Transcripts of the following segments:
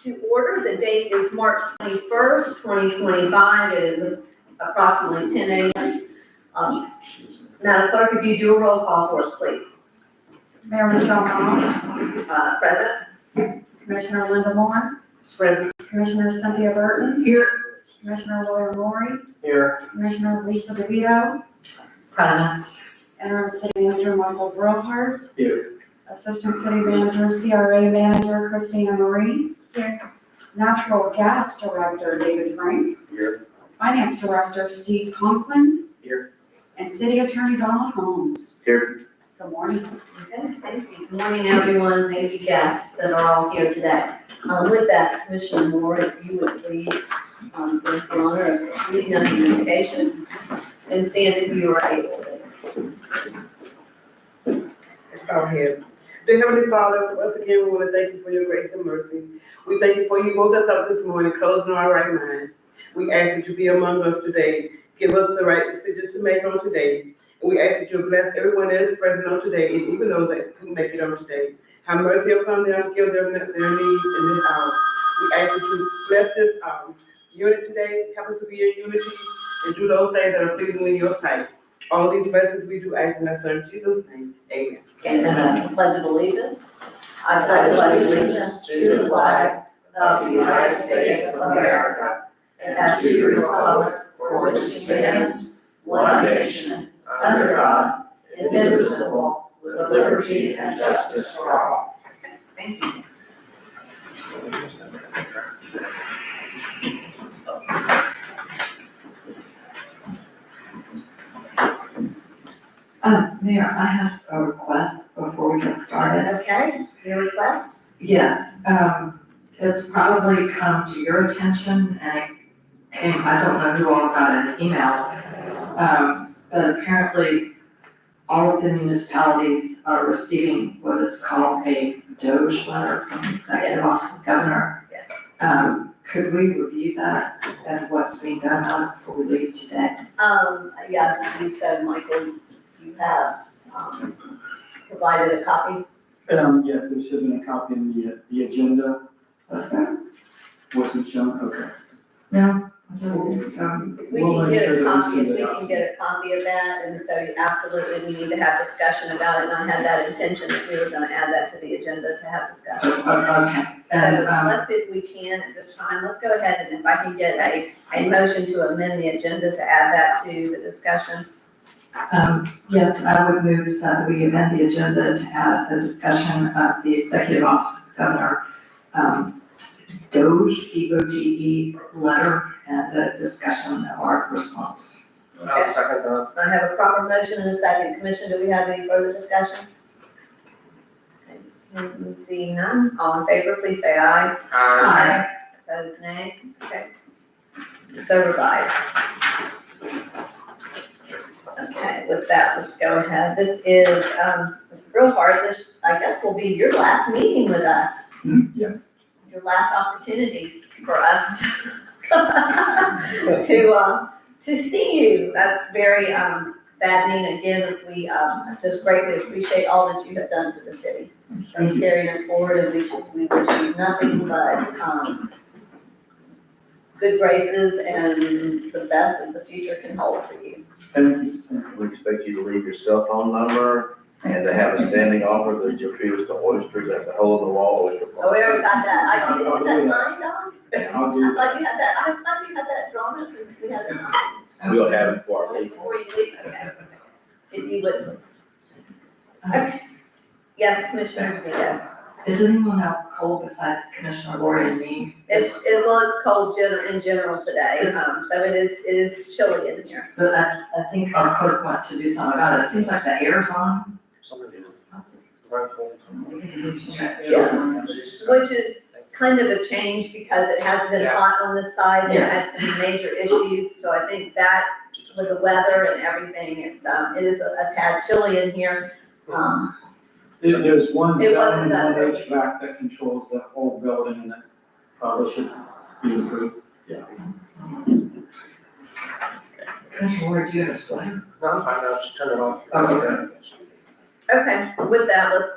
to order. The date is March 21st, 2025. It is approximately 10 a.m. Madam Clerk, if you do a roll call for us, please. Mayor Michelle Collins, Present. Commissioner Linda Moore, Present. Commissioner Cynthia Burton, Here. Commissioner Lawyer Maury, Here. Commissioner Lisa DeVito, Present. Interim City Manager Michael Brillhart, Here. Assistant City Manager, CRA Manager Christina Marie, Here. Natural Gas Director David Frank, Here. Finance Director Steve Conklin, Here. and City Attorney Donald Holmes. Here. Good morning. Okay, thank you. Good morning, everyone. Thank you, guests that are all here today. With that, Commissioner Moore, if you would please do us the honor of leading us in invocation and stand if you are able. Let's start here. Dear Heavenly Father, once again, we want to thank you for your grace and mercy. We thank you for you woke us up this morning, closing our right mind. We ask that you be among us today. Give us the right decisions to make on today. And we ask that you bless everyone that is present on today, and even those that couldn't make it on today. Have mercy upon them, give them their needs in this hour. We ask that you bless this unit today, help us to be in unity, and do those things that are pleasing in your sight. All these blessings we do ask in our son Jesus' name. Amen. And then pledge of allegiance. I pledge allegiance to the flag of the United States of America and to the republic for which it stands, one nation, under God, indivisible, with liberty and justice for all. Thank you. Mayor, I have a request before we get started. Okay, your request? Yes, it's probably come to your attention and I don't know who all got an email. But apparently all of the municipalities are receiving what is called a DOGE letter from the Executive Office of Governor. Yes. Could we review that and what's being done on it before we leave today? Yeah, you said, Michael, you have, provided a copy. Yeah, there should have been a copy in the agenda. Okay. Wasn't shown, okay. No, I don't think so. If we We'll can make get sure a that we copy, send if it we out. can get a copy of that, and so absolutely, we need to have discussion about it, and I had that intention that we were gonna add that to the agenda to have discussion. Okay, So and, let's see if we can at this time, let's go ahead and if I can get a motion to amend the agenda to add that to the discussion. yes, I would move that we amend the agenda to add a discussion of the Executive Office of Governor, DOGE, DOGE letter, and a discussion of our response. I'll second that. I have a proper motion and a second. Commission, do we have any further discussion? Okay, seeing none, all in favor, please say aye. Aye. Opposed, nay. Okay. So revised. Okay, with that, let's go ahead. This is, Mr. Brillhart, this, I guess, will be your last meeting with us. Yes. Your last opportunity for us to see you. That's very, saddening. Again, we, just greatly appreciate all that you have done for the city. And carrying us forward, and we wish you nothing but, good graces and the best that the future can hold for you. Thank you. We expect you to leave your cell phone number and to have a standing offer that you'll treat us to oysters at the hole in the wall oyster Oh, we bar. already got that. I didn't get that signed, Don? I'll do I thought you had that, I thought you had that drawn up, and we had it signed. We'll have it for our leave. Before you leave, okay. If you would. Okay. Yes, Commissioner DeVito. Is anyone else cold besides Commissioner Lori and me? It's cold in general today, so it is chilly in here. But I think our clerk wants to do something about it. It seems like the air's on. Which is kind of a change because it has been hot on this side and had some major issues. So I think that with the weather and everything, it is a tad chilly in here. There's one It zone wasn't and that one big. HVAC that controls the whole building, and that probably should be improved. Yeah. Commissioner Lori, do you have a slide? No, I'm fine, I'll just turn it off. Okay. Okay, with that, let's,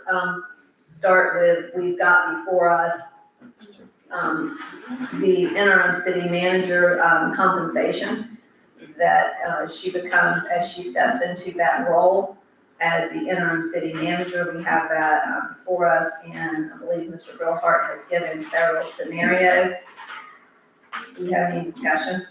start with, we've got before us, the interim city manager, compensation that, she becomes as she steps into that role as the interim city manager. We have that, for us, and I believe Mr. Brillhart has given several scenarios. Do you have any discussion?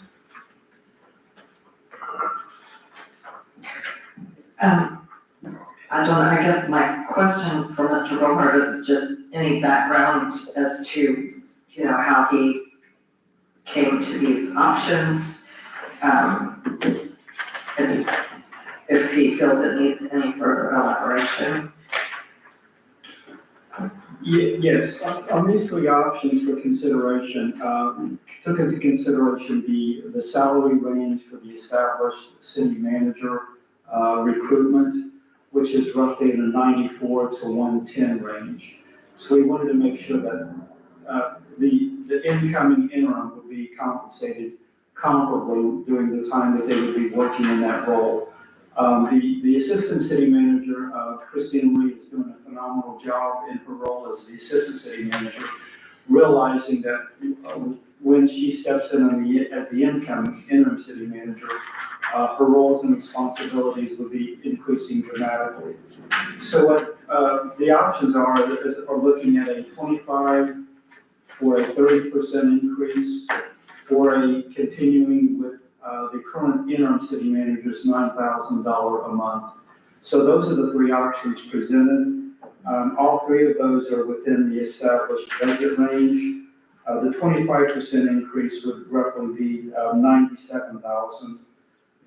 I don't know, I guess my question for Mr. Bohart is just any background as to, you know, how he came to these options. If he feels it needs any further elaboration. Yes, on these three options for consideration, took into consideration the salary range for the established city manager recruitment, which is roughly in the 94 to 110 range. So we wanted to make sure that the incoming interim would be compensated comparably during the time that they would be working in that role. The assistant city manager, Christina Marie, is doing a phenomenal job in her role as the assistant city manager, realizing that when she steps in as the interim city manager, her roles and responsibilities will be increasing dramatically. So what the options are looking at a 25 or a 30% increase, or a continuing with the current interim city manager's $9,000 a month. So those are the three options presented. All three of those are within the established budget range. The 25% increase would roughly be $97,000.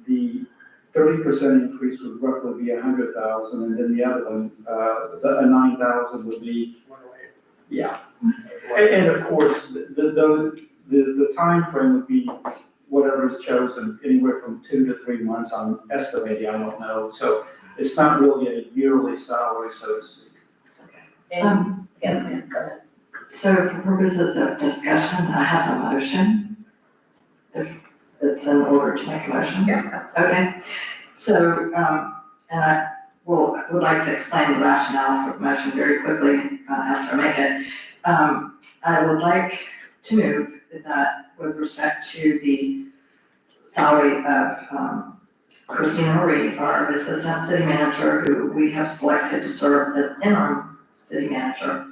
The 30% increase would roughly be $100,000, and then the other one, the $9,000 would be, yeah. And of course, the timeframe would be whatever is chosen, anywhere from 2 to 3 months. I'm estimating, I don't know. So it's not really a yearly salary, so to speak. And, yes, ma'am, go ahead. So for purposes of discussion, I have a motion, if it's in order to make a motion. Yeah, absolutely. Okay, so, and I would like to explain the rationale for the motion very quickly after I make it. I would like to move that with respect to the salary of Christina Marie, our assistant city manager, who we have selected to serve as interim city manager,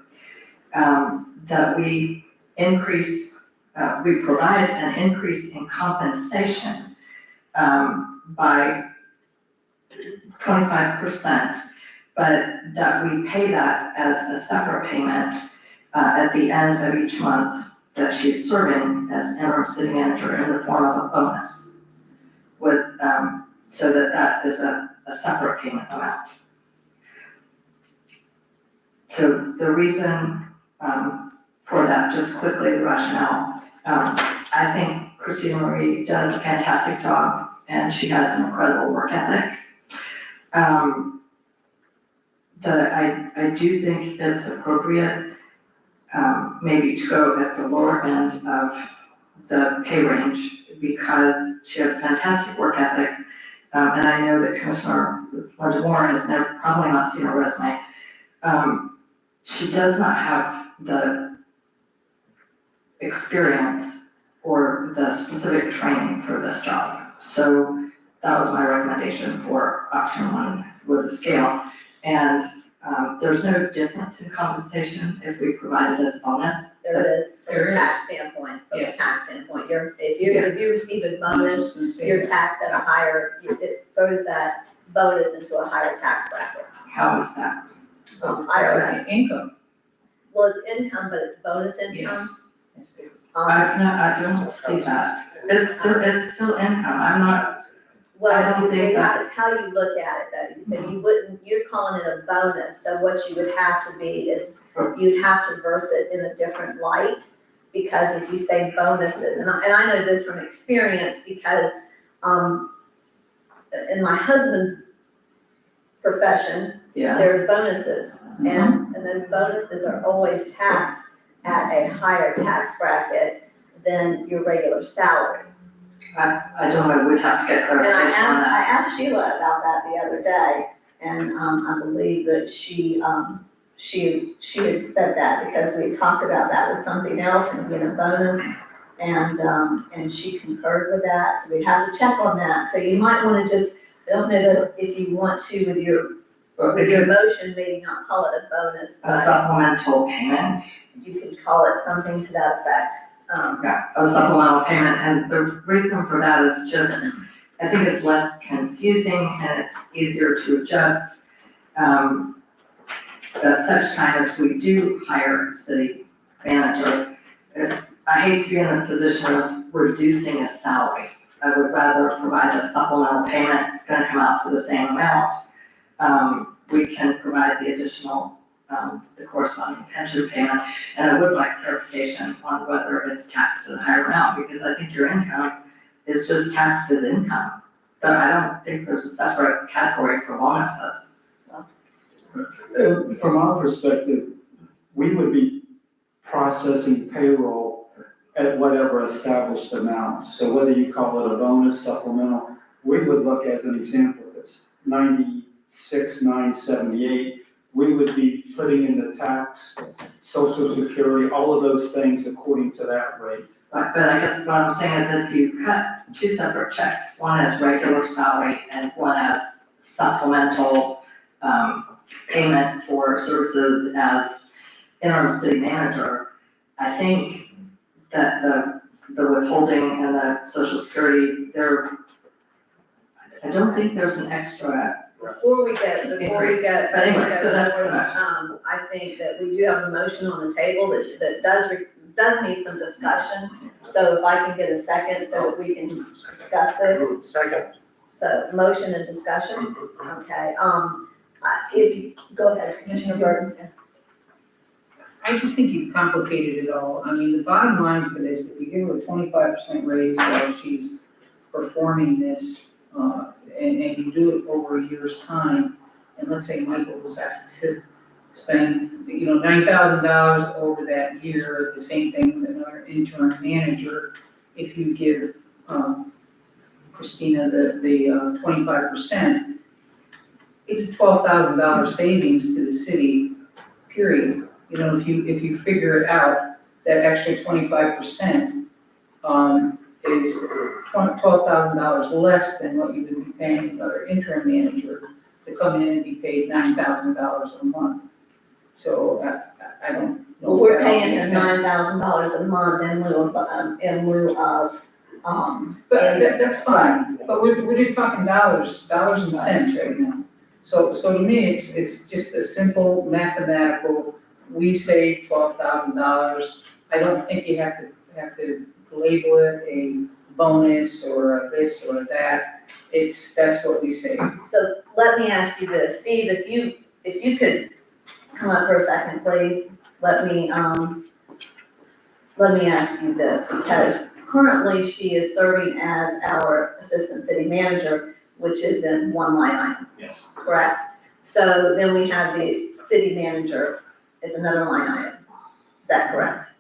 that we increase, we provide an increase in compensation by 25%, but that we pay that as a separate payment at the end of each month that she's serving as interim city manager in the form of a bonus, with, so that is a separate payment amount. So the reason for that, just quickly, the rationale, I think Christina Marie does a fantastic job, and she has an incredible work ethic. I do think it's appropriate maybe to go at the lower end of the pay range, because she has fantastic work ethic. And I know that Commissioner Linda Moore has probably not seen her resume. She does not have the experience or the specific training for this job. So that was my recommendation for option one with the scale. And there's no difference in compensation if we provide it as a bonus. There is, from There a is. tax standpoint, Yes. if you receive a bonus, you're taxed at a higher, it throws that bonus into a higher tax bracket. How is that? IRS. Income. Well, it's income, but it's bonus income. I don't see that. It's still income. I'm not, I Well, don't think it's that's- how you look at it, though. So you wouldn't, you're calling it a bonus, so what you would have to be is, you'd have to verse it in a different light, because if you say bonuses, and I know this from experience, because, in my husband's profession, yes. there's bonuses, and those bonuses are always taxed at a higher tax bracket than your regular salary. I don't know, we'd have to get And clarification on I that. asked Sheila about that the other day, and, I believe that she, she had said that because we had talked about that with something else and getting a bonus. And she concurred with that, so we'd have to check on that. So you might wanna just, I don't know if you want to with your motion, maybe not call it a bonus, A but supplemental payment, you could call it something to that effect. a supplemental payment, and the reason for that is just, I think it's less confusing and it's easier to adjust. At such time as we do hire a city manager, I hate to be in the position of reducing a salary. I would rather provide a supplemental payment, it's gonna come out to the same amount. We can provide the additional, the corresponding pension payment. And I would like clarification on whether it's taxed at a higher amount, because I think your income is just taxed as income. But I don't think there's a separate category for bonuses. From our perspective, we would be processing payroll at whatever established amount. So whether you call it a bonus, supplemental, we would look as an example, if it's 96,978, we would be putting in the tax, social security, all of those things according to that rate. But I guess what I'm saying is if you cut two separate checks, one as regular salary and one as supplemental, payment for services as interim city manager, I think that the withholding and the social security, I don't think there's an extra. Before we get, But anyway, so that's the motion. I think that we do have a motion on the table that does need some discussion. So if I can get a second so that we can discuss this. Second. So motion and discussion, okay, if you, go ahead, Commissioner Burton. I just think you've complicated it all. I mean, the bottom line for this, if you give her a 25% raise while she's performing this, and you do it over a year's time, and let's say Michael decided to spend, $9,000 over that year, the same thing with another interim manager, if you give, Christina the 25%, it's a $12,000 savings to the city, period. If you figure it out, that extra 25%, is $12,000 less than what you would be paying another interim manager to come in and be paid $9,000 a month. So I don't know. Well, we're if that all paying makes her sense. $9,000 a month in lieu of, But that's fine, but we're just talking dollars and cents right now. So to me, it's just a simple mathematical, we save $12,000. I don't think you have to label it a bonus or a this or that. That's what we say. so let me ask you this, Steve, if you could come up for a second, please, let me ask you this, because currently she is serving as our assistant city manager, which is in one line item, Yes. correct? So then we have the city manager is another line item, is that correct?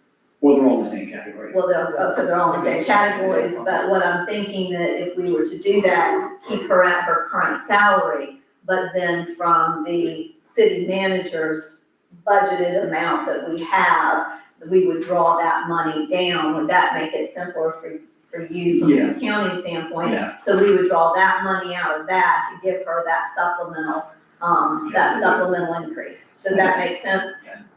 Well, they're all in the same category. Well, they're all in the same categories, but what I'm thinking that if we were to do that, keep her at her current salary, but then from the city manager's budgeted amount that we have, we would draw that money down. Would that make it simpler for you from an accounting standpoint? Yeah. So we would draw that money out of that to give her that supplemental increase. Does that make sense?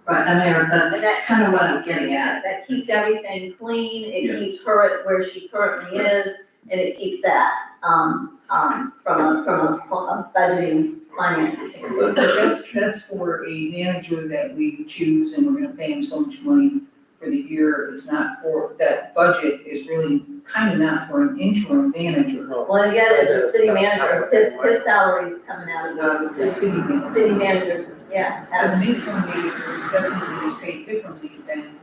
Right, I mean, that's And that kind of what I'm getting at. That keeps everything clean, Yeah. it keeps her at where she currently is, and it keeps that, from a budgeting finance standpoint. But that's for a manager that we choose and we're gonna pay him so much money for the year. It's not for, that budget is really kind of not for an interim manager. Well, yet as a city manager, his salary's coming out of The city manager. the city manager, yeah, As as an interim manager, he's definitely paid differently than,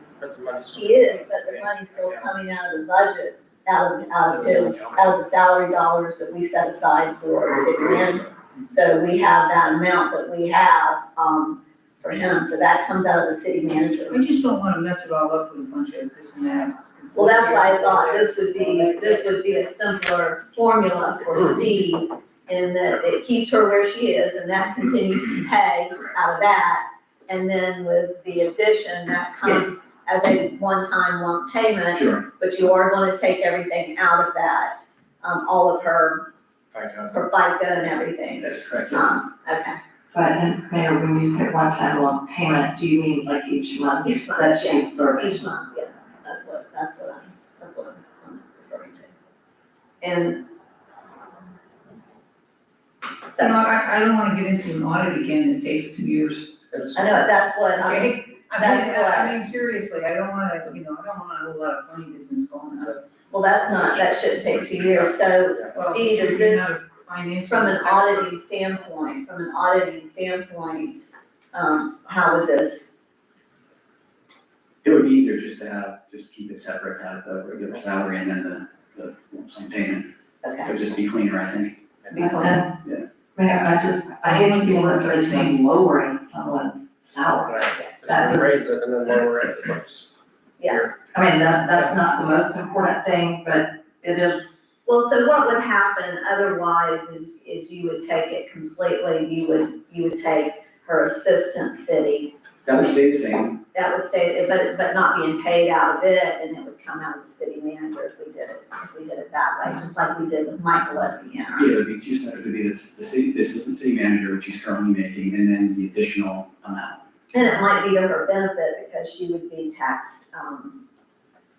he is, but the money's still coming out of the budget, out of the salary dollars that we set aside for the city manager. So we have that amount that we have, for him, so that comes out of the city manager. I just don't wanna mess it all up with a bunch of this and that. Well, that's why I thought this would be a simpler formula for Steve, in that it keeps her where she is, and that continues to pay out of that. and then with the addition, that comes as a one-time lump payment, Sure. but you are gonna take everything out of that, all of her FICA and everything. That is correct, yes. Okay. But, and Mayor, when you say one-time lump payment, do you mean like each month Each month, that yes. she's serving? Each month, yes, that's what I'm referring to. And So no, I don't wanna get into an audit again that takes 2 years. I know, that's what I'm, Okay? That's what- I mean, seriously, I don't wanna, I don't want a whole lot of funny business going on. well, that shouldn't take 2 years, so Well, Steve, is you're this, not a financial from an expert. auditing standpoint, how would this, It would be easier just to have, just keep it separate as a regular salary and then the lump sum payment. It okay, would just be cleaner, I think. be fine. And, Mayor, I hate to be in a position of lowering someone's salary. That just, Raise it and then lower it. I mean, that's not the most important thing, but it is, Well, so what would happen otherwise is you would take it completely, you would take her assistant city, That would stay the same. that would stay, but not being paid out of it, and it would come out of the city manager if we did it that way, just like we did with Michael Lessie. Yeah, it would be just, it would be the assistant city manager, which she's currently making, and then the additional amount. And it might be to her benefit because she would be taxed,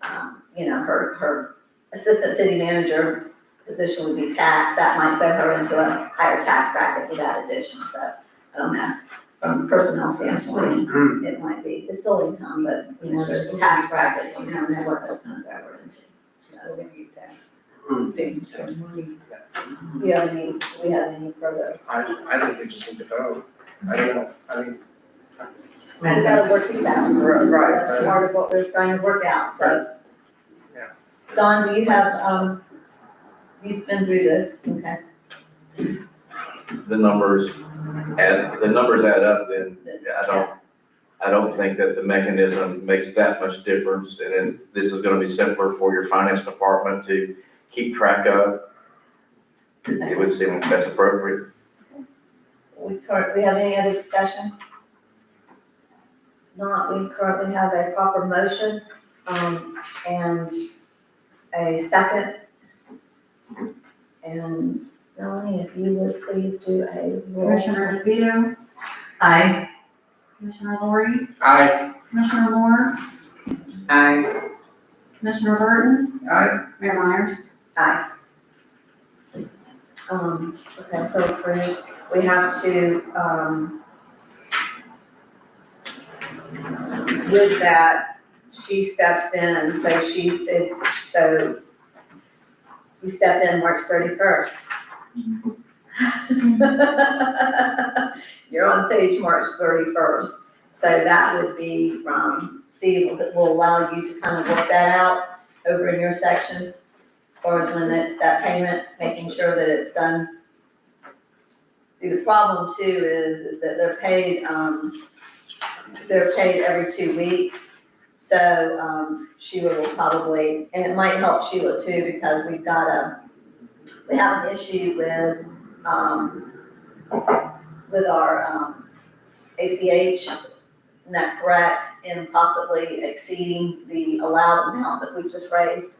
her assistant city manager position would be taxed, that might throw her into a higher tax bracket for that addition, so, I don't know. From a personnel standpoint, it might be, it's still income, but, there's tax brackets, you never know what that's gonna throw her into. So we're gonna get taxed. Spend money. Do we have any further? I think we just need to vote. I don't know, I mean, We gotta work these out. Right. That's part of what we're trying to work out, so. Yeah. Don, do you have, you've been through this, okay? The numbers add up, then I don't think that the mechanism makes that much difference. And then this is gonna be simpler for your finance department to keep track of. It would seem like that's appropriate. We have any other discussion? Not, we currently have a proper motion, and a second. And Melanie, if you would please do a roll. Commissioner DeVito, I, Commissioner Lori, I, Commissioner Moore, Commissioner Burton, Aye. Mayor Myers. Aye. Okay, so we have to, with that, she steps in, so we step in March 31st. You're on stage March 31st, so that would be from Steve, that will allow you to kind of work that out over in your section, as far as when that payment, making sure that it's done. See, the problem too is that they're paid every 2 weeks. So, Sheila will probably, and it might help Sheila too, because we have an issue with our, ACH, isn't that correct? And possibly exceeding the allowed amount that we just raised.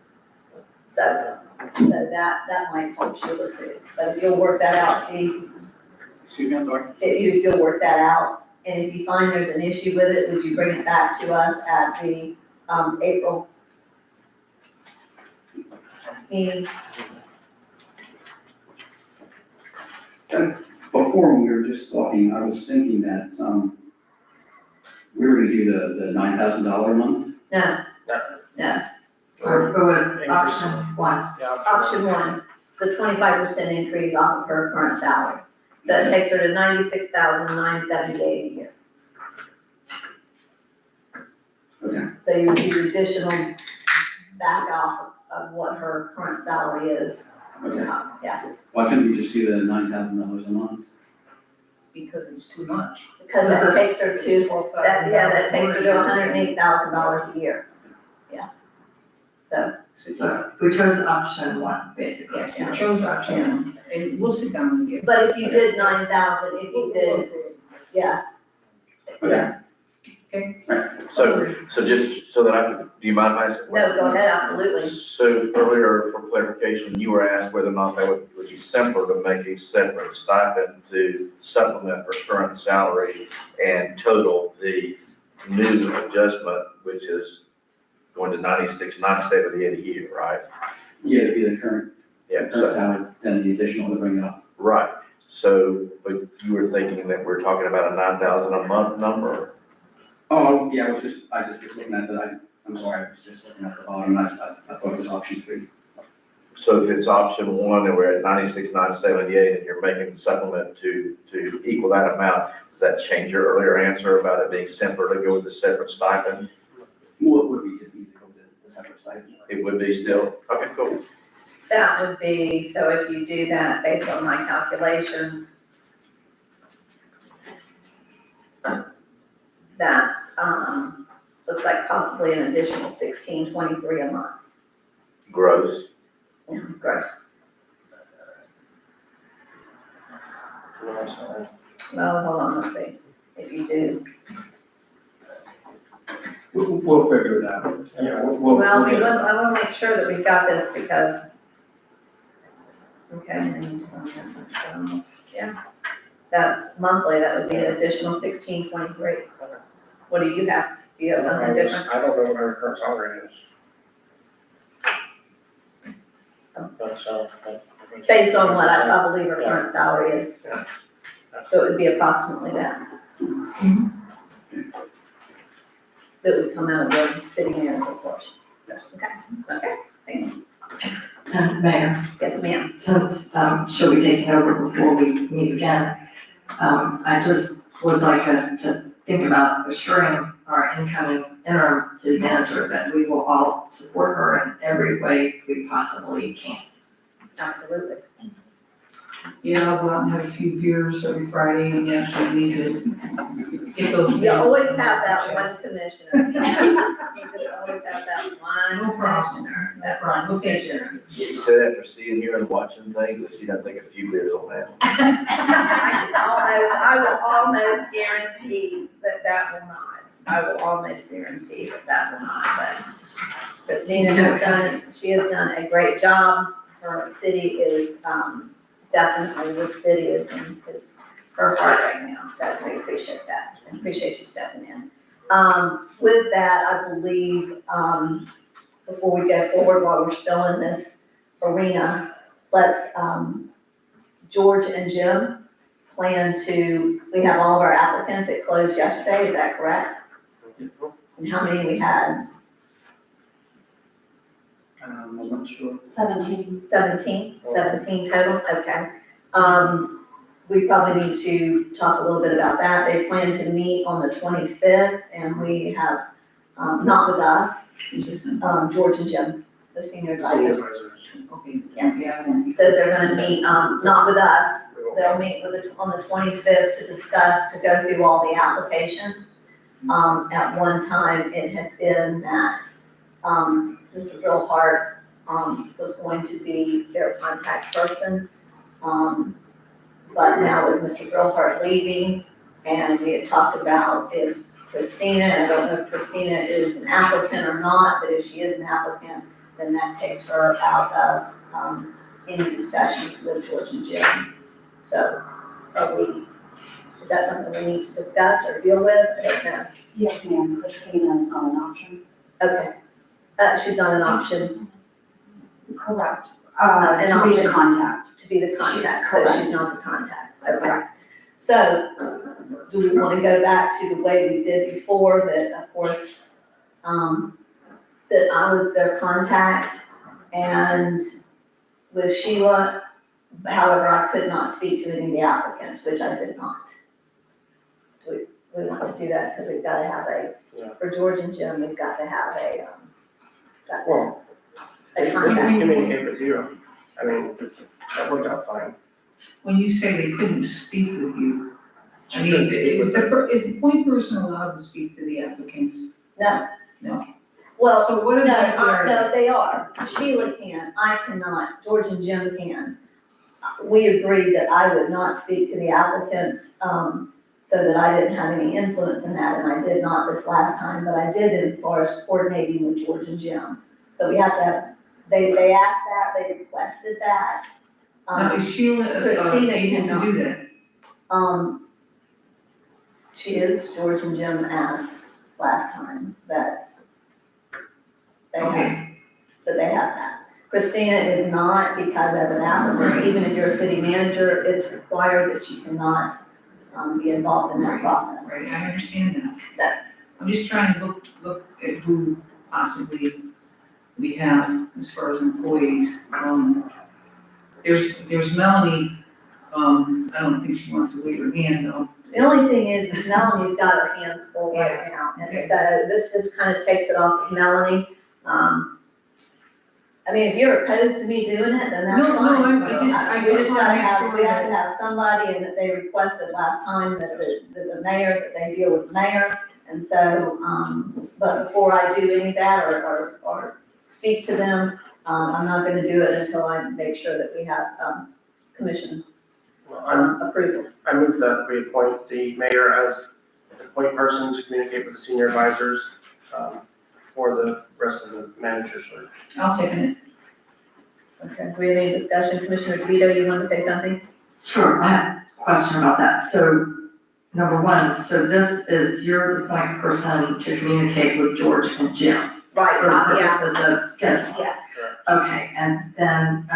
So that might help Sheila too. But if you'll work that out, Steve, Excuse me, I'm sorry. if you'll work that out, and if you find there's an issue with it, would you bring it back to us at the, April meeting? Before, when we were just talking, I was thinking that, we were gonna do the $9,000 a month. No, or go with option one. yeah. option one, the 25% increase off of her current salary. So it takes her to $96,978 a year. Okay. So you would do additional back off of what her current salary is. Okay. Yeah, Why couldn't we just do the $9,000 a month? Because it's too much. because that takes her to, $12,000 that takes her to $108,000 a year. Yeah. So, So we chose option one, basically. Yes, you chose option, and we'll sit down with you. but if you did 9,000, if you did, yeah. So just so that I can, do you mind if I ask a No, question? go ahead, absolutely. So earlier, for clarification, you were asked whether or not that would be simpler to make a separate stipend to supplement her current salary and total the new adjustment, which is going to 96,978 a year, right? Yeah, it'd be the current, Yeah, current so, salary, then the additional to bring it up. right. So, but you were thinking that we're talking about a 9,000 a month number? Oh, yeah, I was just looking at I'm sorry, I was just looking at the bottom, I thought it was option 3. So if it's option 1 and we're at 96,978 and you're making the supplement to equal that amount, does that change your earlier answer about it being simpler to go with the separate stipend? Well, it would be just need to go to the separate stipend. It would be still, okay, cool. That would be, so if you do that based on my calculations, that's, looks like possibly an additional $16.23 a month, Gross. gross. Well, hold on, let's see, if you do, We'll figure it out. Yeah, we'll. well, get it. I wanna make sure that we've got this because, okay, yeah, that's monthly, that would be an additional $16.23. What do you have? Do you have something different? I don't know what our current salary is. Oh. But so. Based on what I believe her current salary is. Yeah. So it would be approximately that. That would come out of the city manager portion. Yes. Okay, thank you. And Mayor, Yes, ma'am. since, she'll be taking over before we meet again, I just would like us to think about assuring our incoming interim city manager that we will all support her in every way we possibly can. Absolutely. Yeah, I'll go out and have a few beers every Friday and you actually need to get those. You always have that one commissioner. You just always have that No one problem. commissioner. No problem, we'll take care of it. You said after seeing you and watching things, that she doesn't think a few beers on that. I will almost guarantee that will not. I will almost guarantee that will not, but Christina she has done a great job. Her city is, definitely, this city is in her heart right now, so we appreciate that, and appreciate you stepping in. With that, I believe, before we go forward, while we're still in this arena, let's, George and Jim we have all of our applicants, it closed yesterday, is that correct? And how many we had? I'm not sure. 17. 17 total, okay. We probably need to talk a little bit about that. They plan to meet on the 25th, and we have, not with us, George and Jim, the senior Senior advisors. advisors. Okay. Yes. Yeah. So they're gonna meet, not with us, they'll meet on the 25th to discuss, to go through all the applications. At one time, it had been that, Mr. Brillhart, was going to be their contact person. But now with Mr. Brillhart leaving, and we had talked about if Christina, and I don't know if Christina is an applicant or not, but if she is an applicant, then that takes her out of, any discussions with George and Jim. So, is that something we need to discuss or deal with? I don't know. Yes, ma'am, Christina is not an option. Okay. She's not an option Correct. An To be option. the contact. to be the contact, so Correct. she's not the contact. Okay. So, do we want to go back to the way we did before, that of course, that I was their contact, and with Sheila, however, I could not speak to any of the applicants, which I did not. We want to do that because we've got to have Yeah. for George and Jim, we've got to have Well, a they contact. can communicate with you. I mean, that worked out fine. When you say they couldn't speak with you, I mean, Couldn't speak is with is the point person allowed to speak to the applicants? No. No. Well, So what no, exactly no, they are. Sheila can, I cannot, George and Jim can. We agreed that I would not speak to the applicants, so that I didn't have any influence in that, and I did not this last time, but I did it as far as coordinating with George and Jim. So we have to have, they asked that, they requested that. Now, is Sheila, Christina able cannot. to do that? She is, George and Jim asked last time that they have, Okay, so they have that. Christina is not, because as an applicant, even if you're a city manager, it's required that you cannot, be involved in that process. right, I understand So- that. I'm just trying to look at who possibly we have as far as employees. There's Melanie, I don't think she wants to wave her hand though. The only thing is Melanie's got her hands full right now, and Okay. so this just kind of takes it off of Melanie. I mean, if you're opposed to me doing it, then that's No, fine. I just We just wanna gotta make have, sure we have that- to have somebody, and that they requested last time that the mayor, that they deal with the mayor. And so, but before I do any of that or speak to them, I'm not gonna do it until I make sure that we have, commission, Well, approval. I move that we appoint the mayor as the point person to communicate with the senior advisors, for the rest of the manager search. I'll second it. Okay, do we have any discussion? Commissioner DeVito, you want to say something? Sure, I have a question about that. So, number one, so this is, you're the point person to communicate with George and Jim Right, for the yeah, purposes of scheduling? yes. Okay, and then,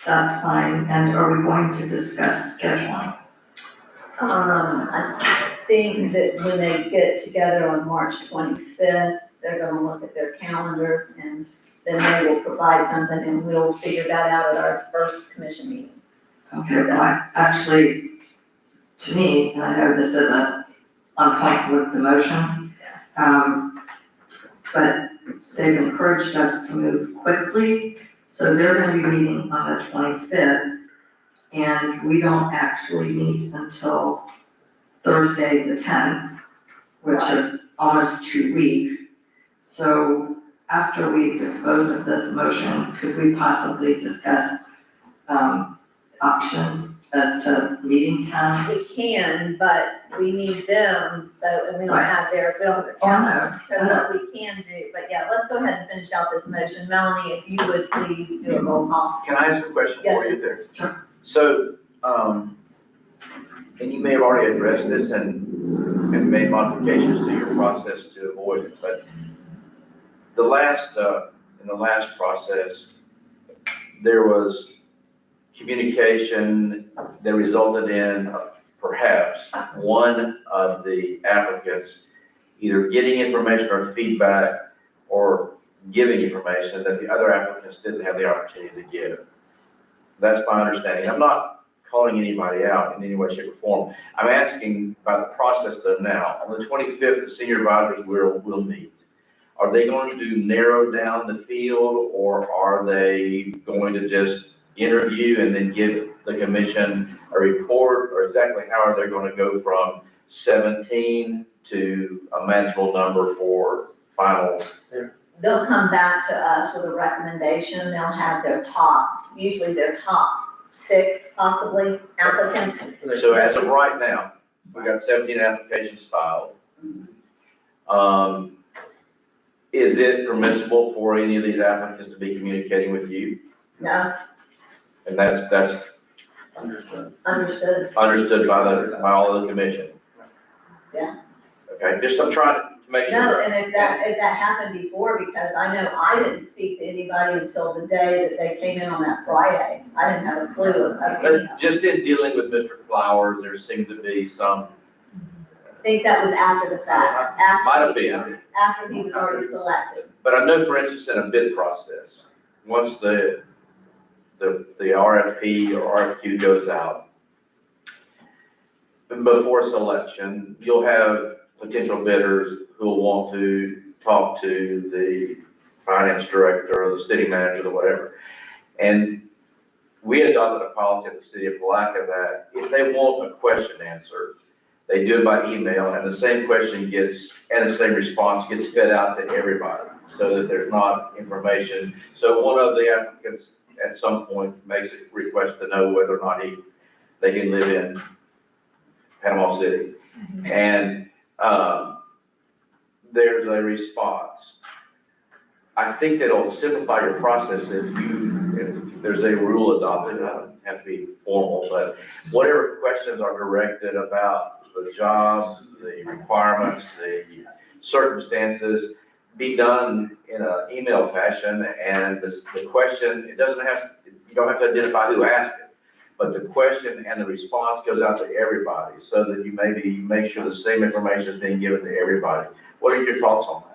that's fine. And are we going to discuss scheduling? I think that when they get together on March 25th, they're gonna look at their calendars, and then they will provide something, and we'll figure that out at our first commission meeting. Okay, well, actually, to me, and I know this isn't on point with the motion, but they've encouraged us to move quickly, so they're gonna be meeting on the 25th, and we don't actually meet until Thursday, the 10th, which is almost 2 weeks. So after we dispose of this motion, could we possibly discuss, options as to meeting times? We can, but we need them, so, and we don't Right. have their, we don't have their Oh, calendar. no. So what we can do, but yeah, let's go ahead and finish out this motion. Melanie, if you would please do a roll call. Can I ask a question Yes, for you there? Sure. So, and you may have already addressed this and made modifications to your process to avoid it, but the last, in the last process, there was communication that resulted in perhaps one of the applicants either getting information or feedback or giving information that the other applicants didn't have the opportunity to give. That's my understanding. I'm not calling anybody out in any way, shape, or form. I'm asking about the process though now. On the 25th, the senior advisors will meet. Are they going to narrow down the field, or are they going to just interview and then give the commission a report, or exactly how are they going to go from 17 to a manageable number for final? They'll come back to us with a recommendation. They'll have their top, usually their top 6 possibly applicants. So as of right now, we've got 17 applications filed. Is it permissible for any of these applicants to be communicating with you? No, And that's Understood. understood. understood by all of the commission? Yeah. Okay, just I'm trying to make No, sure. and if that happened before, because I know I didn't speak to anybody until the day that they came in on that Friday. I didn't have a clue of any of them. Just in dealing with Mr. Flowers, there seemed to be some, I think that was after the fact, Might have after been. after he was already selected. but I know, for instance, in a bid process, once the RFP or RFQ goes out, before selection, you'll have potential bidders who will want to talk to the finance director or the city manager or whatever. And we adopted a policy at the city of Palaca that if they want a question answered, they do it by email, and the same question gets, and the same response gets fed out to everybody, so that there's not information. So one of the applicants at some point makes a request to know whether or not they can live in Panama City. And, there's a response. I think that'll simplify your process if there's a rule adopted, it doesn't have to be formal, but whatever questions are directed about the job, the requirements, the circumstances, be done in an email fashion, and the question, you don't have to identify who asked it, but the question and the response goes out to everybody, so that you maybe make sure the same information is being given to everybody. What are your thoughts on that?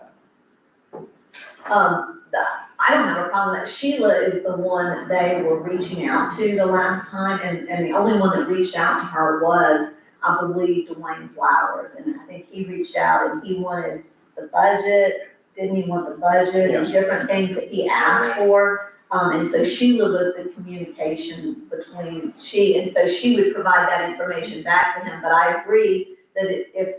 I don't have a problem that Sheila is the one that they were reaching out to the last time, and the only one that reached out to her was, I believe, Dwayne Flowers, and I think he reached out and he wanted the budget, didn't he want the budget and different things that he asked for? And so Sheila was the communication between and so she would provide that information back to him, but I agree that if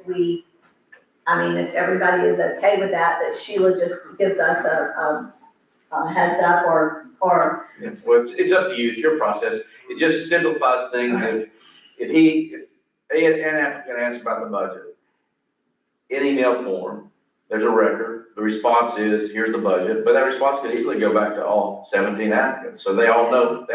everybody is okay with that, that Sheila just gives us a heads up or. Yeah, well, it's up to you, it's your process, it just simplifies things. If an applicant asks about the budget, in email form, there's a record, the response is, here's the budget, but that response can easily go back to all 17 applicants, so they all now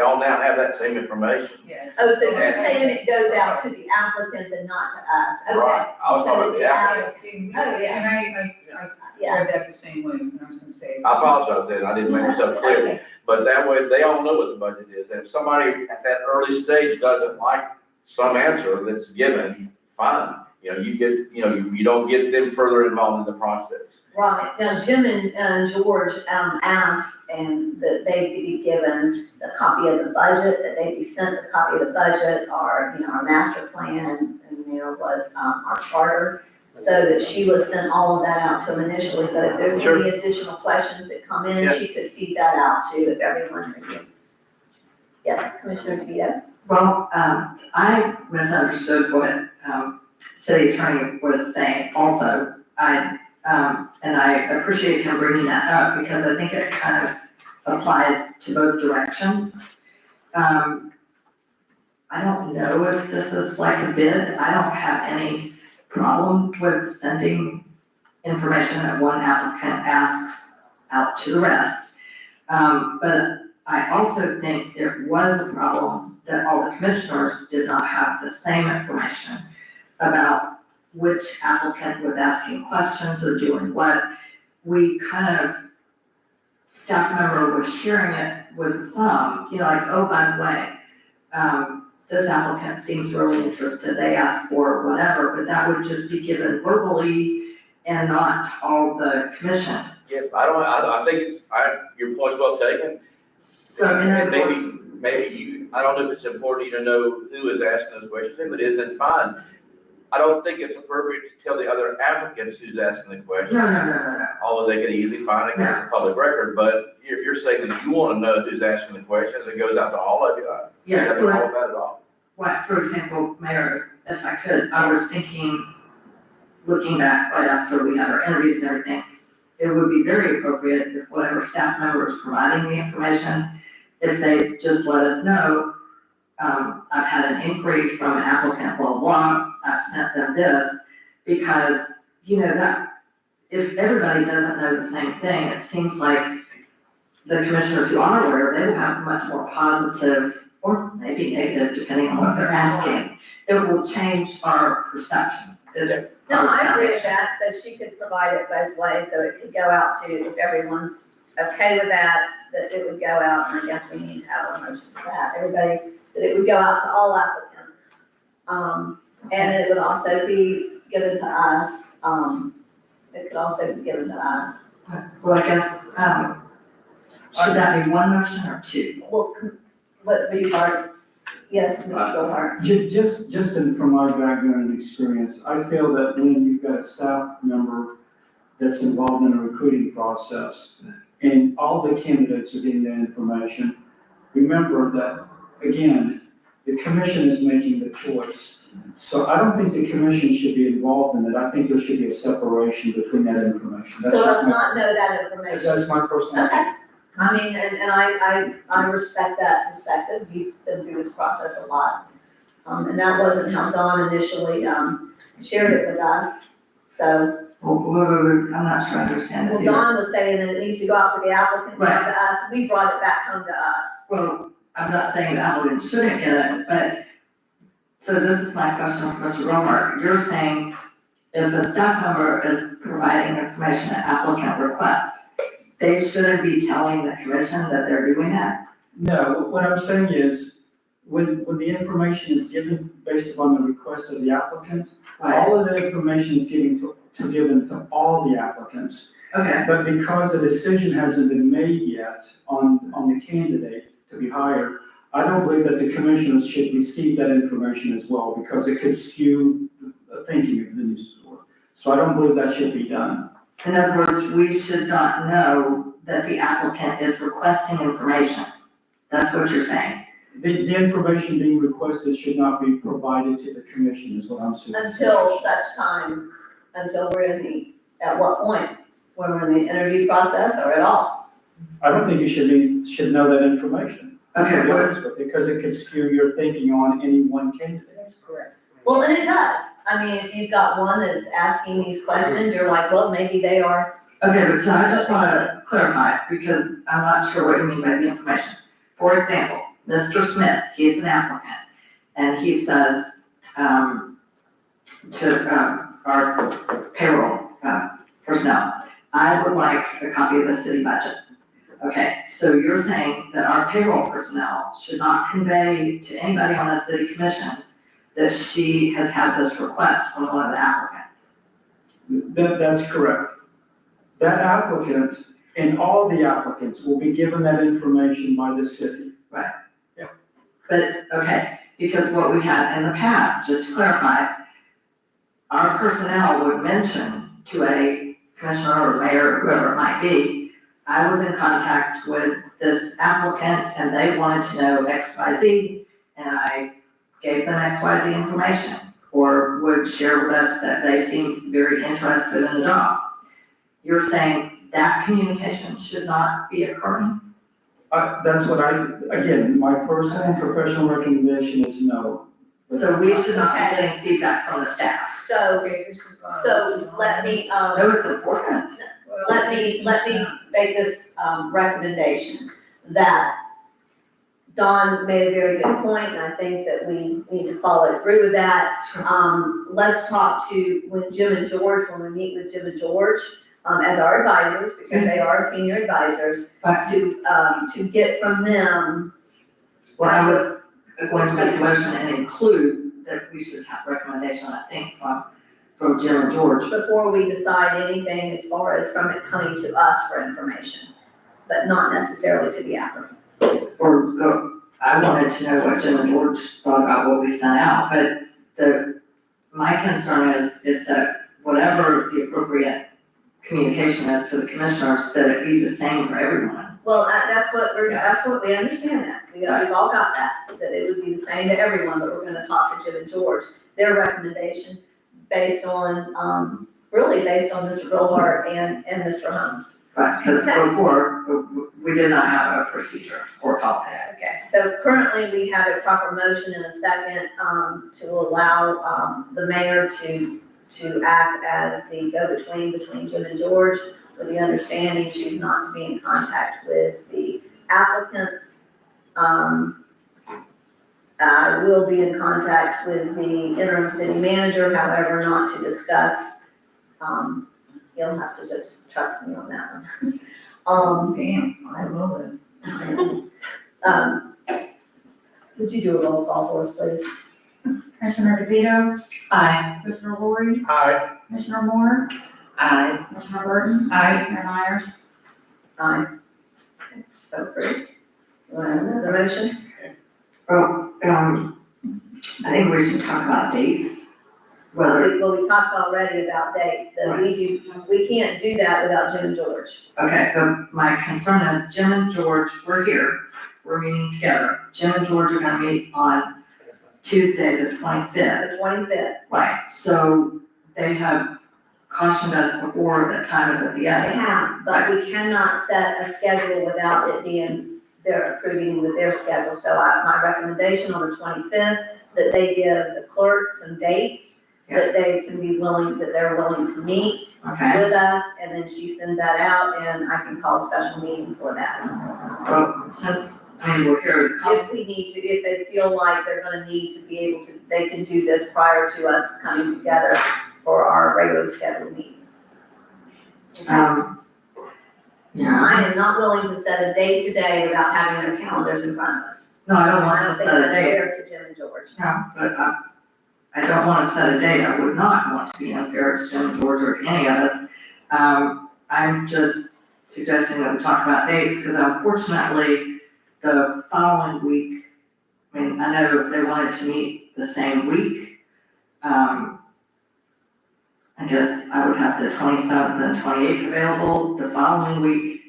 have that same information. Yeah. Oh, so you're saying it goes out to the applicants and not to us, okay? Right, I was talking about the So applicant. Oh, yeah. And I Yeah, read that the same way, and I was gonna say. I apologize, Ed, I didn't make myself clear, but that way, they all know what the budget is, and if somebody at that early stage doesn't like some answer that's given, fine. You don't get them further involved in the process. right. Now, Jim and George asked, and that they be given the copy of the budget, that they be sent a copy of the budget, our master plan, and there was our charter, so that Sheila sent all of that out to them initially, but if there's Sure. any additional questions that come in, Yeah. she could feed that out too, if everyone reviewed. Yes, Commissioner DeVito? Well, I misunderstood what, city attorney was saying also. And I appreciate him bringing that up because I think it kind of applies to both directions. I don't know if this is like a bid. I don't have any problem with sending information that one applicant asks out to the rest. But I also think it was a problem that all the commissioners did not have the same information about which applicant was asking questions or doing what. We kind of, staff member was sharing it with some, like, oh, by the way, this applicant seems really interested, they asked for whatever, but that would just be given verbally and not all the commission. Yeah, I think your point's well taken. So in And other words, maybe I don't know if it's important to know who is asking those questions. If it is, then fine. I don't think it's appropriate to tell the other applicants who's asking the question. no. Although they could easily find it because it's a public record, but if you're saying that you want to know who's asking the questions, it goes out to all of you. Yeah, That's all about it all. for example, Mayor, if I could, I was thinking, looking back right after we had our interviews and everything, it would be very appropriate if whatever staff member is providing the information, if they just let us know, I've had an inquiry from an applicant, blah, blah, I've sent them this, because, that, if everybody doesn't know the same thing, it seems like the commissioners who are aware, they will have much more positive, or maybe negative, depending on what they're asking. It will change our perception. It's No, our I agree with foundation. that, so she could provide it both ways, so it could go out to, if everyone's okay with that it would go out, and I guess we need to have a motion for that, everybody, that it would go out to all applicants. And it would also be given to us, it could also be given to us. Well, I guess, should that be one motion or two? Well, what would you heart? Yes, Mr. Goldhart. From my background and experience, I feel that when you've got a staff member that's involved in a recruiting process and all the candidates are getting that information, remember that, again, the commission is making the choice. So I don't think the commission should be involved in it. I think there should be a separation between that information. So let's not know that information. That's my personal opinion. Okay, I mean, and I respect that perspective, you've been through this process a lot. And that wasn't how Dawn initially, shared it with us. So, I'm not sure I understand this well, either. Dawn was saying that it needs to go out to the applicants, not to us. We brought it back home to us. Well, I'm not saying the applicant shouldn't get it, but, so this is my question for Mr. Romer. You're saying if a staff member is providing information at applicant request, they shouldn't be telling the commission that they're doing that? No, what I'm saying is, when the information is given based upon the request of the applicant, all of the information is given to all the applicants. Okay, But because the decision hasn't been made yet on the candidate to be hired, I don't believe that the commissioners should receive that information as well, because it could skew the thinking of the news board. So I don't believe that should be done. in other words, we should not know that the applicant is requesting information. That's what you're saying. The information being requested should not be provided to the commission, is what I'm saying. Until such time, until we're at what point? When we're in the interview process or at all? I don't think you should know that information. Okay, To be what, honest with you, because it could skew your thinking on any one candidate. That's correct. Well, and it does. I mean, if you've got one that's asking these questions, you're like, well, maybe they are. okay, but so I just want to clarify, because I'm not sure what you mean by the information. For example, Mr. Smith, he's an applicant, and he says, to, our payroll, personnel, I would like a copy of the city budget. Okay, so you're saying that our payroll personnel should not convey to anybody on the city commission that she has had this request from one of the applicants? That's correct. That applicant and all the applicants will be given that information by the city. But, okay, because what we had in the past, just to clarify, our personnel would mention to a commissioner or mayor, whoever it might be, I was in contact with this applicant and they wanted to know X, Y, Z, and I gave them X, Y, Z information, or would share with us that they seemed very interested in the job. You're saying that communication should not be occurring? That's what again, my personal and professional recommendation is no. So we should not be getting feedback from the staff? So, Okay, this is. let me, No, it's important. let me make this, recommendation that Dawn made a very good point, and I think that we need to follow through with that. Let's talk when Jim and George, when we meet with Jim and George, as our advisors, because they are senior advisors, But to get from them. Well, I was going to make a motion and include that we should have recommendation, I think, from Jim and George. Before we decide anything as far as from it coming to us for information, but not necessarily to the applicants. I wanted to know what Jim and George thought about what we sent out, but my concern is that whatever the appropriate communication is to the commissioners, that it be the same for everyone. Well, that's what we understand that. We've all got that it would be the same to everyone, but we're gonna talk to Jim and George. Their recommendation based on, really based on Mr. Brillhart and Mr. Holmes. Right, because Okay. before, we did not have a procedure or policy. Okay, so currently we have a proper motion and a second, to allow, the mayor to act as the go-between between Jim and George, with the understanding she's not to be in contact with the applicants. I will be in contact with the interim city manager, however, not to discuss, you'll have to just trust me on that one. Damn, I love it. Would you do a roll call for us, please? Commissioner DeVito, Aye. Commissioner Lori, Aye. Commissioner Moore, Aye. Commissioner Burton, I, Mayor Myers. Aye. So approved. You want another motion? Well, I think we should talk about dates, whether, Well, we talked already about dates, that we can't do that without Jim and George. okay, but my concern is Jim and George, we're here, we're meeting together. Jim and George are gonna meet on Tuesday, the 25th. The 25th. Right, so they have cautioned us before that time is of the They essence. have, but we cannot set a schedule without it being, they're approving with their schedule. So my recommendation on the 25th that they give the clerk some dates that Yes, they can be willing, that they're willing to meet okay. with us, and then she sends that out, and I can call a special meeting for that. Well, since, I mean, we're here, If we need to, if they feel like they're gonna need to be able to, they can do this prior to us coming together for our regular scheduled meeting. yeah, I am not willing to set a date today without having their calendars in front of us. no, I don't want I to don't think set a that's date. fair to Jim and George. No, but I don't want to set a date, I would not want to be unfair to Jim, George, or any of us. I'm just suggesting that we talk about dates, because unfortunately, the following week, I mean, I know if they wanted to meet the same week, I guess I would have the 27th and 28th available. The following week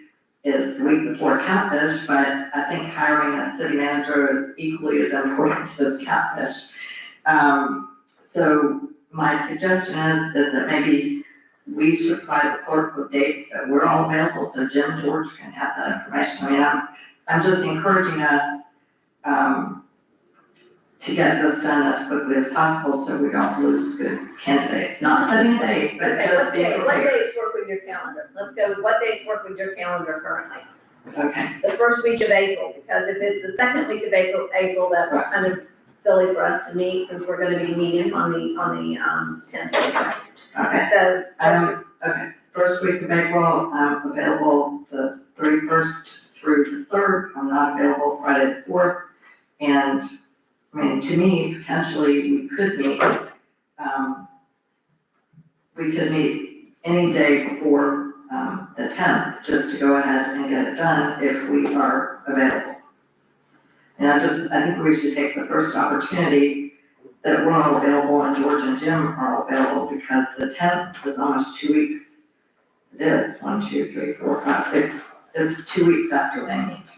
is the week before Catfish, but I think hiring a city manager is equally as important as Catfish. So my suggestion is that maybe we should provide the clerk with dates that we're all available, so Jim and George can have that information. I mean, I'm just encouraging us, to get this done as quickly as possible, so we don't lose good candidates. Not setting a date, but Okay, just being what prepared. dates work with your calendar? Let's go with what dates work with your calendar currently? Okay, The first week of April, because if it's the second week of April, that's Right. kind of silly for us to meet, since we're gonna be meeting on the 10th. okay. So, what's your- Okay, first week of April, I'm available the 31st through the 3rd. I'm not available Friday the 4th. And, I mean, to me, potentially, we could meet any day before, the 10th, just to go ahead and get it done if we are available. And I think we should take the first opportunity that we're all available and George and Jim are all available, because the 10th is almost 2 weeks. It is, 1, 2, 3, 4, 5, 6, it's 2 weeks after they meet.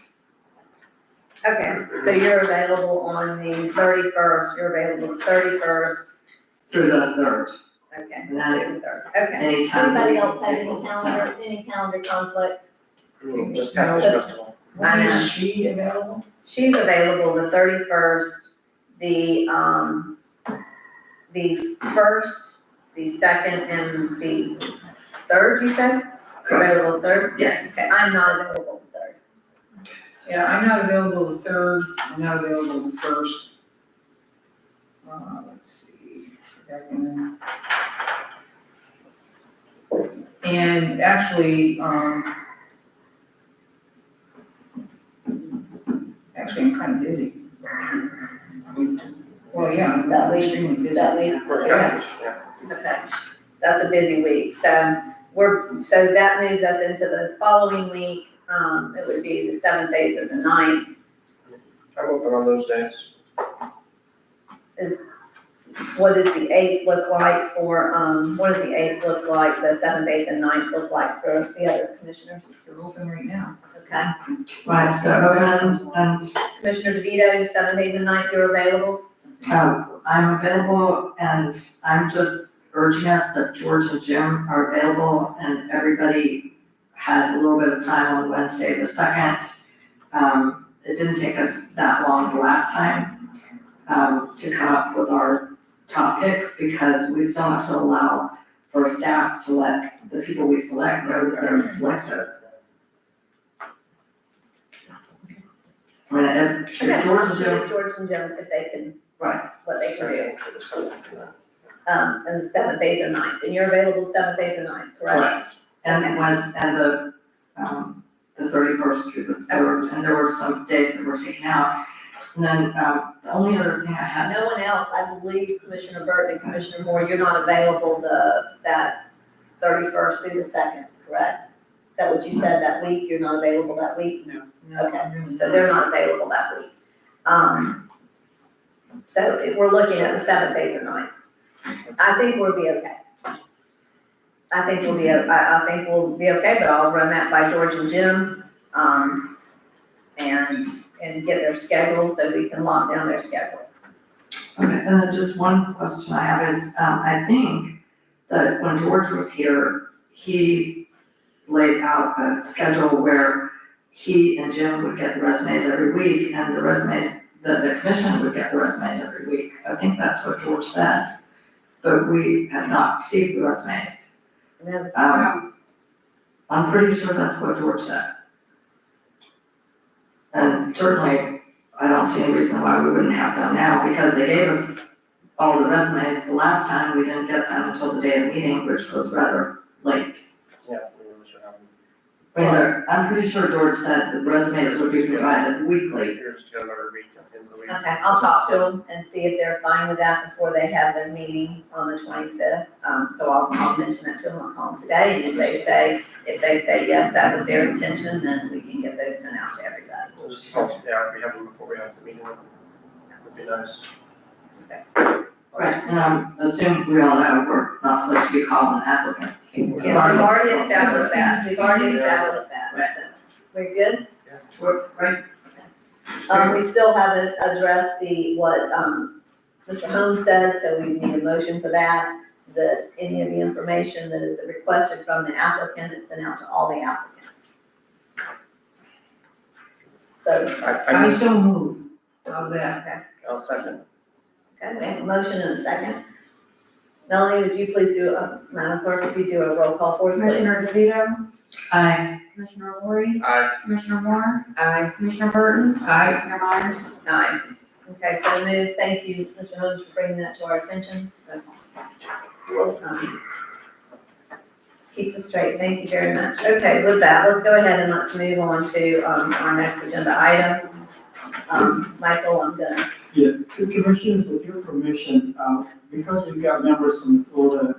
okay, so you're available on the 31st, you're available the 31st, Through the 3rd, okay, And then- through the 3rd, okay. anytime. Anybody else have any calendar conflicts? Just Catfish Festival. I know. Is she available? She's available the 31st, the 1st, the 2nd, and the 3rd, you said? Available the 3rd? Yes. Okay, I'm not available the 3rd. Yeah, I'm not available the 3rd, I'm not available the 1st. Let's see. And actually, I'm kind of busy. Well, yeah, I'm That week, extremely busy. that week. For Okay. Catfish, yeah. Okay, that's a busy week, so so that moves us into the following week, it would be the 7th, 8th, or the 9th, I'm open on those days. what does the 8th look like for, what does the 8th look like, the 7th, 8th, and 9th look like for the other commissioners? They're open right now. Okay, Right, so open and, Commissioner DeVito, 7th, 8th, and 9th, you're available? I'm available, and I'm just urging us that George and Jim are available, and everybody has a little bit of time on Wednesday the 2nd. It didn't take us that long the last time, to come up with our top picks, because we still have to allow for staff to let the people we select know that they're selected. I mean, if Okay, George and Jim, George and Jim, if they can, right, what they can do, For the 7th and the- and the 7th, 8th, or 9th, and you're available 7th, 8th, or 9th, correct? correct. And the 31st through the 3rd, and there were some days that were taken out. And then, the only other thing I had, No one else, I believe Commissioner Burton and Commissioner Moore, you're not available that 31st through the 2nd, correct? Is that what you said that week? You're not available that week? No, Okay, so they're not available that week. So if we're looking at the 7th, 8th, or 9th. I think we'll be okay. I think we'll be okay, but I'll run that by George and Jim, and get their schedule so we can lock down their schedule. okay, and then just one question I have is, I think that when George was here, he laid out a schedule where he and Jim would get the resumes every week, and the resumes that the commission would get the resumes every week. I think that's what George said. But we have not received the resumes. No. I'm pretty sure that's what George said. And certainly, I don't see any reason why we wouldn't have them now, because they gave us all the resumes the last time. We didn't get them until the day of the meeting, which was rather late. Yeah, we really should have them. I mean, I'm pretty sure George said the resumes would be provided weekly. Here's to get another week at the end of the week. Okay, I'll talk to them and see if they're fine with that before they have their meeting on the 25th. So I'll mention that to them, I'll call them today, and if they say yes, that was their intention, then we can get those sent out to everybody. We'll just, yeah, we have them before we have the meeting. Would be nice. Right, and I'm assuming we all know we're not supposed to be calling applicants. Yeah, we've already established that, so, we're good? Yeah. We're, right, We still haven't addressed what, Mr. Holmes said, so we need a motion for that. That any of the information that is requested from the applicant is sent out to all the applicants. So, I so move. How's that? okay, I'll second. we have a motion and a second. Melanie, would you please Madam Clerk, if you do a roll call for us, please? Commissioner DeVito, aye. Commissioner Lori, Aye. Commissioner Moore, Aye. Commissioner Burton, Aye. Mayor Myers. Aye. Okay, so moved. Thank you, Mr. Holmes, for bringing that to our attention. That's, keeps us straight. Thank you very much. Okay, with that, let's go ahead and let's move on to, our next agenda item. Michael, I'm gonna, Yeah, the commissioners, with your permission, because we've got members from the Florida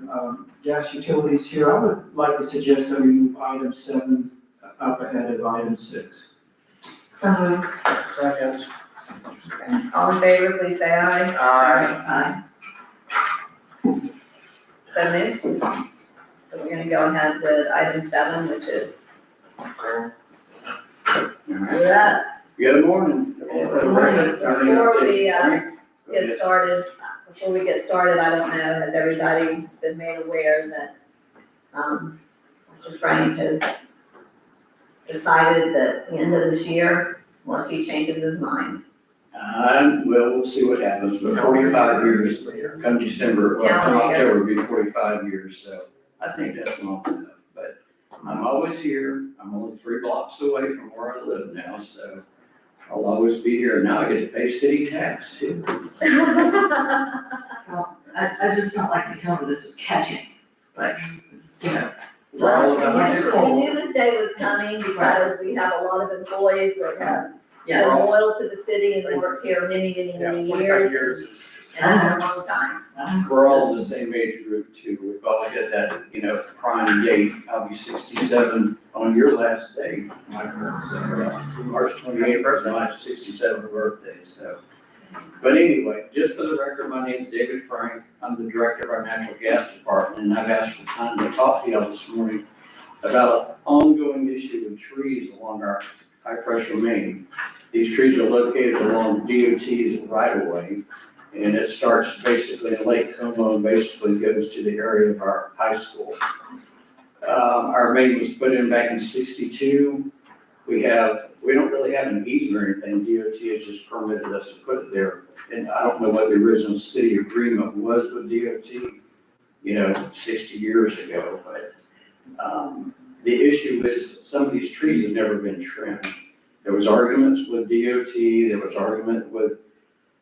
gas utilities here, I would like to suggest that we move item 7 up ahead of item 6. So moved. Second. all in favor, please say aye. Aye. Aye. So moved. So we're gonna go ahead with item 7, which is that. Good morning. Before we, get started, I don't know, has everybody been made aware that, Mr. Frank has decided that at the end of this year, unless he changes his mind. Well, we'll see what happens, but 45 years, come December, well, come October, will be 45 years, so I think that's long enough. But I'm always here, I'm only 3 blocks away from where I live now, so I'll always be here. Now I get to pay city tax too. I just don't like the feeling this is catching, like, you know. Well, we knew this day was coming because we have a lot of employees that have been Yes, loyal to the city and worked here many Yeah, 45 years. years is. And that's a long time. We're all the same age group too. We've all hit that, prime date. I'll be 67 on your last day, my birthday. So, March 28th is my 67th birthday, so. But anyway, just for the record, my name's David Frank. I'm the director of our natural gas department, and I've asked for time to talk to y'all this morning about an ongoing issue with trees along our high-pressure main. These trees are located along DOT's right-of-way, and it starts basically in Lake Como and basically goes to the area of our high school. Our main was put in back in '62. We don't really have an easement or anything. DOT has just permitted us to put it there. And I don't know what the original city agreement was with DOT, 60 years ago, but, the issue is some of these trees have never been trimmed. There was arguments with DOT, there was argument with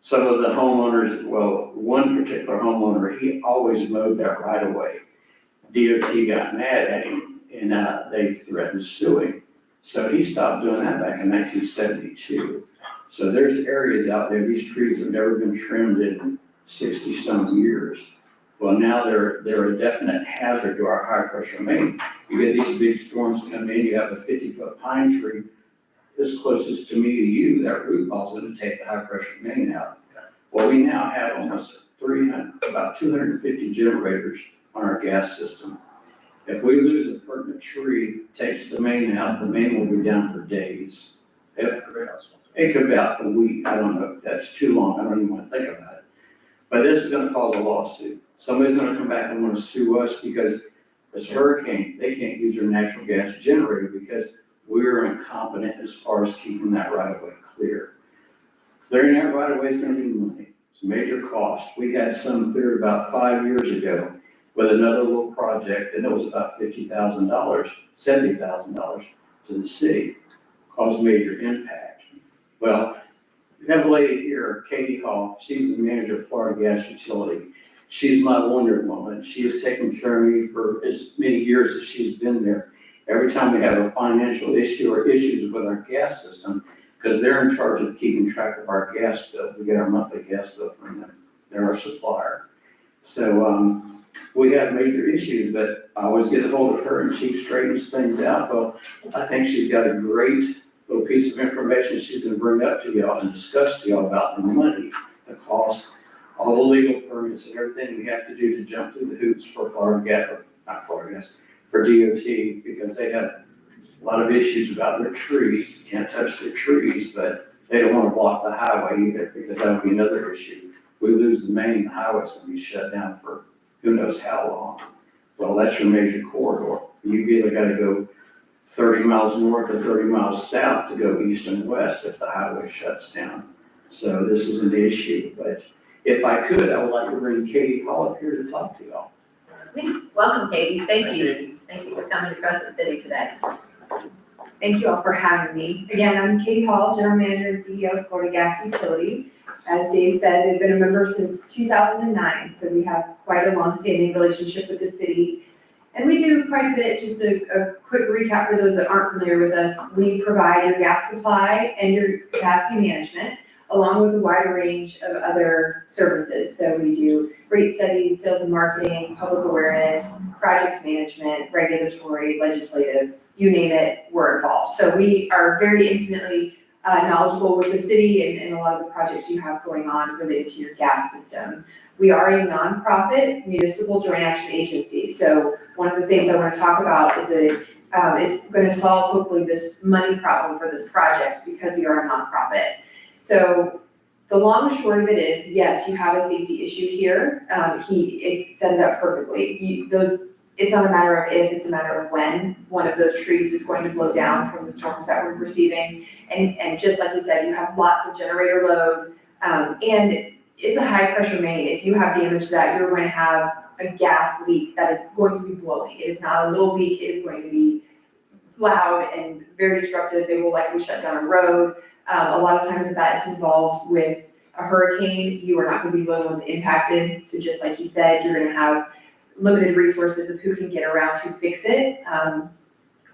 some of the homeowners. Well, one particular homeowner, he always mowed that right away. DOT got mad at him and, they threatened suing. So he stopped doing that back in 1972. So there's areas out there, these trees have never been trimmed in 60-some years. Well, now they're a definite hazard to our high-pressure main. You get these big storms come in, you have a 50-foot pine tree as closest to me to you, that root ball's gonna take the high-pressure main out. Well, we now have almost about 250 generators on our gas system. If we lose a pertinent tree, takes the main out, the main will be down for days. It could be out a week, I don't know, that's too long, I don't even wanna think about it. But this is gonna cause a lawsuit. Somebody's gonna come back and wanna sue us because this hurricane, they can't use their natural gas generator because we're incompetent as far as keeping that right of way clear. Clearing that right away is gonna be money. It's a major cost. We had some cleared about 5 years ago with another little project, and it was about $50,000, $70,000 to the city. Caused major impact. Well, we have a lady here, Katie Hall, she's the manager of Florida Gas Utility. She's my Wonder Woman. She has taken care of me for as many years as she's been there. Every time we have a financial issue or issues with our gas system, because they're in charge of keeping track of our gas bill. We get our monthly gas bill from them. They're our supplier. So, we have major issues, but I always get a hold of her and she straightens things out. Well, I think she's got a great little piece of information she's gonna bring up to y'all and discuss to y'all about the money, the cost, all the legal permits and everything we have to do to jump through the hoops for for DOT, because they have a lot of issues about their trees. You can't touch their trees, but they don't wanna block the highway either, because that would be another issue. We lose the main, the highway's gonna be shut down for who knows how long. Well, that's your major corridor. You've either gotta go 30 miles north or 30 miles south to go east and west if the highway shuts down. So this is an issue, but if I could, I would like to bring Katie Hall up here to talk to y'all. Welcome, Katie. Thank you. Thank you for coming to Crescent City today. Thank you all for having me. Again, I'm Katie Hall, General Manager and CEO of Florida Gas Utility. As Dave said, they've been a member since 2009, so we have quite a long-standing relationship with the city. And we do quite a bit, just a quick recap for those that aren't familiar with us. We provide your gas supply and your capacity management, along with a wide range of other services. So we do rate studies, sales and marketing, public awareness, project management, regulatory, legislative, you name it, we're involved. So we are very intimately knowledgeable with the city and a lot of the projects you have going on related to your gas system. We are a nonprofit municipal joint action agency. So one of the things I want to talk about is going to solve hopefully this money problem for this project, because we are a nonprofit. So the long and short of it is, yes, you have a safety issue here. He set it up perfectly. It's not a matter of if, it's a matter of when one of those trees is going to blow down from the storms that we're receiving. And just like you said, you have lots of generator load, and it's a high pressure main. If you have damage to that, you're going to have a gas leak that is going to be blowing. It is not a little leak, it is going to be loud and very disruptive. They will likely shut down a road. A lot of times if that is involved with a hurricane, you are not going to be the only ones impacted. So just like he said, you're going to have limited resources of who can get around to fix it.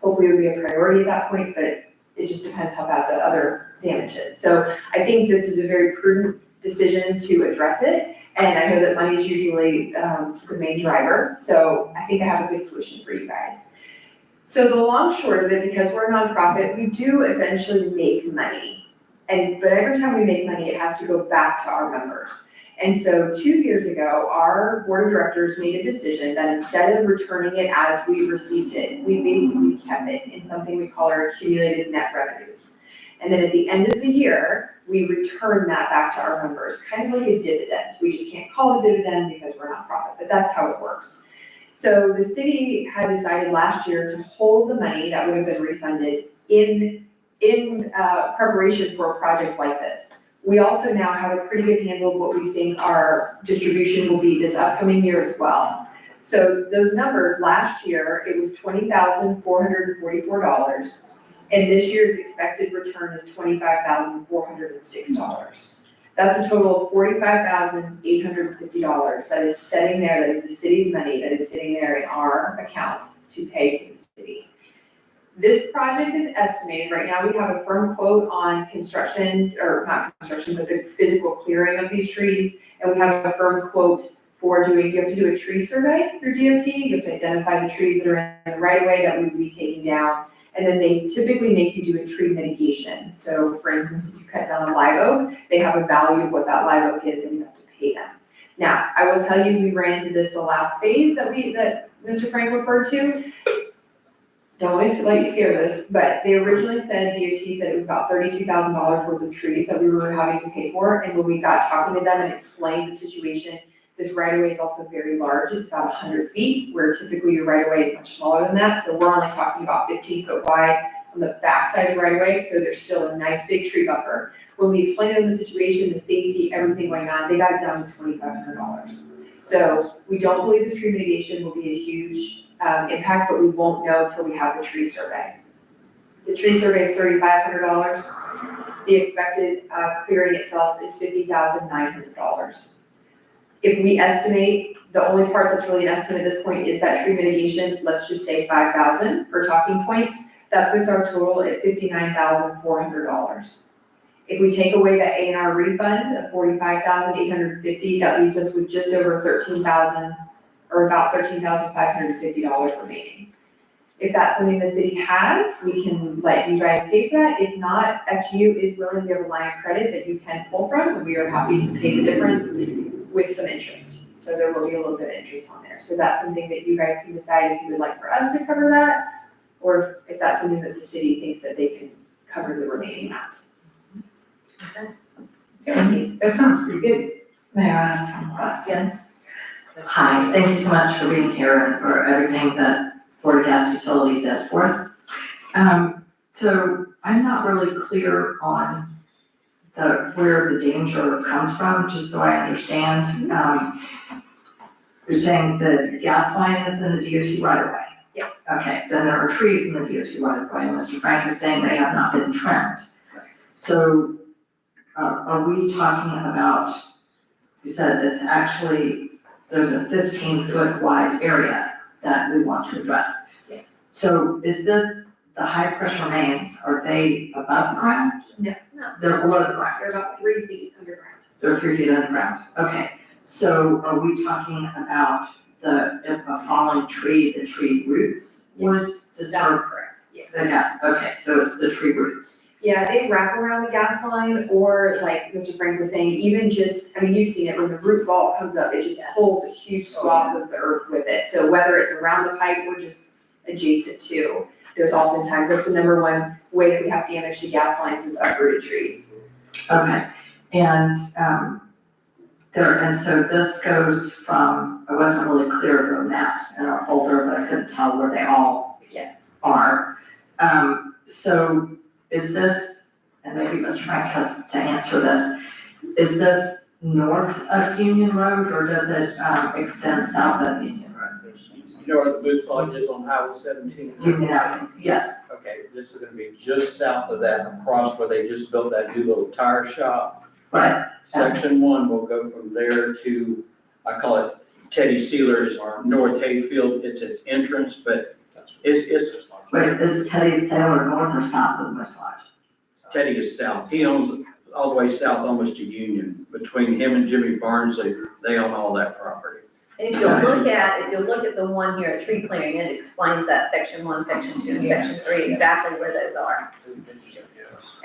Hopefully it will be a priority at that point, but it just depends how bad the other damage is. So I think this is a very prudent decision to address it. And I know that money is usually the main driver. So I think I have a good solution for you guys. So the long short of it, because we're a nonprofit, we do eventually make money. But every time we make money, it has to go back to our members. And so 2 years ago, our board of directors made a decision that instead of returning it as we received it, we basically kept it in something we call our accumulated net revenues. And then at the end of the year, we return that back to our members, kind of like a dividend. We just can't call it a dividend because we're not profit, but that's how it works. So the city had decided last year to hold the money that would have been refunded in preparation for a project like this. We also now have a pretty good handle of what we think our distribution will be this upcoming year as well. So those numbers, last year, it was $20,444. And this year's expected return is $25,406. That's a total of $45,850 that is sitting there, that is the city's money, that is sitting there in our account to pay to the city. This project is estimated, right now we have a firm quote on construction, or not construction, but the physical clearing of these trees. And we have a firm quote for you have to do a tree survey through DOT. You have to identify the trees that are in the right of way that we would be taking down. And then they typically make you do a tree mitigation. So for instance, if you cut down a live oak, they have a value of what that live oak is and you have to pay them. Now, I will tell you, we ran into this the last phase that Mr. Frank referred to. Don't let you scare this, but they originally said, DOT said it was about $32,000 worth of trees that we were having to pay for. And when we got talking to them and explained the situation, this right of way is also very large. It's about 100 feet, where typically your right of way is much smaller than that. So we're only talking about 15 foot wide, on the backside of the right of way, so there's still a nice big tree buffer. When we explained to them the situation, the safety, everything going on, they got it down to $2,500. So we don't believe this tree mitigation will be a huge impact, but we won't know until we have the tree survey. The tree survey is $3,500. The expected clearing itself is $50,900. If we estimate, the only part that's really an estimate at this point is that tree mitigation, let's just say 5,000 for talking points, that puts our total at $59,400. If we take away the A&R refund of $45,850, that leaves us with just over $13,000, or about $13,550 remaining. If that's something the city has, we can let you guys pay for that. If not, FGU is willing to have a line of credit that you can pull from, and we are happy to pay the difference with some interest. So there will be a little bit of interest on there. So that's something that you guys can decide if you would like for us to cover that, or if that's something that the city thinks that they can cover the remaining amount. Okay, that sounds pretty good. Mayor, I have some questions. Yes. Hi, thank you so much for being here and for everything that Florida Gas Utility does for us. So I'm not really clear on where the danger comes from, just so I understand. You're saying the gas line is in the DOT right of way. Yes. Okay, then there are trees in the DOT right of way, and Mr. Frank is saying they have not been trimmed. So, are we talking about, you said it's actually, there's a 15-foot wide area that we want to address. Yes. So is this, the high pressure mains, are they above the ground? No. They're below the ground? They're about 3 feet underground. They're 3 feet underground, okay. So are we talking about if a fallen tree, the tree roots would That's disturb correct, yes. the gas? Okay, so it's the tree roots. Yeah, they wrap around the gas line, or like Mr. Frank was saying, even just, I mean, you've seen it, when the root ball comes up, it just pulls a huge swath of the earth with it. So whether it's around the pipe or just adjacent to, there's oftentimes, that's the number one way that we have damage to gas lines is uprooted trees. Okay, and so this goes from, I wasn't really clear of the maps in our folder, but I couldn't tell where they all Yes. are. So is this, and maybe Mr. Frank has to answer this, is this north of Union Road, or does it extend south of Union Road? You know where the Booth Lodge is on Highway 17? Union Avenue, yes, Okay, this is gonna be just south of that, across where they just built that new little tire shop. right, Section 1 will go from there to, I call it Teddy Sealer's North Hayfield. It's his entrance, but it's wait, is Teddy's Taylor north or south of Moose Lodge? Teddy is south. He owns all the way south, almost to Union. Between him and Jimmy Barnes, they own all that property. And if you look at the one here at tree clearing, it explains that section 1, section 2, and section 3, exactly where those are.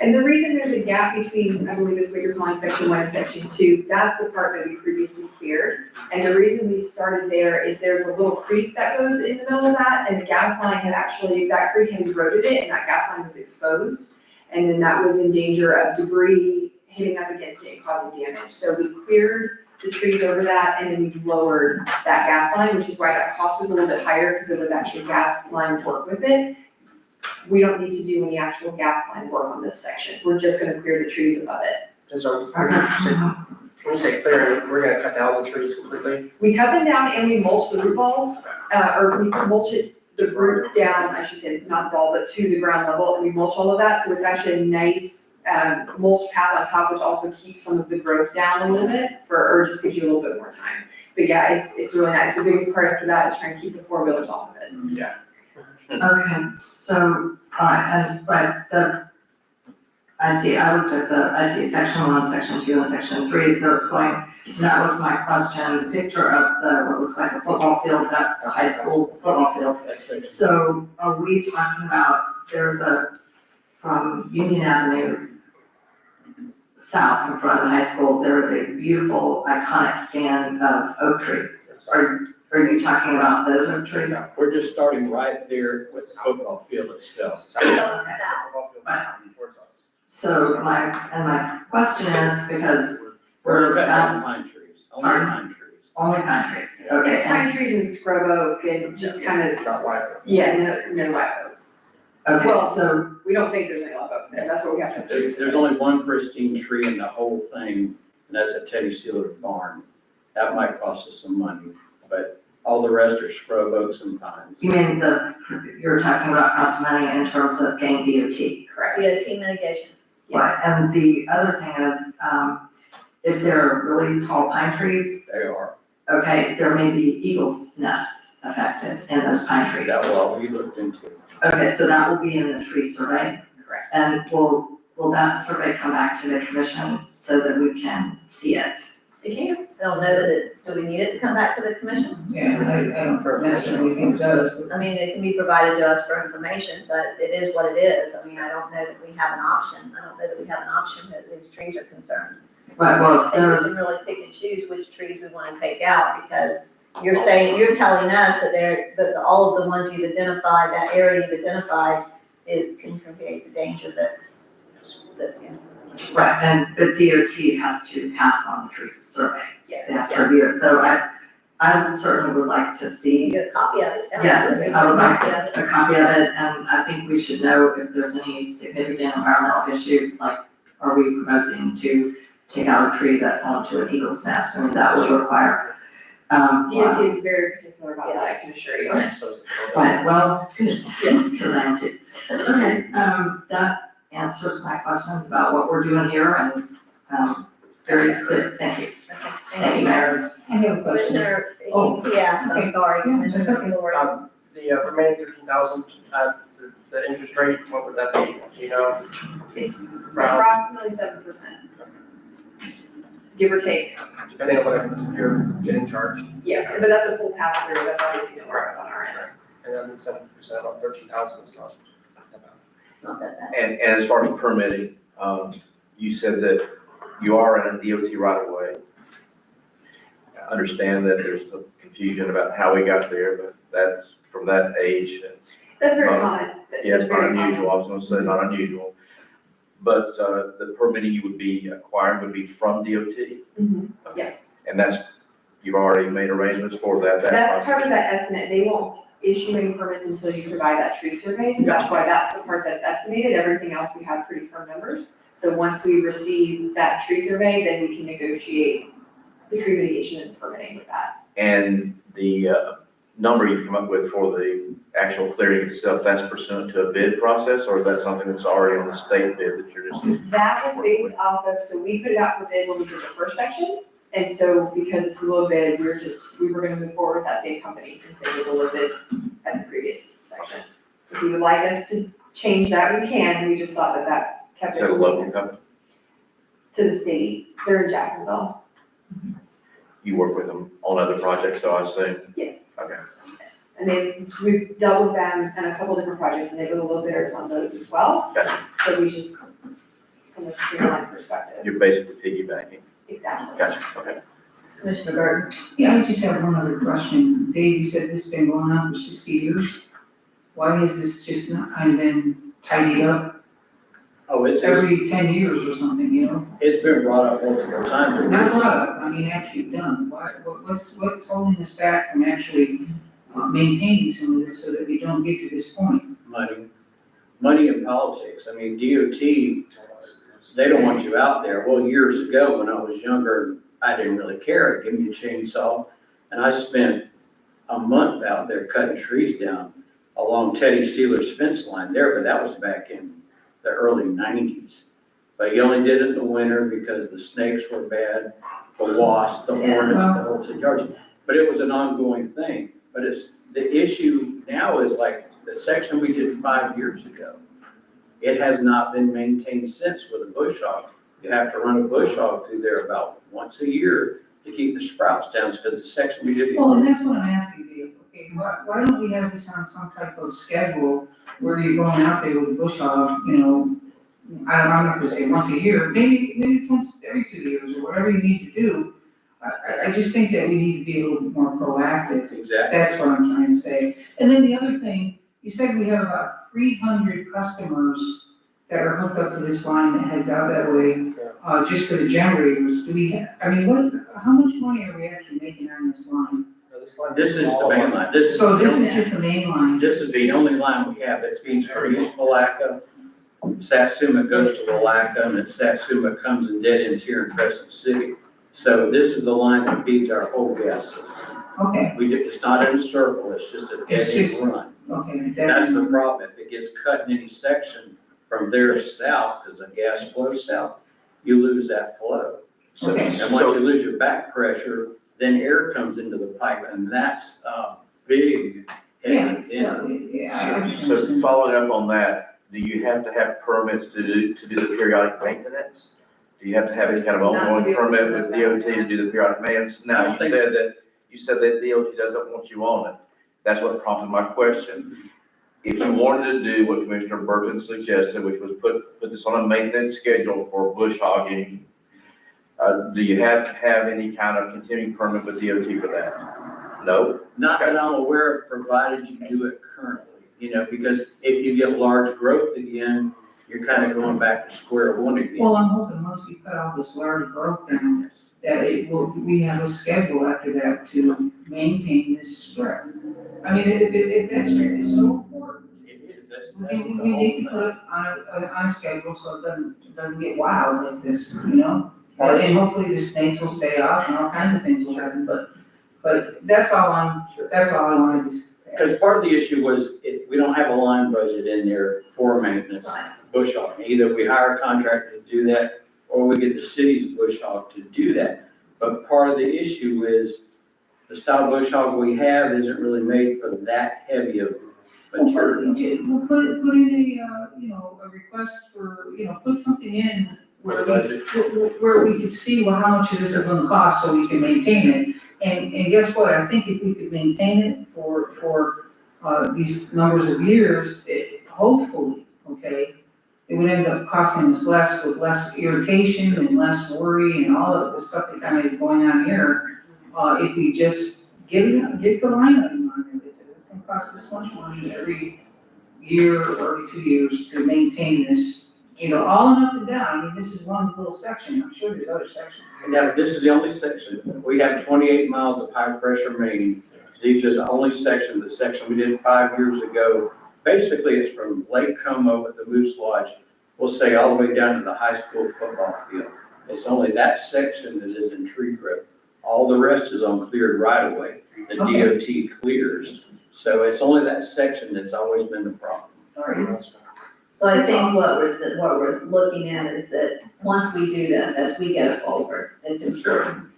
And the reason there's a gap between, I believe is what you're calling section 1 and section 2, that's the part that we previously cleared. And the reason we started there is there's a little creek that goes in the middle of that, and the gas line had actually, that creek had eroded it, and that gas line was exposed. And then that was in danger of debris hitting up against it and causing damage. So we cleared the trees over that, and then we lowered that gas line, which is why that cost was a little bit higher, because it was actually gas line work with it. We don't need to do any actual gas line work on this section, we're just gonna clear the trees above it. So, when you say clearing, we're gonna cut down all the trees completely? We cut them down and we mulch the root balls, or we mulch it, the root down, I should say, not the ball, but to the ground level, and we mulch all of that, so it's actually a nice mulch path on top, which also keeps some of the growth down a little bit, or just gives you a little bit more time. But yeah, it's really nice, the biggest part after that is trying to keep the 4-wheelers off of it. Yeah. Okay, so, I see section 1, section 2, and section 3, so it's going, that was my question, the picture of what looks like a football field, that's the high school football field. That's section. So are we talking about, from Union Avenue south in front of the high school, there is a beautiful iconic stand of oak trees. Are you talking about those oak trees? No, we're just starting right there with the football field itself. So my question is, because We're we're cutting down fast, pine trees, only pine trees. only pine trees, okay, It's pine trees and scrub oak and just kind of, Not white. yeah, no white oaks. Okay, Well- so, We don't think there's any live oaks there, that's what we have to. There's only one pristine tree in the whole thing, and that's at Teddy Sealer's barn. That might cost us some money, but all the rest are scrub oaks and pines. you mean you're talking about cost money in terms of getting DOT? Correct. DOT mitigation. Right, and the other thing is, if they're really tall pine trees, They are. okay, there may be eagle's nests affected in those pine trees. That will all be looked into. Okay, so that will be in the tree survey, Correct. and will that survey come back to the commission so that we can see it? It can. I don't know that do we need it to come back to the commission? Yeah, I don't necessarily think it does, but I mean, it can be provided to us for information, but it is what it is. I mean, I don't know that we have an option. I don't know that we have an option that these trees are concerned. Right, well, I if think we there's, can really pick and choose which trees we want to take out, because you're telling us that all of the ones you've identified, that area you've identified can create the danger that, you know. right, and the DOT has to pass on the tree survey, they have Yes. to review it, so I certainly would like to You see get a copy of it. Yes, absolutely. I would like Copy of it. a copy of it, and I think we should know if there's any significant environmental issues, like, are we proposing to take out a tree that's home to an eagle's nest? I mean, that would require, DOT is very particular about that, I can assure you. Right, well, good, because I am too. Okay, that answers my questions about what we're doing here, and, very good, thank you. Okay, Thank you, Mayor. I have a question. Commissioner, Oh, he asked, I'm okay. sorry, Yeah, that's Commissioner okay. Lori. The remaining 13,000, the interest rate, what would that be, do you know? It's Around, approximately 7%. Give or take. depending on what you're getting charged, Yes, but that's a full pass through, that's obviously gonna work on our end. and then 7% on 13,000 is not that bad. It's not that bad. And as far as permitting, you said that you are in a DOT right of way. I understand that there's some confusion about how we got there, but that's from that age, That's very Oh, common. yeah, it's That's not very common. unusual, I was gonna say not unusual. But, the permitting you would be acquiring would be from DOT, Mhm, yes. and you've already made arrangements for that. That's part of that estimate, they won't issue any permits until you provide that tree survey, so that's why that's the part that's estimated, everything else we have pretty firm numbers. So once we receive that tree survey, then we can negotiate the tree mitigation and permitting with that. And the, number you come up with for the actual clearing itself, that's pursuant to a bid process, or is that something that's already on the state bid that you're just? That was based off of, so we put it out for bid when we did the first section, and so because it's a low bid, we were gonna move forward with that same company since they did a low bid at the previous section. If you would like us to change that, we can, we just thought that kept Is it that a local company? to the state, they're in Jacksonville. You work with them on other projects, so I assume? Yes. Okay. Yes. And we've dealt with them on a couple different projects, and they were the low bidders on those as well. Gotcha. So we just, from a streamlined perspective, You're basically piggybacking. exactly. Gotcha, okay. Commissioner Burton. Yeah, I just have one other question. Dave, you said this has been going on for 60 years. Why has this just not kind of been tidied up Oh, it's every 10 years or something, you know? been brought up multiple times. Not brought up, I mean, actually done. What's holding us back from actually maintaining some of this so that we don't get to this point? Money and politics. I mean, DOT, they don't want you out there. Well, years ago, when I was younger, I didn't really care. Give me a chainsaw. And I spent a month out there cutting trees down along Teddy Sealer's fence line there, but that was back in the early 90s. But you only did it in the winter because the snakes were bad, the wasps, the hornets, the whole 2 yards. But it was an ongoing thing. But the issue now is like the section we did 5 years ago. It has not been maintained since with a bush hog. You have to run a bush hog through there about once a year to keep the sprouts down, because the section we did Well, and before. that's what I'm asking, Dave. Okay, why don't we have this on some type of schedule where you're going out there with a bush hog, you know, I'm not gonna say once a year, maybe it's once every 2 years or whatever you need to do. I just think that we need to be a little bit more proactive. Exactly. That's what I'm trying to say. And then the other thing, you said we have about 300 customers that are hooked up to this line that heads out that way, just for the generators. Do we, how much money are we actually making on this line? This is the main line. This is So the this only- is just the main line. This is the only line we have that feeds for East Malacca. Satsuma goes to Malacca, and then Satsuma comes and dead ends here in Crescent City. So this is the line that feeds our whole gas system. Okay, It's not in a circle, it's just a dead It's end just- run. okay. That's the problem. If it gets cut in any section from there south, because the gas flows south, you lose that flow. Okay. And once you lose your back pressure, then air comes into the pipe, and that's a big Yeah, heavy end. yeah. So following up on that, do you have to have permits to do the periodic maintenance? Do you have to have any kind of Not to ongoing be able to permit live with that DOT way. to do the periodic maintenance? Now, you said that DOT doesn't want you on it. That's what prompted my question. If you wanted to do what Commissioner Burton suggested, which was put this on a maintenance schedule for bush hogging, do you have to have any kind of continuing permit with DOT for that? No? Not that I'm aware of, provided you do it currently, because if you get large growth again, you're kind of going back to square one again. Well, I'm hoping once we cut all this large growth down, that we have a schedule after that to maintain this strip. I mean, if that strip is so important, It is, that's we the we whole need to put thing. it on a schedule so it doesn't get wild like this, And hopefully the snakes will stay out and all kinds of things will happen, but that's all I wanted to say. Because part of the issue was, we don't have a line budget in there for maintenance, bush hog. Either we hire a contractor to do that, or we get the city's bush hog to do that. But part of the issue is, the style bush hog we have isn't really made for that heavy of material. We'll put in a request for, put something in With the budget. where we could see, well, how much is it gonna cost so we can maintain it. And guess what, I think if we could maintain it for these numbers of years, hopefully, okay, it would end up costing us less with less irritation and less worry and all of the stuff that kind of is going on here. If we just get the line item on it, it's gonna cost this much money every year or every 2 years to maintain this, all and up and down. I mean, this is one little section, I'm sure there's other sections. Now, this is the only section. We have 28 miles of high pressure main. These are the only section, the section we did 5 years ago. Basically, it's from Lake Como at the Moose Lodge, we'll say all the way down to the high school football field. It's only that section that is in tree growth. All the rest is on cleared right of way. The Okay. DOT clears. So it's only that section that's always been the problem. All right. So I think what we're looking at is that once we do this, as we go forward, it's important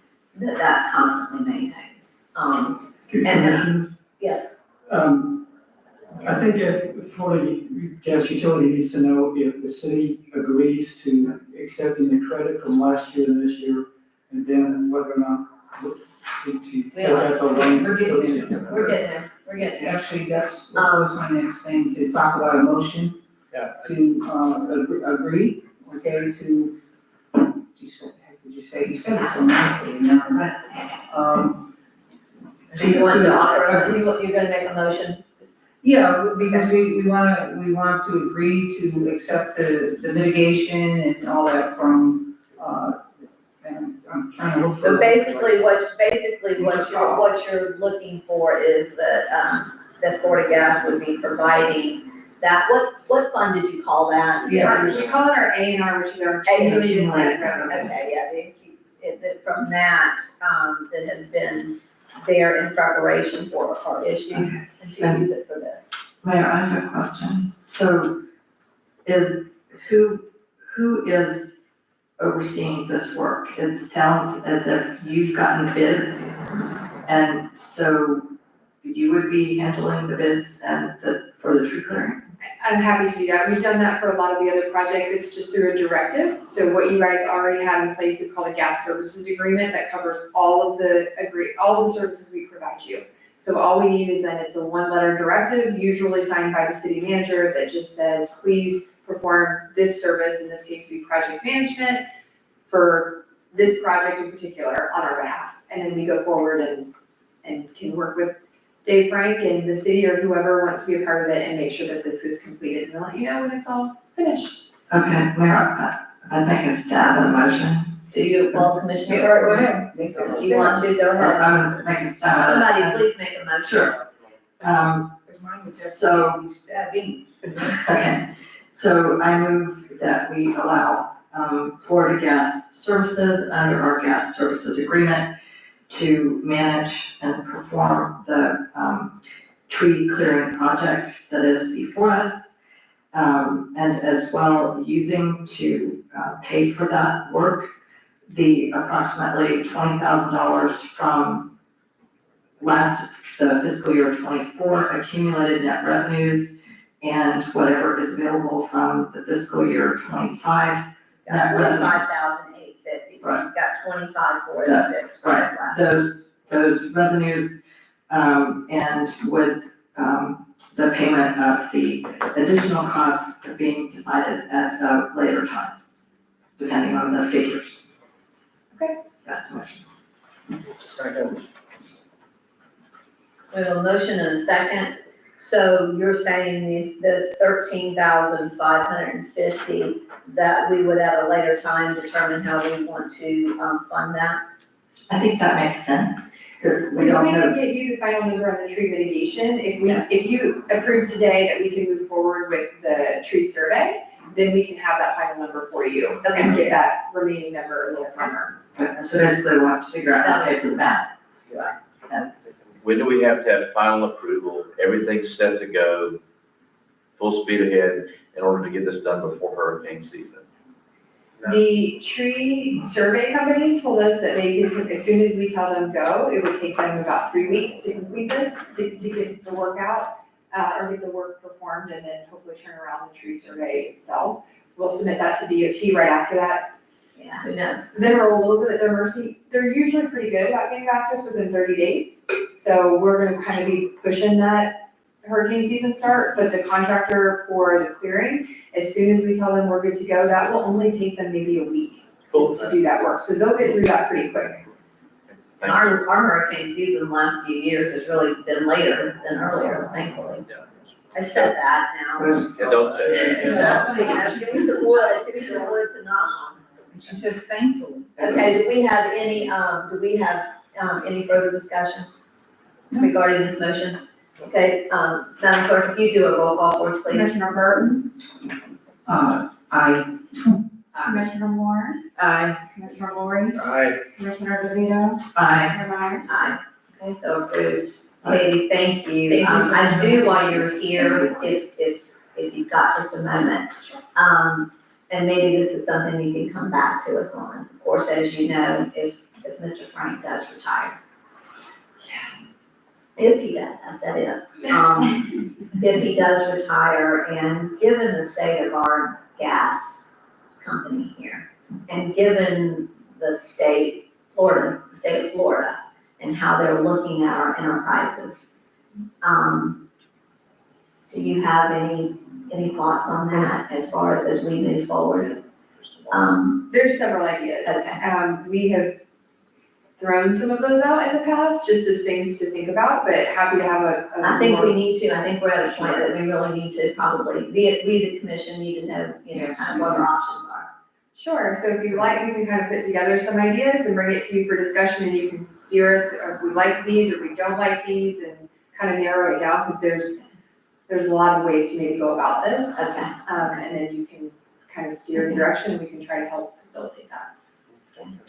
that that's constantly maintained. Commissioners, Yes, I think if Florida Gas Utility needs to know if the city agrees to accepting the credit from last year and this year, and then whether or not to We put out the lane. We're getting there. we're getting there. Actually, that was my next thing, to talk about a motion to agree, okay, to, geez, what the heck did you say? You said it so nicely, So you want to offer, you're gonna make a motion? Yeah, because we want to agree to accept the mitigation and all that from, and I'm trying to look for. So basically what you're looking for is that Florida Gas would be providing that, what fund did you call that? Yeah. We call it our A&R, which is our accumulated land revenue. Okay, yeah, from that has been there in preparation for our issue, and to use it for this. Mayor, I have a question. So who is overseeing this work? It sounds as if you've gotten bids, and so you would be handling the bids and for the tree clearing? I'm happy to do that. We've done that for a lot of the other projects. It's just through a directive. So what you guys already have in place is called a gas services agreement that covers all of the services we provide you. So all we need is then it's a one-letter directive, usually signed by the city manager, that just says, please perform this service, in this case would be project management, for this project in particular on our behalf. And then we go forward and can work with Dave Frank and the city or whoever wants to be a part of it and make sure that this is completed, and we'll let you know when it's all finished. Okay, Mayor, I'd make a stab at a motion. Do you, well, Commissioner Yeah, Burton? go ahead. Make that Do you want to, go ahead. I'm gonna make a stab. Somebody please make a motion. Sure. Because mine would So- definitely be stabbing. Okay, so I move that we allow, Florida Gas Services under our gas services agreement to manage and perform the, tree clearing project that is before us. And as well, using to, pay for that work, the approximately $20,000 from the fiscal year 24 accumulated net revenues and whatever is available from the fiscal year 25. Got Net revenues. 45,850, so you've got 25,406. Right, those revenues, and with, the payment of the additional costs being decided at a later time, depending on the figures. Okay. That's the motion. Second. We have a motion and a second. So you're saying this 13,550, that we would at a later time determine how we want to fund that? I think that makes sense. We Because don't we know, can get you the final number on the tree mitigation, if you approve today that we can move forward with the tree survey, then we can have that final number for you, and get that remaining number a little firmer. so basically we'll have to figure out how to pay for the balance. When do we have to have final approval, everything's set to go, full speed ahead, in order to get this done before hurricane season? The tree survey company told us that they could, as soon as we tell them go, it would take them about 3 weeks to complete this, to get the work out, or get the work performed, and then hopefully turn around the tree survey itself. We'll submit that to DOT right after that. Yeah, who knows? Then we're a little bit at their mercy. They're usually pretty good about getting back to us within 30 days. So we're gonna kind of be pushing that hurricane season start, but the contractor for the clearing, as soon as we tell them we're good to go, that will only take them maybe a week to do that work. So they'll get through that pretty quick. And our hurricane season the last few years has really been later than earlier, thankfully. I said that now. Yeah, don't say that. Yeah, give me some wood, to knock on. She says thankfully. Okay, do we have any further discussion regarding this motion? Okay, Madam Clerk, if you do a roll call for us, please. Commissioner Burton, Aye. Commissioner Moore, Aye. Commissioner Lori, Aye. Commissioner DeVito, Aye. Mayor Myers. Aye. Okay, so approved. Katie, thank you. I do, while you're here, if you've got just a moment, and maybe this is something you can come back to us on. Of course, as you know, if Mr. Frank does retire. If he does, I said if he does retire, and given the state of our gas company here, and given the state of Florida, and how they're looking at our enterprises, do you have any thoughts on that as far as we move forward? There's several ideas. Okay. We have thrown some of those out in the past, just as things to think about, but happy to have a. I think we need to, I think we're at a point that we really need to probably, we, the commission, need to know, kind of what our options are. Sure, so if you like, we can kind of put together some ideas and bring it to you for discussion, and you can steer us, or if we like these, or we don't like these, and kind of narrow it down, because there's a lot of ways to maybe go about this. Okay. And then you can kind of steer the direction, and we can try to help facilitate that. Thank you.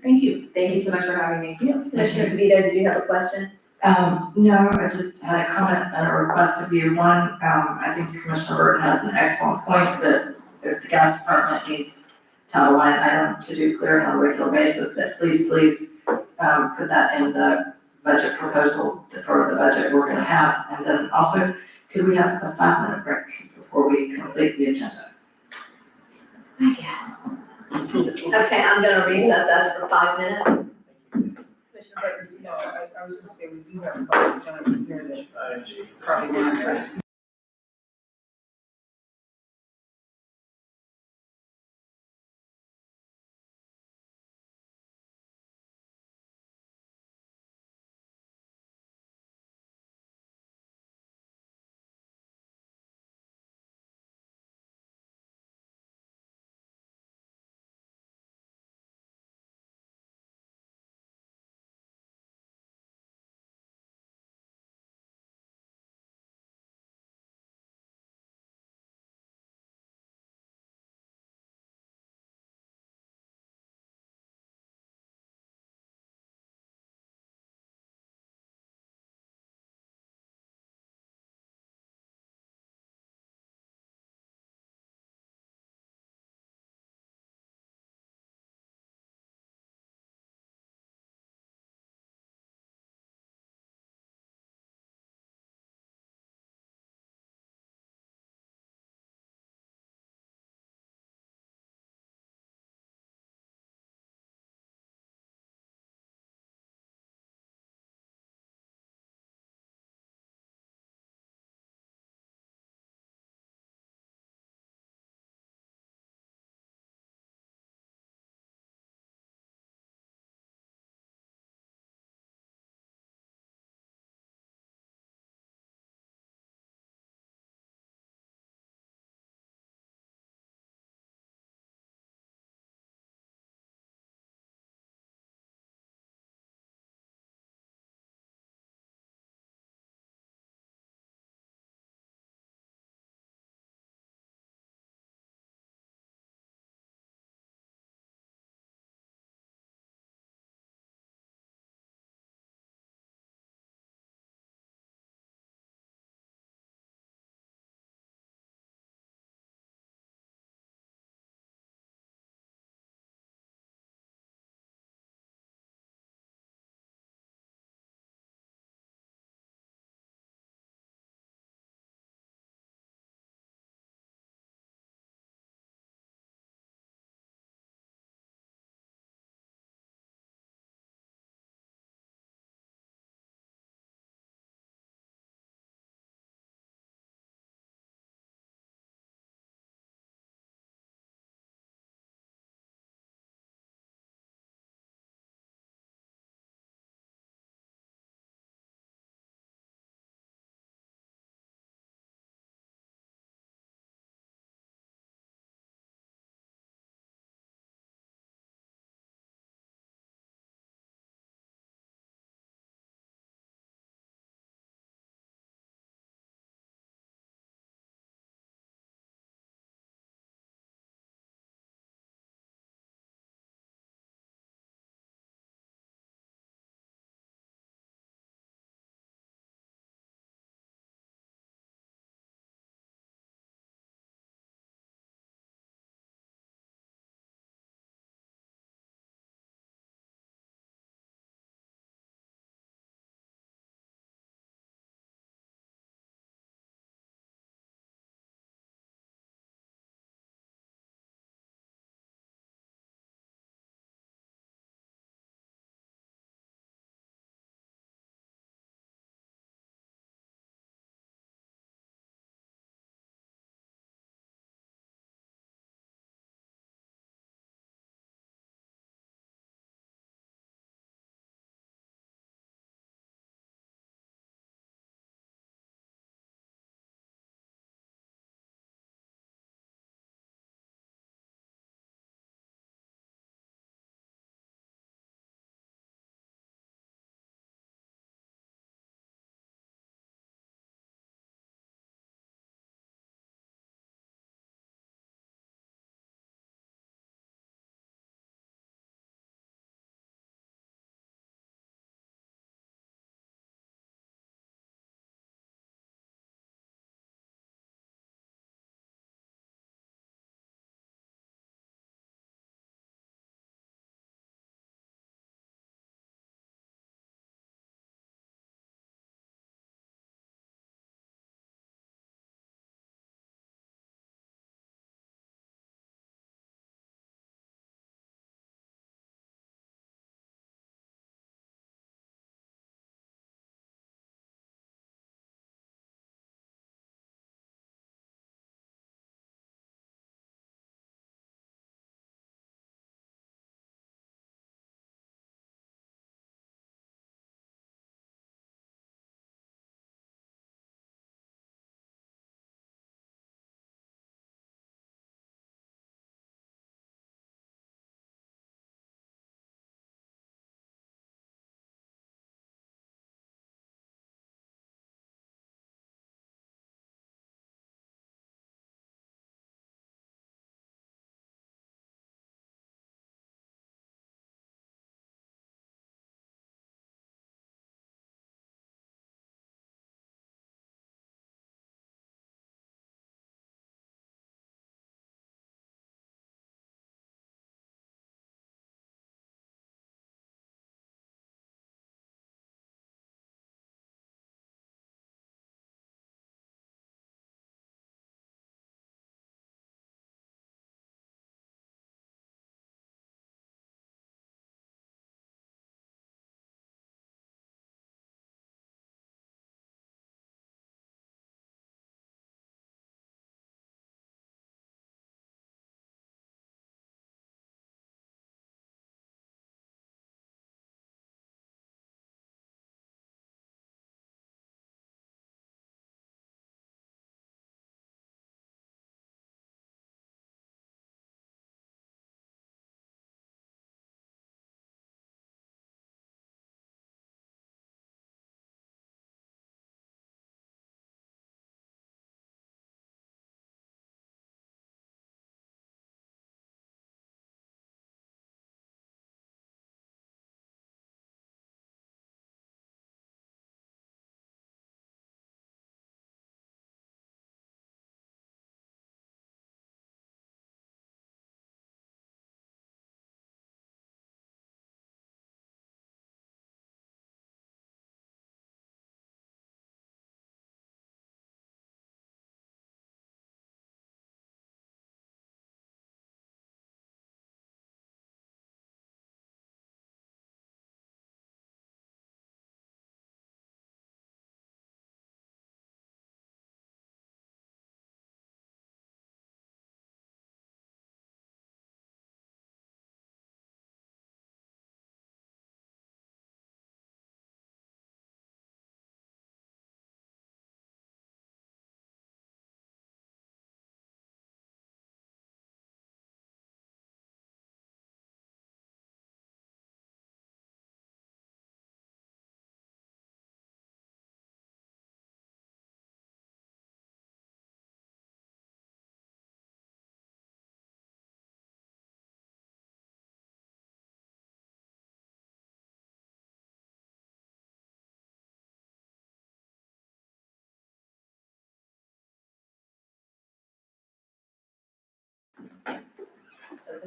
Thank you. Thank you so much for having me. Commissioner DeVito, did you have a question? No, I just had a comment and a request of you. One, I think Commissioner Burt has an excellent point that if the gas department needs to have a line item to do clearing on a regular basis, that please, put that in the budget proposal for the budget we're gonna pass. And then also, could we have a 5-minute break before we complete the agenda? I guess. Okay, I'm gonna recess us for 5 minutes. Commissioner Burton, did you No, I was gonna say, we do have a budget gentleman here that probably want to address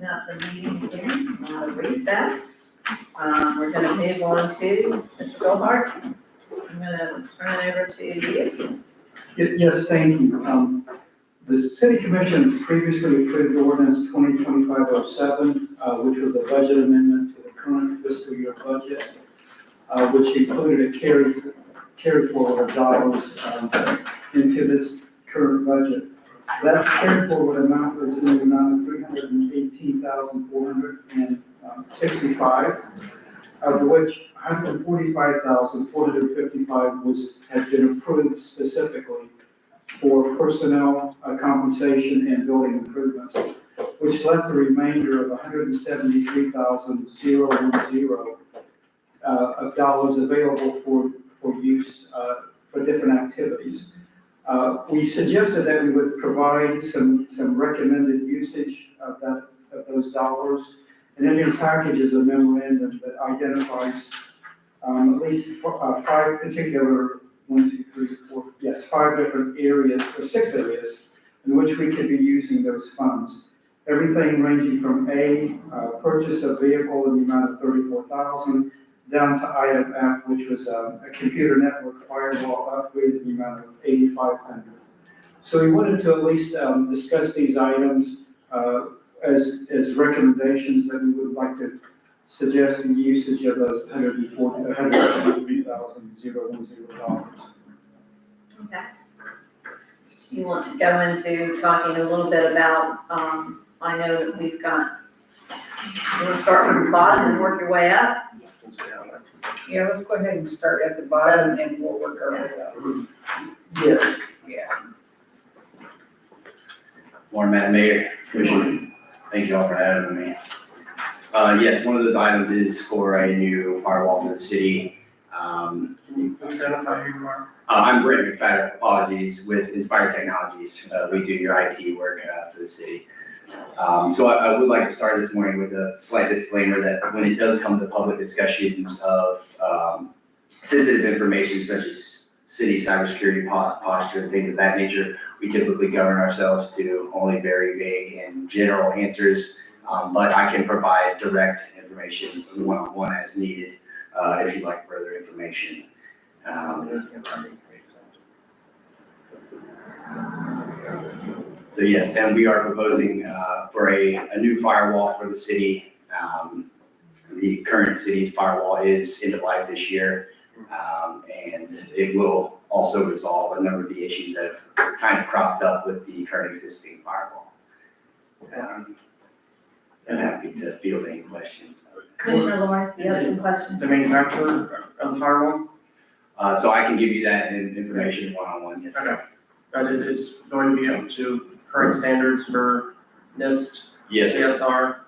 open up the meeting again, recess. We're gonna move on to Mr. Goldhart. I'm gonna turn it over to you. Yes, thank you. The city commission previously approved ordinance 2025-07, which was a budget amendment to the current fiscal year budget, which included a carry forward of dollars into this current budget. That carry forward amount was in the amount of $318,465, of which $145,455 had been approved specifically for personnel compensation and building improvements, which left the remainder of $173,010 of dollars available for use for different activities. We suggested that we would provide some recommended usage of those dollars, and in your package is a memorandum that identifies at least five particular, 5 different areas, or 6 areas, in which we could be using those funds. Everything ranging from purchase of vehicle in the amount of $34,000, down to item F, which was a computer network firewall upgrade in the amount of $8,500. So we wanted to at least discuss these items as recommendations that we would like to suggest the usage of those $143,010. Okay. You want to go into talking a little bit about, I know that we've got, you want to start from the bottom and work your way up? Yeah, let's go ahead and start at the bottom and we'll work our way up. Yes. Yeah. Morning, Madam Mayor, Commissioner. Thank you all for having me. Yes, one of those items is for a new firewall for the city. Can you identify who you are? I'm Brent McFadden, apologies, with Inspire Technologies. We do your IT work for the city. So I would like to start this morning with a slight disclaimer that when it does come to public discussions of sensitive information such as city cybersecurity posture and things of that nature, we typically govern ourselves to only very vague and general answers. But I can provide direct information one-on-one as needed if you'd like further information. So yes, and we are proposing for a new firewall for the city. The current city's firewall is end of life this year, and it will also resolve a number of the issues that have kind of cropped up with the current existing firewall. I'm happy to field any questions. Commissioner Lauren, you have some questions? The manufacturer of the firewall? So I can give you that information one-on-one, yes, sir. Okay. But it is going to be up to current standards for NIST, Yes, sir. CSR?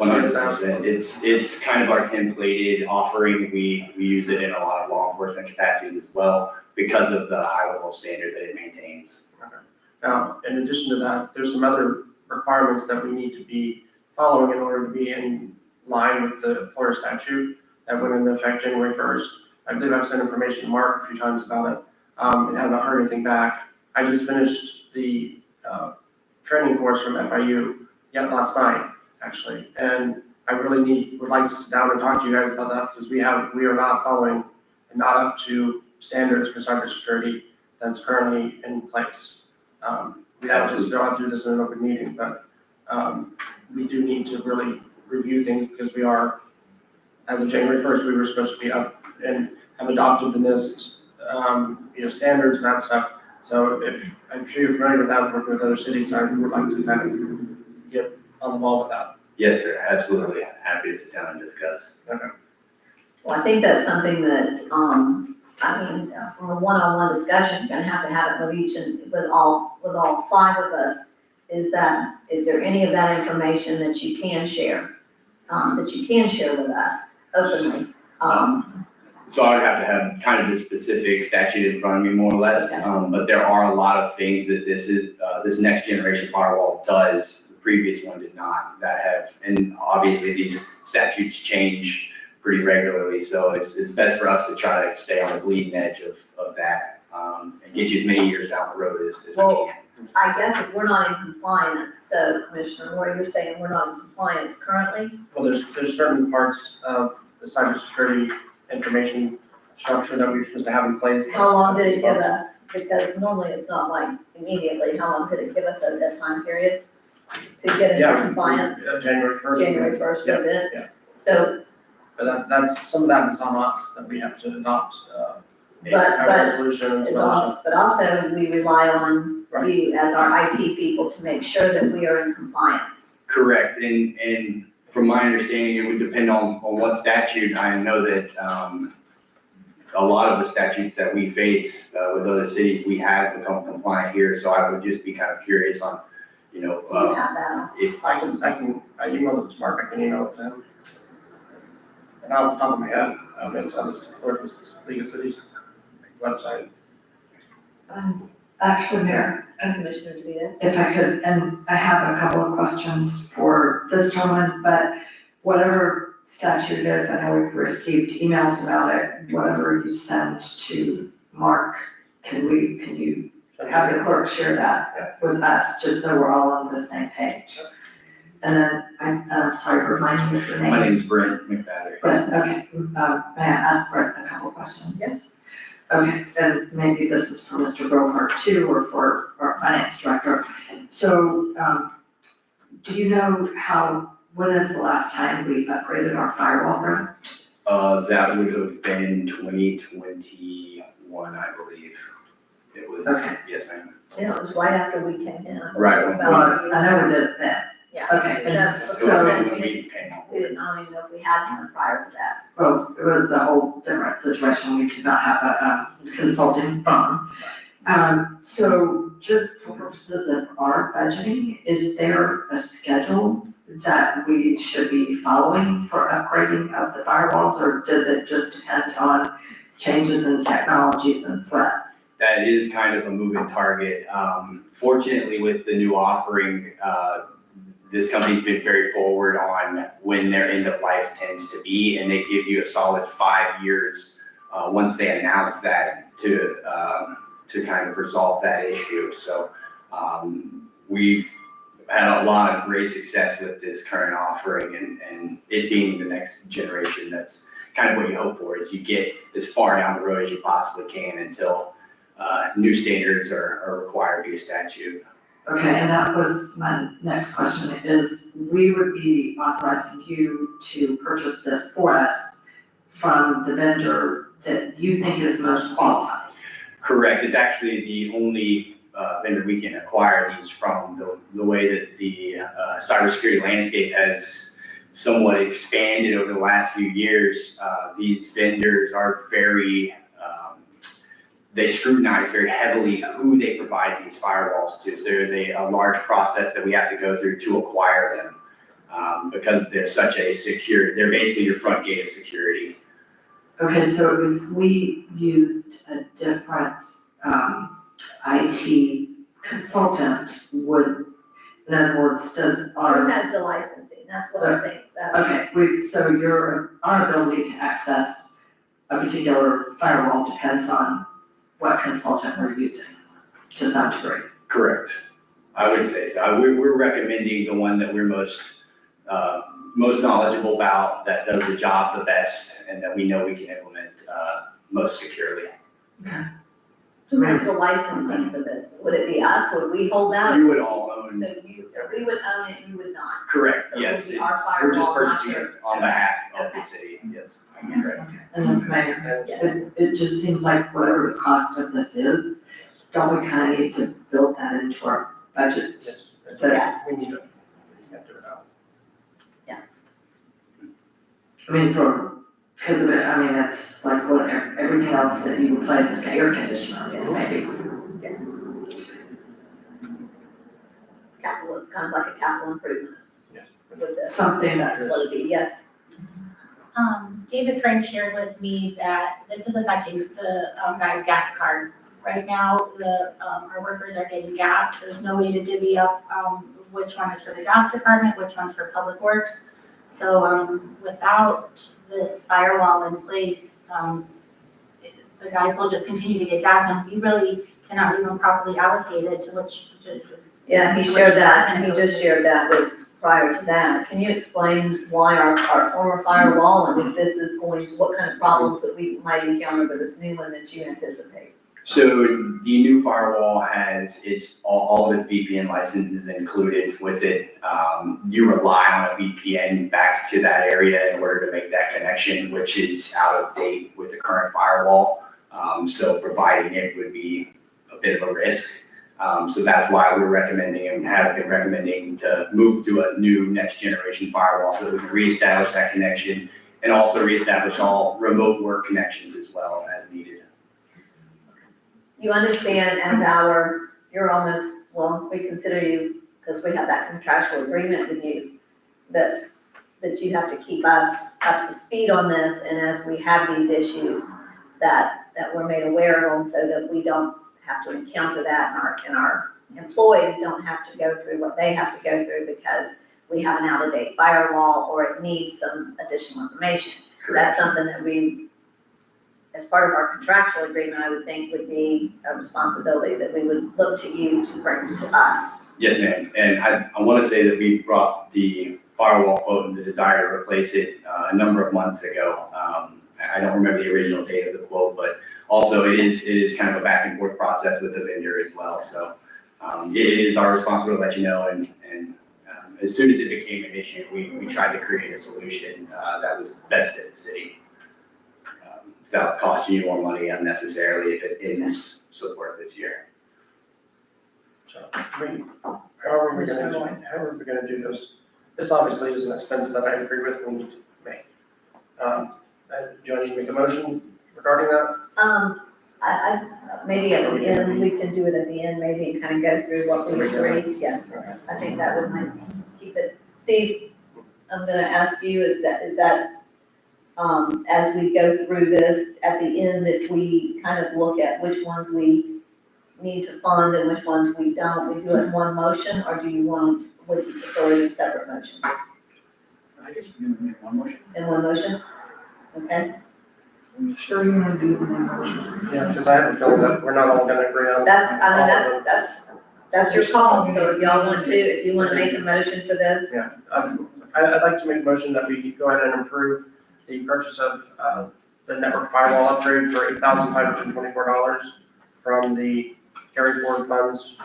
100%. It's kind of our templated offering. We use it in a lot of law enforcement capacities as well because of the high level standard that it maintains. Now, in addition to that, there's some other requirements that we need to be following in order to be in line with the Florida statute that went into effect January 1st. I believe I've sent information to Mark a few times about it and have not heard anything back. I just finished the training course from FIU last night, actually, and I really would like to sit down and talk to you guys about that because we are not following and not up to standards for cybersecurity that's currently in place. We haven't just gone through this in an open meeting, but we do need to really review things because we are, as of January 1st, we were supposed to be up and have adopted the NIST, standards and that stuff. So if, I'm sure you're familiar with that, working with other cities, I would like to kind of get on the ball with that. Yes, sir, absolutely. Happy to sit down and discuss. Okay. Well, I think that's something that, from a one-on-one discussion, you're gonna have to have it with each and with all 5 of us. Is there any of that information that you can share, with us openly? So I would have to have kind of the specific statute in front of me more or less, Okay. but there are a lot of things that this next generation firewall does, the previous one did not, and obviously these statutes change pretty regularly, so it's best for us to try to stay on the bleeding edge of that, and get you as many years down the road as we can. I guess if we're not in compliance, so Commissioner Moore, you're saying we're not in compliance currently? Well, there's certain parts of the cybersecurity information structure that we're supposed to have in place. How long did it give us? Because normally it's not like immediately. How long did it give us at that time period to get into Yeah, compliance? January 1st. January 1st, was it? yeah. So, But that's, some of that is on us, that we have to adopt, a but resolution and it's some other stuff. also, but also we rely on Right. you as our IT people to make sure that we are in compliance. Correct, and from my understanding, it would depend on what statute. I know that, a lot of the statutes that we face, with other cities, we have become compliant here, so I would just be kind of curious on, Do you have that? if, I emailed it to Mark, I can email it to him. And off the top of my head, it's on this League of Cities website. Actually, Mayor, Commissioner DeVito? if I could, and I have a couple of questions for this gentleman, but whatever statute it is, I know we've received emails about it, whatever you send to Mark, can you have the clerk share that with us, just so we're all on the same page? And then, I'm sorry, remind me of your name. my name's Brent McFadden. Yes, okay, may I ask Brent a couple questions? Yes. Okay, and maybe this is for Mr. Brokart too, or for our finance director. So, do you know when is the last time we upgraded our firewall, Brent? That would have been 2021, I believe. It was, Okay. yes, ma'am. Yeah, it was right after we came in. I believe Right. it was Well, about a year I know ago. we did it then. Yeah. Okay, and That's It before was that, when we didn't, we came on we board. didn't, I don't even know if we had one prior to that. Well, it was a whole different situation. We did not have a consulting firm. So just for purposes of our budgeting, is there a schedule that we should be following for upgrading of the firewalls? Or does it just depend on changes in technologies and threats? That is kind of a moving target. Fortunately, with the new offering, this company's been very forward on when their end of life tends to be, and they give you a solid 5 years, once they announce that to kind of resolve that issue. So, we've had a lot of great success with this current offering and it being the next generation. That's kind of what you hope for, is you get as far down the road as you possibly can until new standards are required via statute. Okay, and that was my next question, is we would be authorizing you to purchase this for us from the vendor that you think is most qualified. Correct, it's actually the only vendor we can acquire these from. The way that the cybersecurity landscape has somewhat expanded over the last few years, these vendors are very, they scrutinize very heavily who they provide these firewalls to. So there's a large process that we have to go through to acquire them, because they're such a secure, they're basically your front gate of security. Okay, so if we used a different, IT consultant, in other words, does Who our, has the licensing? That's what I think. That's- okay, so our ability to access a particular firewall depends on what consultant we're using, to some degree. Correct. I would say so. We're recommending the one that we're most knowledgeable about, that does the job the best, and that we know we can implement most securely. Who has the licensing for this? Would it be us? Would we hold that? You would all own. So we would own it, you would not. Correct, So it would yes. be our We're just firewall, not purchasing it yours. on behalf of Okay. the city, yes. Correct. And then, Mayor, Yes. it just seems like whatever the cost of this is, don't we kind of need to build that into our budget? Yes. Yes. We need to figure it out. I mean, because of it, I mean, it's like what, everything else that you replace, like air conditioner, maybe. Yes. Capital, it's kind of like a capital improvement. Yes. With this. Something that, That's what it'd be, yes. David Frank shared with me that this is affecting the guys' gas cards. Right now, our workers are getting gas. There's no way to divvy up which one is for the gas department, which one's for public works. So without this firewall in place, the guys will just continue to get gas, and we really cannot even properly allocate it to which, Yeah, he shared that, and he just shared that with, prior to that. Can you explain why our former firewall and if this is going, what kind of problems that we might encounter with this new one that you anticipate? So the new firewall has all of its VPN licenses included with it. You rely on a VPN back to that area in order to make that connection, which is out of date with the current firewall. So providing it would be a bit of a risk. So that's why we're recommending and have been recommending to move to a new next generation firewall so that we can reestablish that connection and also reestablish all remote work connections as well as needed. You understand you're almost, well, we consider you, because we have that contractual agreement with you, that you have to keep us up to speed on this, and as we have these issues, that we're made aware of them so that we don't have to encounter that and our employees don't have to go through what they have to go through because we have an out-of-date firewall or it needs some additional information. That's something that we, as part of our contractual agreement, I would think would be a responsibility that we would look to you to bring to us. Yes, ma'am. And I want to say that we brought the firewall quote and the desire to replace it a number of months ago. I don't remember the original date of the quote, but also it is kind of a back and forth process with the vendor as well. So it is our responsibility to let you know. And as soon as it became an issue, we tried to create a solution that was best fit the city without costing you more money unnecessarily if it is support this year. So, however we're gonna do this, this obviously is an expense that I agree with we need to make. Do I need to make a motion regarding that? I maybe at the end, we can do it at the end, maybe kind of go through what we agreed. Yes, I think that would might keep it. Steve, I'm gonna ask you, is that as we go through this, at the end, if we kind of look at which ones we need to fund and which ones we don't, we do it in one motion, or do you want with the authority in separate motions? I guess you can make one motion. In one motion? Okay, Sure you wanna do it in one motion? Yeah, because I have a feeling that we're not all gonna agree on. that's your call, so if y'all want to, if you want to make a motion for this. Yeah, I'd like to make a motion that we go ahead and approve the purchase of the network firewall upgrade for $8,524 from the carry forward funds.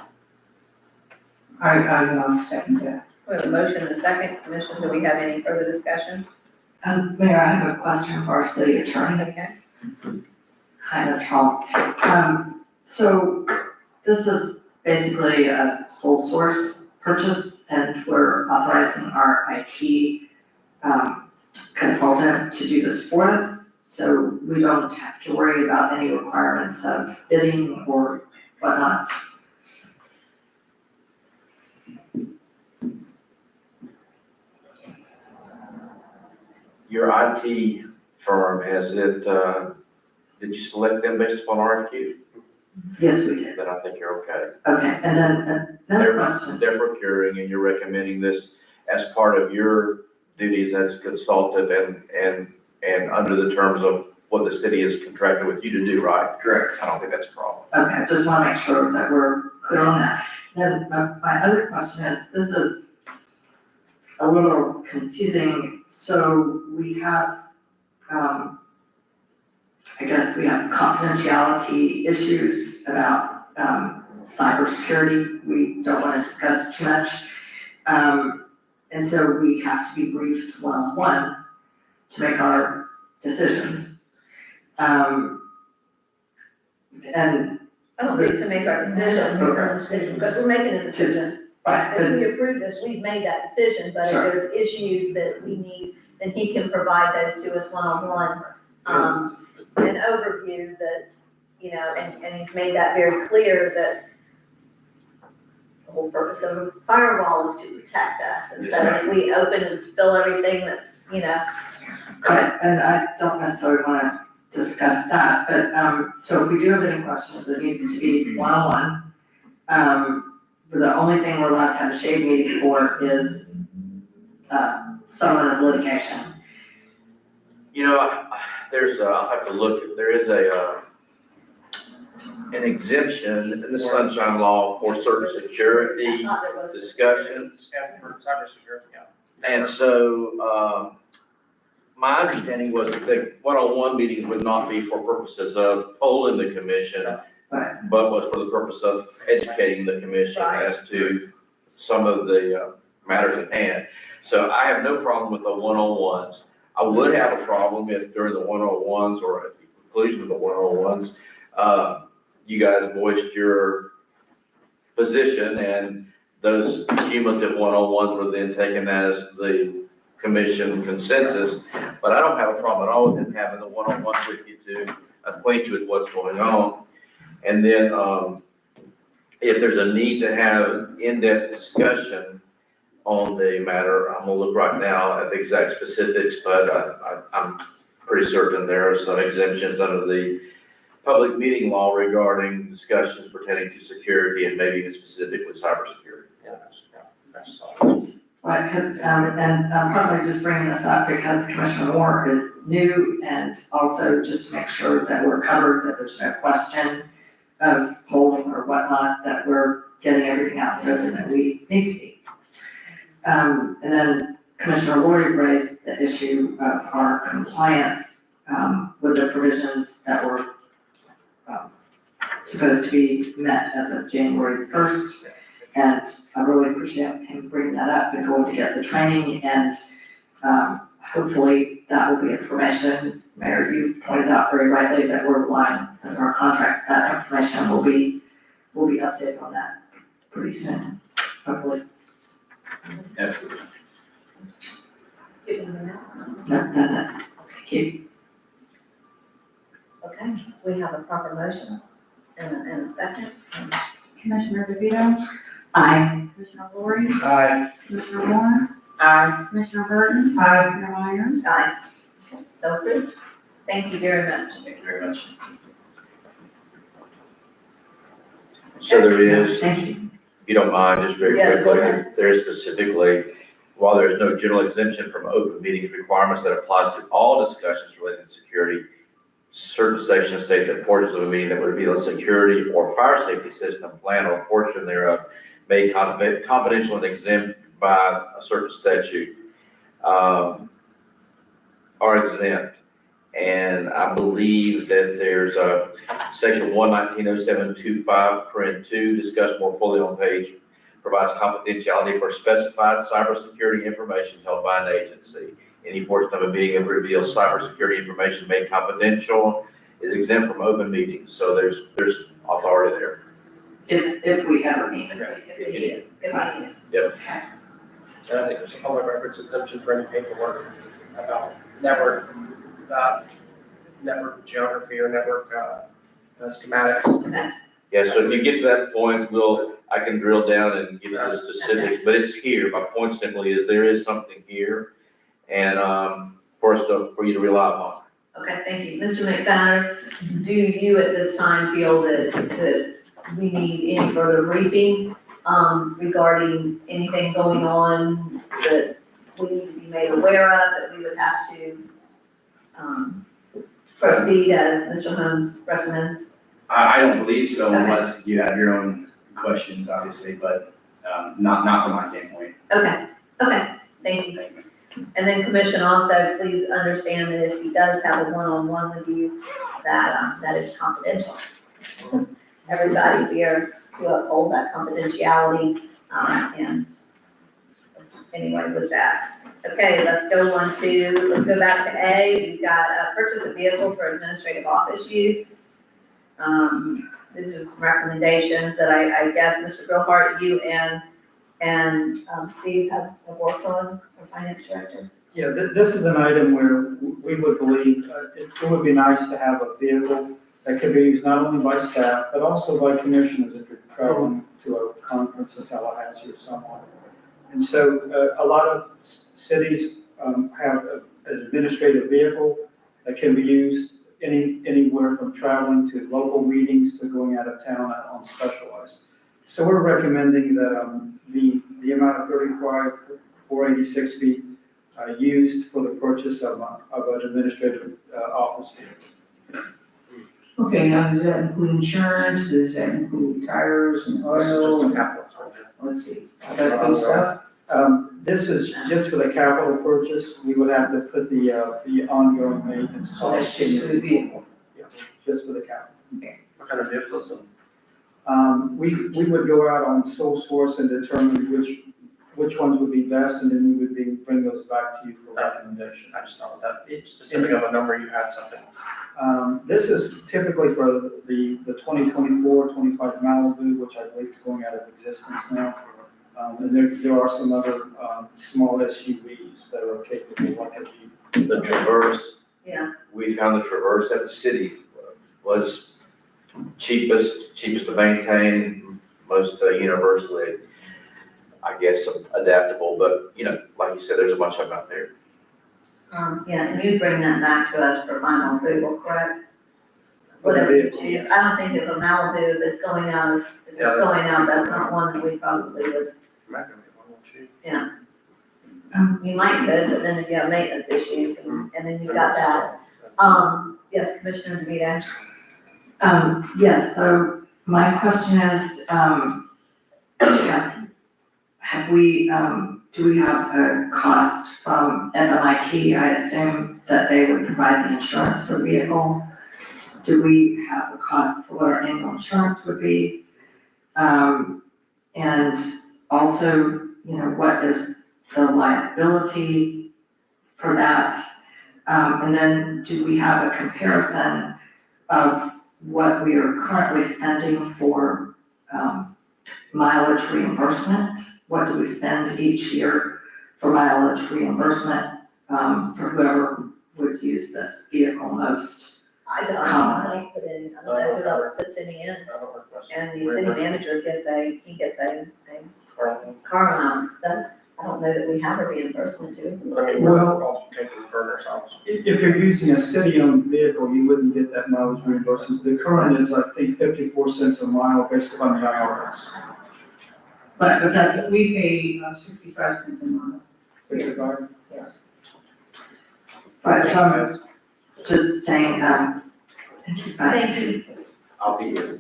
I second that. We have a motion and a second. Commissioners, do we have any further discussion? Mayor, I have a question for our city attorney. Okay. Hi, Ms. Hall. So this is basically a sole source purchase and we're authorizing our IT consultant to do this for us. So we don't have to worry about any requirements of bidding or whatnot. Your IT firm, did you select them based upon RFQ? Yes, we did. Then I think you're okay. Okay, and then another question. They're procuring and you're recommending this as part of your duties as consultant and under the terms of what the city has contracted with you to do, right? Correct. I don't think that's a problem. Okay, I just want to make sure that we're clear on that. Then my other question is, this is a little confusing. So we have, I guess we have confidentiality issues about cybersecurity. We don't want to discuss too much. And so we have to be briefed one-on-one to make our decisions. And I don't need to make our decision, because we're making a decision. right, If we approve this, we've made that decision, but if Sure. there's issues that we need, then he can provide those to us one-on-one. An overview that's, and he's made that very clear that the whole purpose of a firewall is to protect us. And so if we open and spill everything that's, and I don't necessarily want to discuss that, but, so if we do have any questions, it needs to be one-on-one. The only thing we're allowed to have a shade meeting for is, settlement of litigation. I'll have to look, there is a an exemption in the sunshine law for certain security Not there was. discussions. Yeah, for cybersecurity, yeah. And so, my understanding was that the one-on-one meetings would not be for purposes of polling the commission, Right. but was for the purpose of educating the commission Right. as to some of the matters at hand. So I have no problem with the one-on-ones. I would have a problem if during the one-on-ones or at the conclusion of the one-on-ones, you guys voiced your position and those cumulative one-on-ones were then taken as the commission consensus. But I don't have a problem at all with them having the one-on-ones with you to acquaint you with what's going on. And then, if there's a need to have in-depth discussion on the matter, I'm gonna look right now at the exact specifics, but I'm pretty certain there are some exemptions under the public meeting law regarding discussions pertaining to security and maybe even specifically cybersecurity. That's all. Right, because, and I'm probably just bringing this up because Commissioner Moore is new and also just to make sure that we're covered, that there's no question of polling or whatnot, that we're getting everything out there that we need to be. And then Commissioner Lloyd raised the issue of our compliance, with the provisions that were, supposed to be met as of January 1st. And I really appreciate him bringing that up and going to get the training and, hopefully that will be information. Mayor, you pointed out very rightly that we're relying on our contract, that information will be updated on that pretty soon, hopefully. Absolutely. That's it. Thank you. Okay, we have a proper motion and a second. Commissioner DeVito, Aye. Commissioner Lori, Aye. Commissioner Moore, Aye. Commissioner Burton, Mayor Myers. Aye. So approved. Thank you very much. Thank you very much. So there is, Thank you. if you don't mind, just very Yeah, go quickly, ahead. there is specifically, while there is no general exemption from open meetings requirements that applies to all discussions related to security, certain sections state that portions of a meeting that would reveal a security or fire safety system plan or portion thereof made confidential and exempt by a certain statute, are exempt. And I believe that there's a section 1190725(2) discussed more fully on page, provides confidentiality for specified cybersecurity information held by an agency. Any portion of a meeting that reveals cybersecurity information made confidential is exempt from open meetings. So there's authority there. If we ever need it. If we need it, if we need it. And I think there's a public records exemption for any paperwork about network geography or network schematics. Yeah, so if you get to that point, I can drill down and get to the specifics, but it's here. My point simply is there is something here and, for you to rely upon. Okay, thank you. Mr. McFadden, do you at this time feel that we need any further briefing, regarding anything going on that we need to be made aware of, that we would have to, proceed as Mr. Holmes recommends? I don't believe so Okay. unless you have your own questions, obviously, but, not from my standpoint. Okay, thank you. And then commission also, please understand that if he does have a one-on-one with you, that is confidential. Everybody here to uphold that confidentiality, and anyway with that. Okay, let's go back to A. We've got a purchase of vehicle for administrative office use. This is some recommendations that I guess, Mr. Grillhart, you and Steve have worked on, our finance director. Yeah, this is an item where we would believe, it would be nice to have a vehicle that could be used not only by staff, but also by commissioners if you're traveling to a conference in Tallahassee or somewhere. And so, a lot of cities, have an administrative vehicle that can be used anywhere from traveling to local meetings to going out of town on specialized. So we're recommending that, the amount of $35,486 be, used for the purchase of an administrative, office vehicle. Okay, now does that include insurance? Does that include tires and This is just oil? a capital expenditure. Let's see, all that good stuff? This is just for the capital purchase. We would have to put the ongoing maintenance So that's costs. just for the vehicle. Yeah, just for the capital. What kind of vehicle is it? We would go out on sole source and determine which ones would be best, and then we would bring those back to you for recommendation. I just thought that specific of a number, you had something. This is typically for the 2024, 25 Malibu, which I believe is going out of existence now. And there are some other small SUVs that are capable, like a Jeep. The Traverse, Yeah, we found the Traverse at the city was cheapest to maintain, most universally, I guess, adaptable, but, like you said, there's a bunch of them out there. yeah, and you bring that back to us for final approval, correct? For the Whatever you vehicle, choose. I don't think if a Malibu that's going out, if it's Yeah. going out, that's not one that we probably would, I'm not gonna get one, won't you? you might could, but then if you have maintenance issues, and then you've got that. Yes, Commissioner DeVito? Yes, so my question is, have we, do we have a cost from FMIT? I assume that they would provide the insurance for the vehicle. Do we have a cost for what our annual insurance would be? And also, what is the liability for that? And then do we have a comparison of what we are currently spending for mileage reimbursement? What do we spend each year for mileage reimbursement for whoever would use this vehicle most? I don't know who else put in, I don't know who else puts any in, I don't request. and the city manager gets a Carl, car allowance, so I don't know that we have a reimbursement, do we? I mean, we're all taking the burners off. If you're using a city-owned vehicle, you wouldn't get that mileage reimbursement. The current is, I think, 54 cents a mile based upon the IRS. But that's, We pay 65 cents a mile. Yes. but just saying, thank you, but Thank you. I'll be here.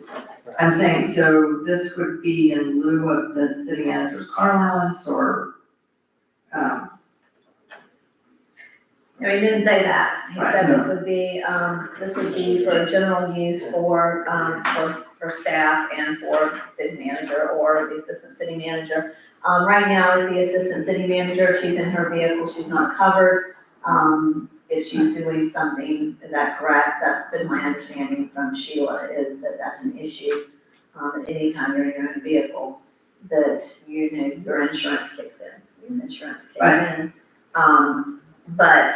I'm saying, so this would be in lieu of the city manager's car allowance or, No, he didn't say that. He Right. said this would be for general use for staff and for city manager or the assistant city manager. Right now, the assistant city manager, if she's in her vehicle, she's not covered. If she's doing something, is that correct? That's been my understanding from Sheila, is that that's an issue. Anytime you're in your own vehicle, that, your insurance kicks in, your insurance kicks in. But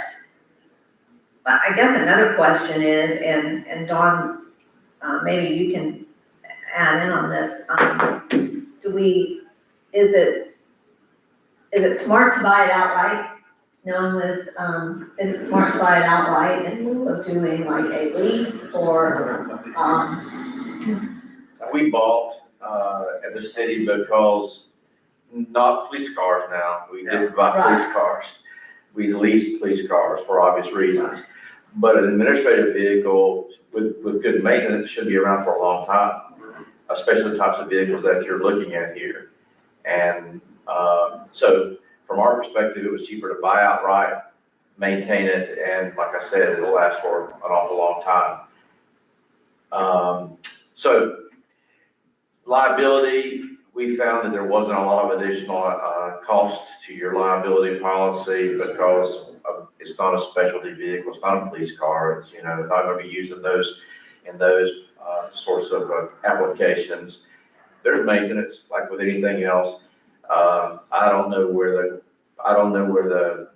I guess another question is, and Dawn, maybe you can add in on this, is it smart to buy it outright? Is it smart to buy it outright in lieu of doing like a lease or, We bought, at the city because, not police cars now, we did buy police cars. We leased police cars for obvious reasons. But an administrative vehicle with good maintenance should be around for a long time, especially the types of vehicles that you're looking at here. And, so from our perspective, it was cheaper to buy outright, maintain it, and like I said, it'll last for an awful long time. So liability, we found that there wasn't a lot of additional cost to your liability policy because it's not a specialty vehicle, it's not a police car, it's, not gonna be used in those sorts of applications. There's maintenance, like with anything else. I don't know where the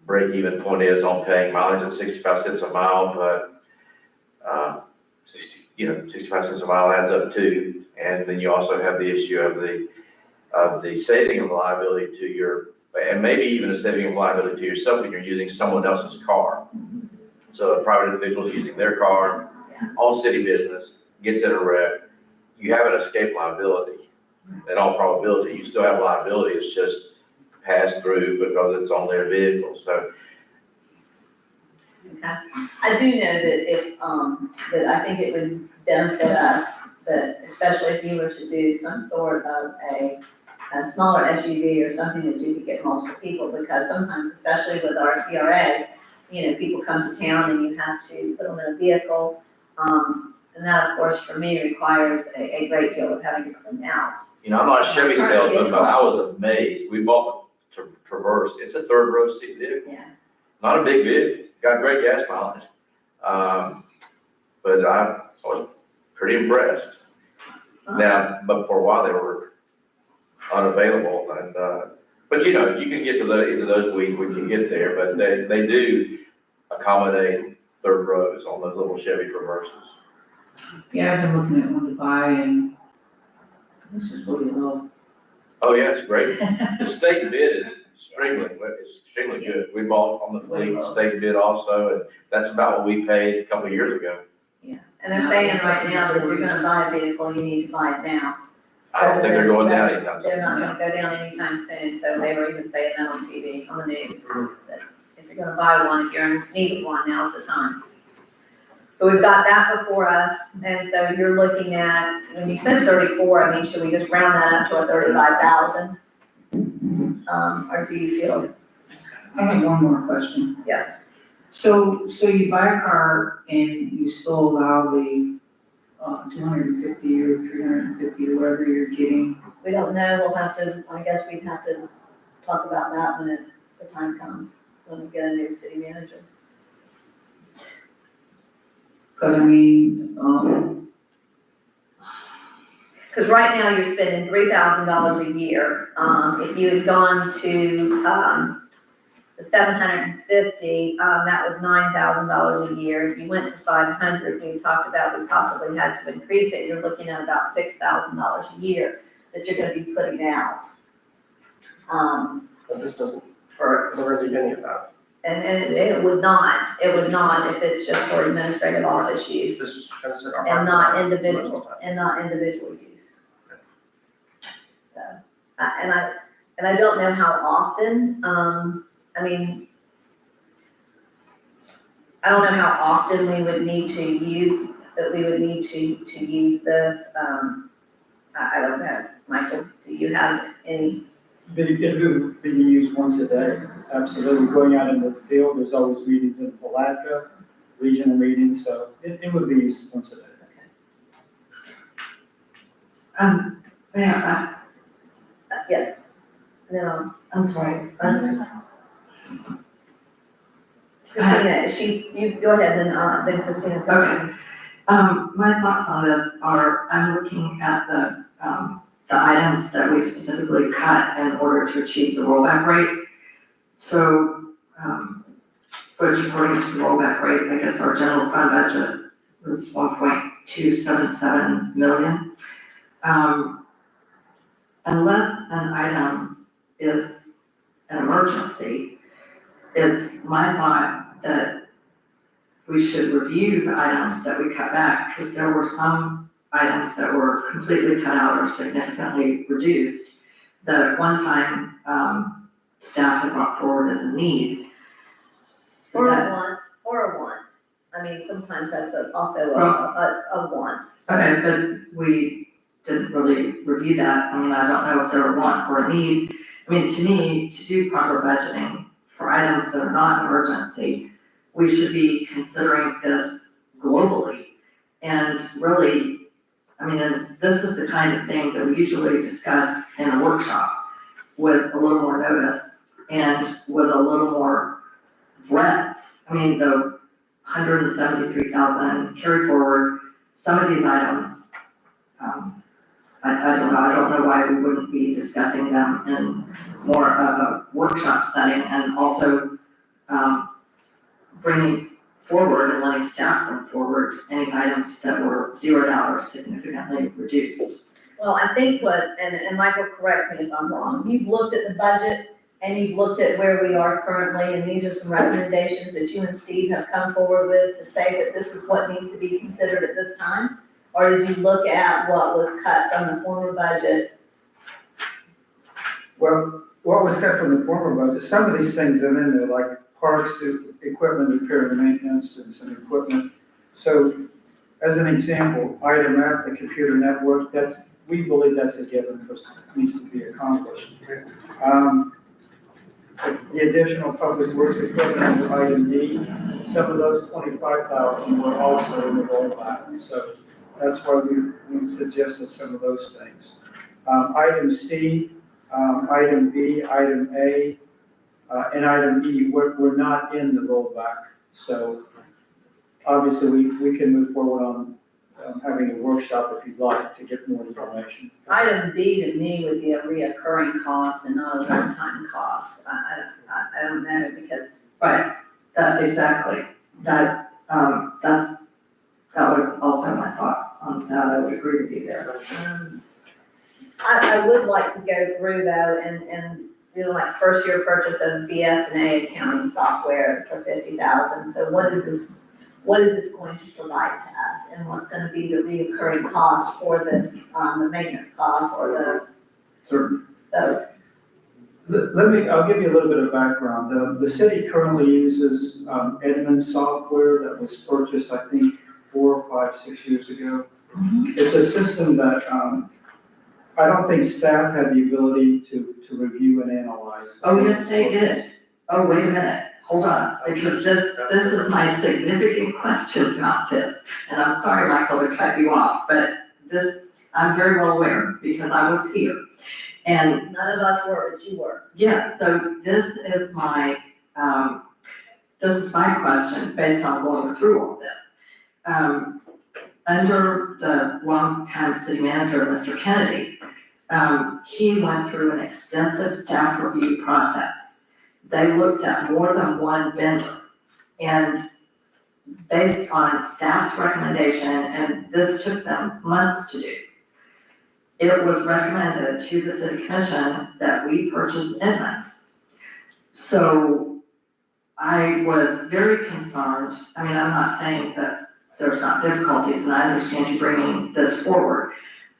break-even point is on paying mileage at 65 cents a mile, but 65 cents a mile adds up too. And then you also have the issue of the saving of liability to your, and maybe even a saving of liability to yourself when you're using someone else's car. So a private individual is using their car on city business, gets in a wreck, you haven't escaped liability. In all probability, you still have liability, it's just passed through because it's on their vehicle. So Okay, I do know that if, that I think it would benefit us, that especially if you were to do some sort of a smaller SUV or something that you could get multiple people, because sometimes, especially with our CRA, you know, people come to town and you have to put them in a vehicle. And that, of course, for me, requires a great deal of having to clean out. You know, I'm not a Chevy salesman, but I was amazed. We bought the Traverse. It's a third row seat vehicle. Yeah. Not a big vehicle. Got great gas mileage. But I was pretty impressed. Now, but for a while they were unavailable and, but you know, you can get to into those weeks when you get there, but they do accommodate third rows on those little Chevy Traverses. Yeah, I've been looking at one to buy and this is really low. Oh, yeah, it's great. The state bid is extremely good. We bought on the fleet, state bid also, and that's about what we paid a couple of years ago. Yeah, and they're saying right now that if you're gonna buy a vehicle, you need to buy it now. I don't think they're going down anytime soon. They're not gonna go down anytime soon, so they were even saying that on TV, on the news, that if you're gonna buy one, if you're in need of one, now's the time. So we've got that before us, and so you're looking at, when you said 34, I mean, should we just round that up to a 35,000? Or do you feel, I have one more question. yes, So you buy a car and you still allow the, 250 or 350 or whatever you're getting? we don't know, we'll have to, I guess we'd have to talk about that when the time comes, when we get a new city manager. Cause I mean, Because right now you're spending $3,000 a year. If you had gone to, the 750, that was $9,000 a year. If you went to 500, we talked about we possibly had to increase it. You're looking at about $6,000 a year that you're gonna be putting out. But this doesn't cover any of that. And it would not if it's just for administrative office use This is kind of set our. and not market individual, value. and not individual use. So, and I don't know how often, I mean, I don't know how often we would need to use, to use this, I don't know. Michael, do you have any? It would be used once a day, absolutely. Going out in the field, there's always meetings in Palatka, regional meetings, so it would be used once a day. Yeah, Yeah. No, I'm sorry. Christina, you go ahead, then Christina. go ahead. Okay. My thoughts on this are, I'm looking at the items that we specifically cut in order to achieve the rollback rate. So, which according to the rollback rate, I guess our general fund budget was 1.277 million. Unless an item is an emergency, it's my thought that we should review the items that we cut back, because there were some items that were completely cut out or significantly reduced that at one time, staff had brought forward as a need. Or a want. I mean, sometimes that's also a want. Okay, but we didn't really review that. I mean, I don't know if they're a want or a need. I mean, to me, to do proper budgeting for items that are not an emergency, we should be considering this globally. And really, I mean, and this is the kind of thing that we usually discuss in a workshop with a little more notice and with a little more breadth. I mean, the 173,000 carry forward, some of these items, I don't know why we wouldn't be discussing them in more of a workshop setting, and also bringing forward and letting staff bring forward any items that were $0 significantly reduced. Well, I think and Michael, correct me if I'm wrong, you've looked at the budget and you've looked at where we are currently, and these are some recommendations that you and Steve have come forward with to say that this is what needs to be considered at this time? Or did you look at what was cut from the former budget? Well, what was cut from the former budget, some of these things are in there, like parts, equipment, repair and maintenance, and some equipment. So as an example, item F, the computer network, we believe that's a given because it needs to be accomplished. The additional public works equipment under item D, some of those 25,000 were also in the rollback. So that's why we suggested some of those things. Item C, item B, item A, and item E, we're not in the rollback. So obviously we can move forward on having a workshop if you'd like to get more information. Item B to me would be a reoccurring cost and not a one-time cost. I don't know because. Right, exactly, that was also my thought on that, I would agree with you there. I would like to go through though and do like first year purchase of BS&A accounting software for 50,000. So what is this going to provide to us and what's gonna be the reoccurring cost for this, the maintenance cost or Sure. so. I'll give you a little bit of background. The city currently uses Edmunds software that was purchased, I think, 4, 5, 6 years ago. It's a system that I don't think staff had the ability to review and analyze. Oh, yes, they did. Oh, wait a minute, hold on, because this is my significant question about this. And I'm sorry, Michael, to cut you off, but this, I'm very well aware because I was here. And None of us were, but you were. yeah, so this is my question based on going through all this. Under the longtime city manager, Mr. Kennedy, he went through an extensive staff review process. They looked at more than one vendor, and based on staff's recommendation, and this took them months to do, it was recommended to the city commission that we purchase Edmunds. So I was very concerned, I mean, I'm not saying that there's not difficulties, and I understand you bringing this forward.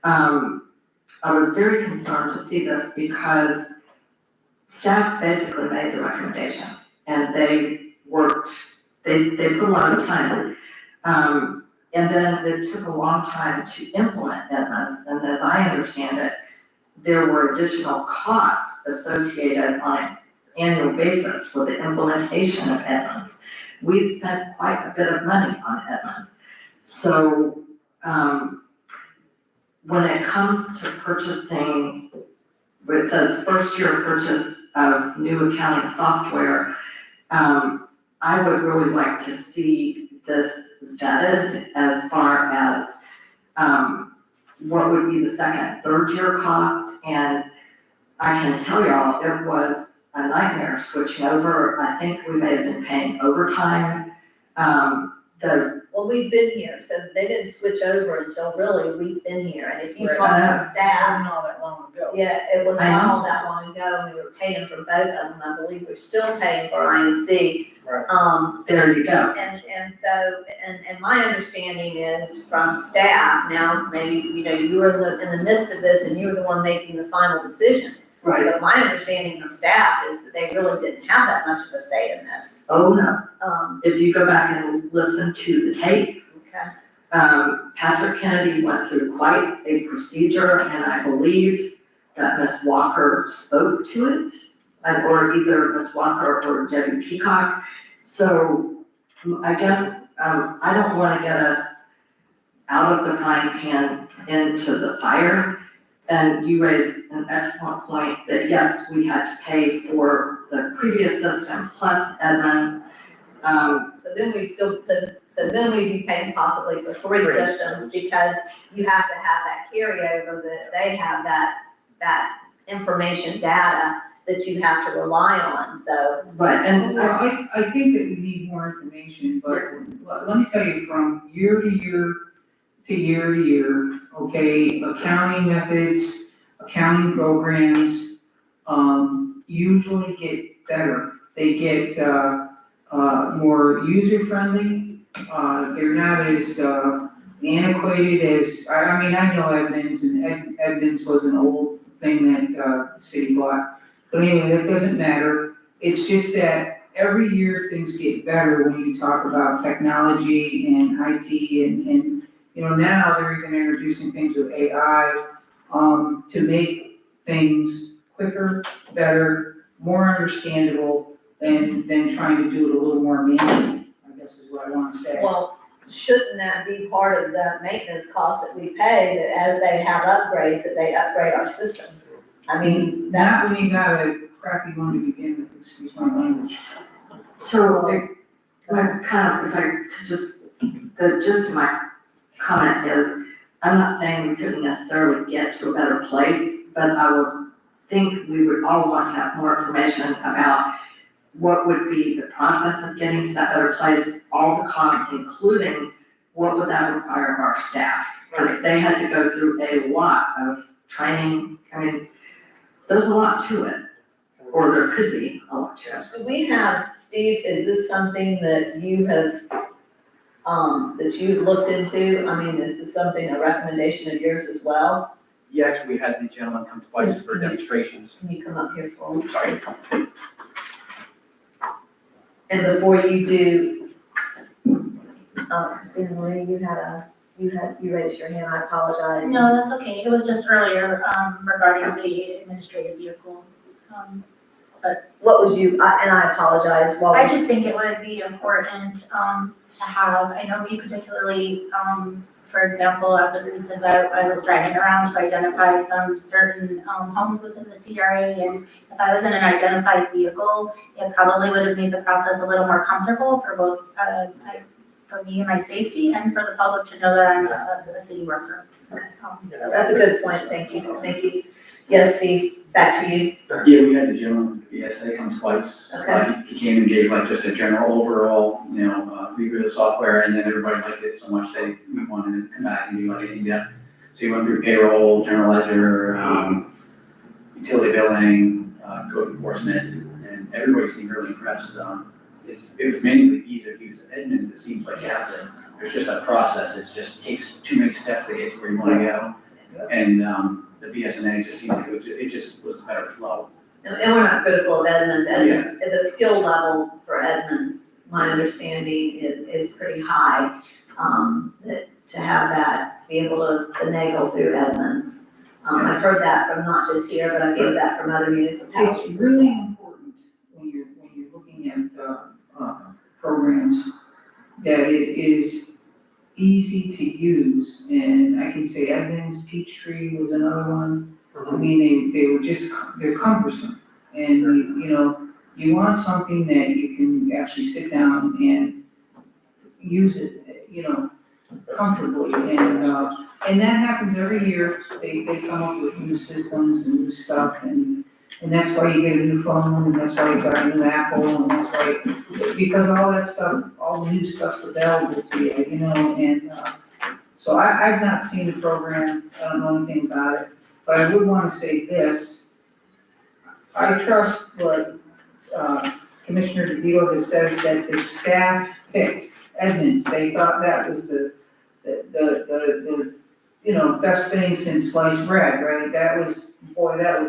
I was very concerned to see this because staff basically made the recommendation, and they worked, they put a lot of time in. And then it took a long time to implement Edmunds, and as I understand it, there were additional costs associated on an annual basis for the implementation of Edmunds. We spent quite a bit of money on Edmunds. So, when it comes to purchasing, where it says first year purchase of new accounting software, I would really like to see this vetted as far as what would be the second, third year cost. And I can tell y'all, it was a nightmare switching over. I think we may have been paying overtime. Well, we've been here, so they didn't switch over until really we've been here. And if you Right. talk to It staff, wasn't all that long ago. yeah, it was I not know. all that long ago, and we were paying for both of them. I believe we're still paying for INC. Right. There you go. And so, and my understanding is from staff, now, maybe, you were in the midst of this and you were the one making the final decision. Right. But my understanding from staff is that they really didn't have that much of a say in this. Oh, no. If If you go back and listen to the tape, okay. Patrick Kennedy went through quite a procedure, and I believe that Ms. Walker spoke to it, or either Ms. Walker or Debbie Peacock. So I guess, I don't want to get us out of the frying pan into the fire. And you raised an excellent point that yes, we had to pay for the previous system plus Edmunds. So then we'd be paying possibly for three systems because you have to have that carryover, that they have that information data that you have to rely on, so. Right, and I think that we need more information, but let me tell you, from year to year to year to year, okay, accounting methods, accounting programs, usually get better. They get, more user-friendly. They're not as, antiquated as, I mean, I know Edmunds, and Edmunds was an old thing that, the city bought. But anyway, that doesn't matter. It's just that every year things get better when you talk about technology and IT and, you know, now they're even introducing things with AI, to make things quicker, better, more understandable than trying to do it a little more manually, I guess is what I want to say. Well, shouldn't that be part of the maintenance cost that we pay, that as they have upgrades, that they upgrade our system? I mean, that, Not when you got a crappy one to begin with, excuse my language. So, I'm kind of, if I could just, the gist of my comment is, I'm not saying we couldn't necessarily get to a better place, but I would think we would all want to have more information about what would be the process of getting to that better place, all the costs, including what would that require of our staff? Because they had to go through a lot of training, I mean, there's a lot to it, or there could be a lot to it. do we have, Steve, is this something that you have, that you've looked into? I mean, is this something, a recommendation of yours as well? Yeah, actually, we had the gentleman come twice for demonstrations. Can you come up here for me? Sorry. And before you do, Christina Marie, you raised your hand, I apologize. No, that's okay. It was just earlier, regarding the administrative vehicle. What was you, and I apologize, what I was, just think it would be important, to have, I know me particularly, for example, as a recent, I was driving around to identify some certain, homes within the CRA, and if I was in an identified vehicle, it probably would have made the process a little more comfortable for both, for me and my safety, and for the public to know that I'm a city worker. So that's a good point, thank you. Yes, Steve, back to you. Yeah, we had the gentleman from ESA come twice. Okay. He came and gave like just a general overall, review of the software, and then everybody liked it so much we wanted to come back and do like an in-depth. So he went through payroll, general ledger, utility billing, code enforcement, and everybody seemed really impressed. It was mainly the ease of use of Edmunds. It seems like there's just a process. It just takes too many steps to get to where you want to go. And the BSNA just seemed like it just was a better flow. And we're not critical of Edmunds, the skill level for Edmunds, my understanding is pretty high. That to have that, to be able to finagle through Edmunds. I've heard that from not just here, but I've heard that from other municipalities. It's really important when you're looking at, programs, that it is easy to use, and I can say Edmonds, Peachtree was another one. I mean, they were just, they're cumbersome, and you want something that you can actually sit down and use it, comfortably, and that happens every year. They come up with new systems and new stuff, and that's why you get a new phone, and that's why you got a new Apple, and that's why, it's because all that stuff, all the new stuff's available to you, and so I've not seen the program, I don't know anything about it, but I would want to say this. I trust what Commissioner DeVito has says, that the staff picked Edmonds. They thought that was the best thing since sliced bread, right? That was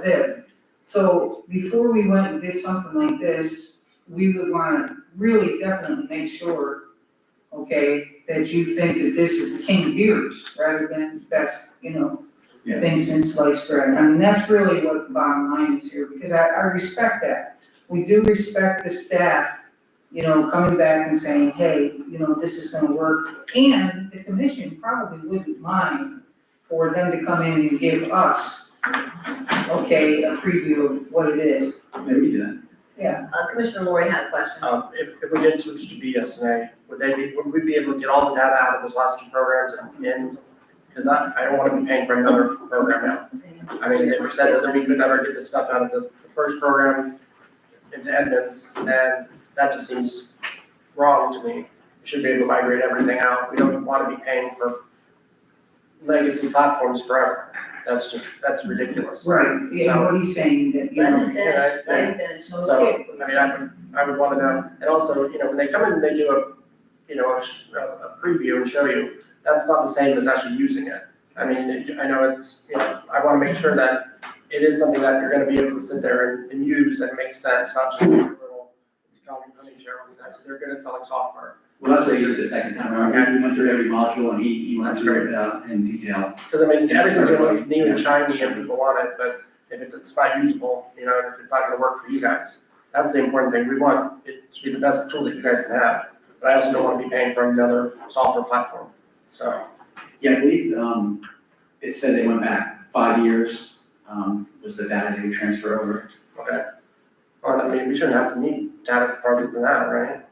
it. So before we went and did something like this, we would want to really definitely make sure, okay, that you think that this is the king of beers rather than best, thing since sliced bread. I mean, that's really what the bottom line is here, because I respect that. We do respect the staff, coming back and saying, hey, this is gonna work. And the commission probably wouldn't mind for them to come in and give us, okay, a preview of what it is. Maybe do that. Yeah. Commissioner Lori had a question. If we did switch to BSNA, would we be able to get all the data out of those last two programs in? Because I don't want to be paying for another program now. I mean, we said that we could never get the stuff out of the first program into Edmonds, and that just seems wrong to me. We should be able to migrate everything out. We don't want to be paying for legacy platforms forever. That's ridiculous. Right, yeah, what he's saying that, Let him finish. So, I would want to know, and also, when they come in and they do a preview and show you, that's not the same as actually using it. I mean, I know it's, I want to make sure that it is something that you're going to be able to sit there and use and make sense, not just a little they're good at selling software. Well, that's what he did the second time around. We went through every module and he went That's through it in detail. Because I mean, everything's gonna look new and shiny and people want it, but if it's not usable, you know, and if it's not gonna work for you guys, that's the important thing. We want it to be the best tool that you guys can have. But I also don't want to be paying for another software platform, so. Yeah, I believe, it said they went back 5 years, was the data they would transfer over. Okay. Well, I mean, we shouldn't have to need data farther than that, right?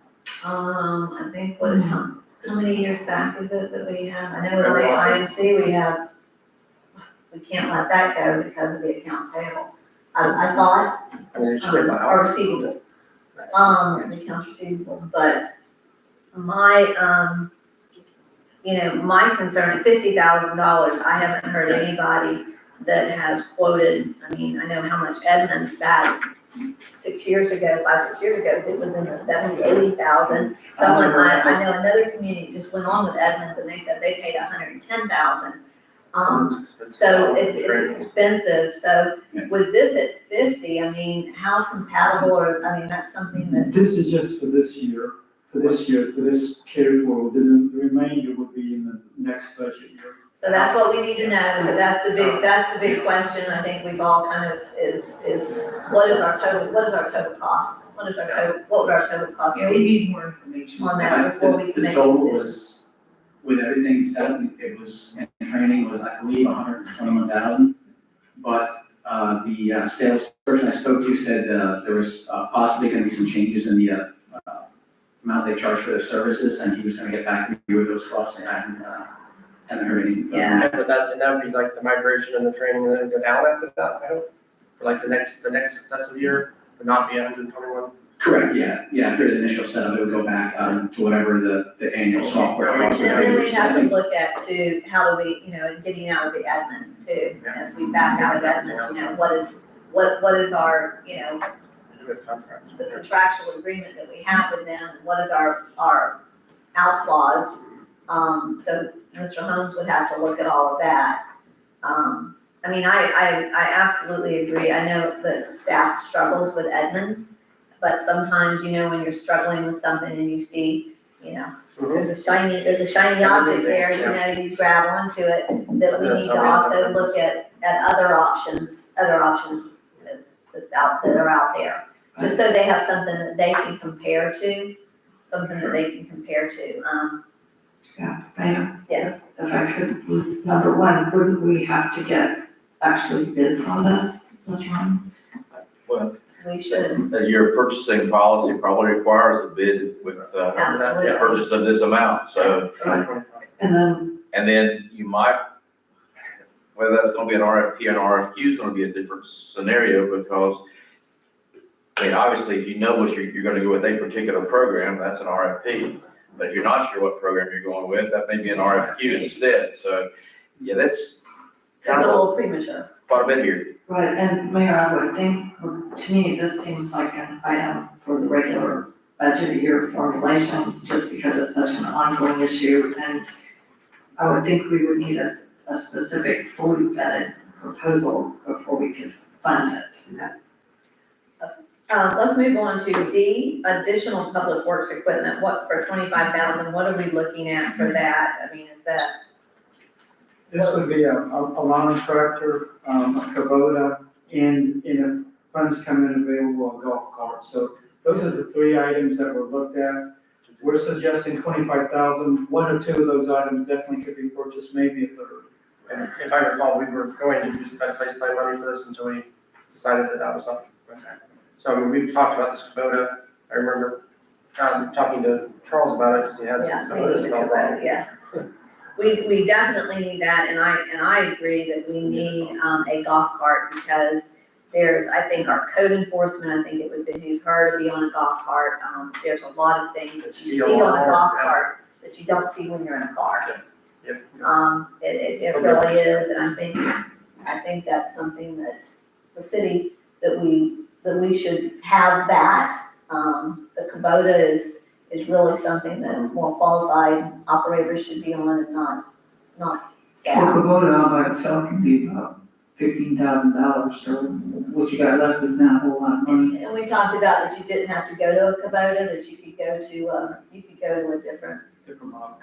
I think how many years back is it that we have? I know with IMC, we can't let that go because of the accounts payable. I thought, I mean, it should be allowed. or receivable, the accounts receivable, but my, my concern at $50,000, I haven't heard anybody that has quoted, I mean, I know how much Edmonds back 6 years ago, 5, 6 years ago, it was in the 70, 80,000. Someone, I know another community just went on with Edmonds and they said they paid 110,000. So it's expensive, so with this at 50, I mean, how compatible, or, I mean, that's something that, This is just for this year, for this carry forward, the remainder would be in the next budget year. so that's what we need to know, so that's the big question, I think we've all kind of, is what is our total cost? What would our total cost Yeah, we be need more information. on that before we can make a The total decision? was, with everything set, it was, in training was, I believe, 121,000. But, the salesperson I spoke to said, there was possibly gonna be some changes in the, amount they charge for their services, and he was gonna get back to me with those costs, and I haven't heard anything from him. Yeah. And that would be like the migration and the training and then go down after that, I hope, for like the next successive year, would not be 121. Correct, yeah, after the initial setup, it would go back, to whatever the annual software cost. And then we have to look at too, how do we, getting out of the admins too, as we back out of admins, what is our, Good contract. the contractual agreement that we have with them, and what is our out clause. So Mr. Holmes would have to look at all of that. I mean, I absolutely agree. I know that staff struggles with Edmonds, but sometimes, when you're struggling with something and you see, there's a shiny object there, you grab onto it, that we need to also look at other options that are out there. Just so they have something that they can compare to, Yeah, Ma'am, Yes. if I could, number one, wouldn't we have to get actually bids on this, Mr. Holmes? Well, We should, your purchasing policy probably requires a bid with, absolutely. the purchase of this amount, so. And then you might, whether that's gonna be an RFP, an RFQ is gonna be a different scenario, because, I mean, obviously, if you know what you're gonna go with a particular program, that's an RFP. But if you're not sure what program you're going with, that may be an RFQ instead, so, yeah, that's It's a kind of little premature. quite a bit here. right, and Mayor, I would think, to me, this seems like an item for the regular budget year formulation, just because it's such an ongoing issue, and I would think we would need a specific fully vetted proposal before we could fund it. Let's move on to D, additional public works equipment, for 25,000, what are we looking at for that? I mean, is that, This would be a lawn tractor, a Kubota, and if funds come in available, a golf cart. So those are the three items that were looked at. We're suggesting 25,000. One or two of those items definitely could be purchased, maybe a third. And if I recall, we were going to use the Better Place Plan money for this until we decided that was up. So, I mean, we've talked about this Kubota, I remember, talking to Charles about it, because he had some we need Kubota to stuff. go back, yeah. We definitely need that, and I agree that we need, a golf cart, because I think our code enforcement, I think it would behoove her to be on a golf cart. There's a lot of things that you see on a golf cart that you don't see when you're in a car. Yep. It really is, and I think that's something that the city, that we should have that. The Kubota is really something that more qualified operators should be on, and not The staff. Kubota all by itself can be about $15,000, so what you got left is not a whole lot of money. And we talked about that you didn't have to go to a Kubota, that you could go to a different Different model.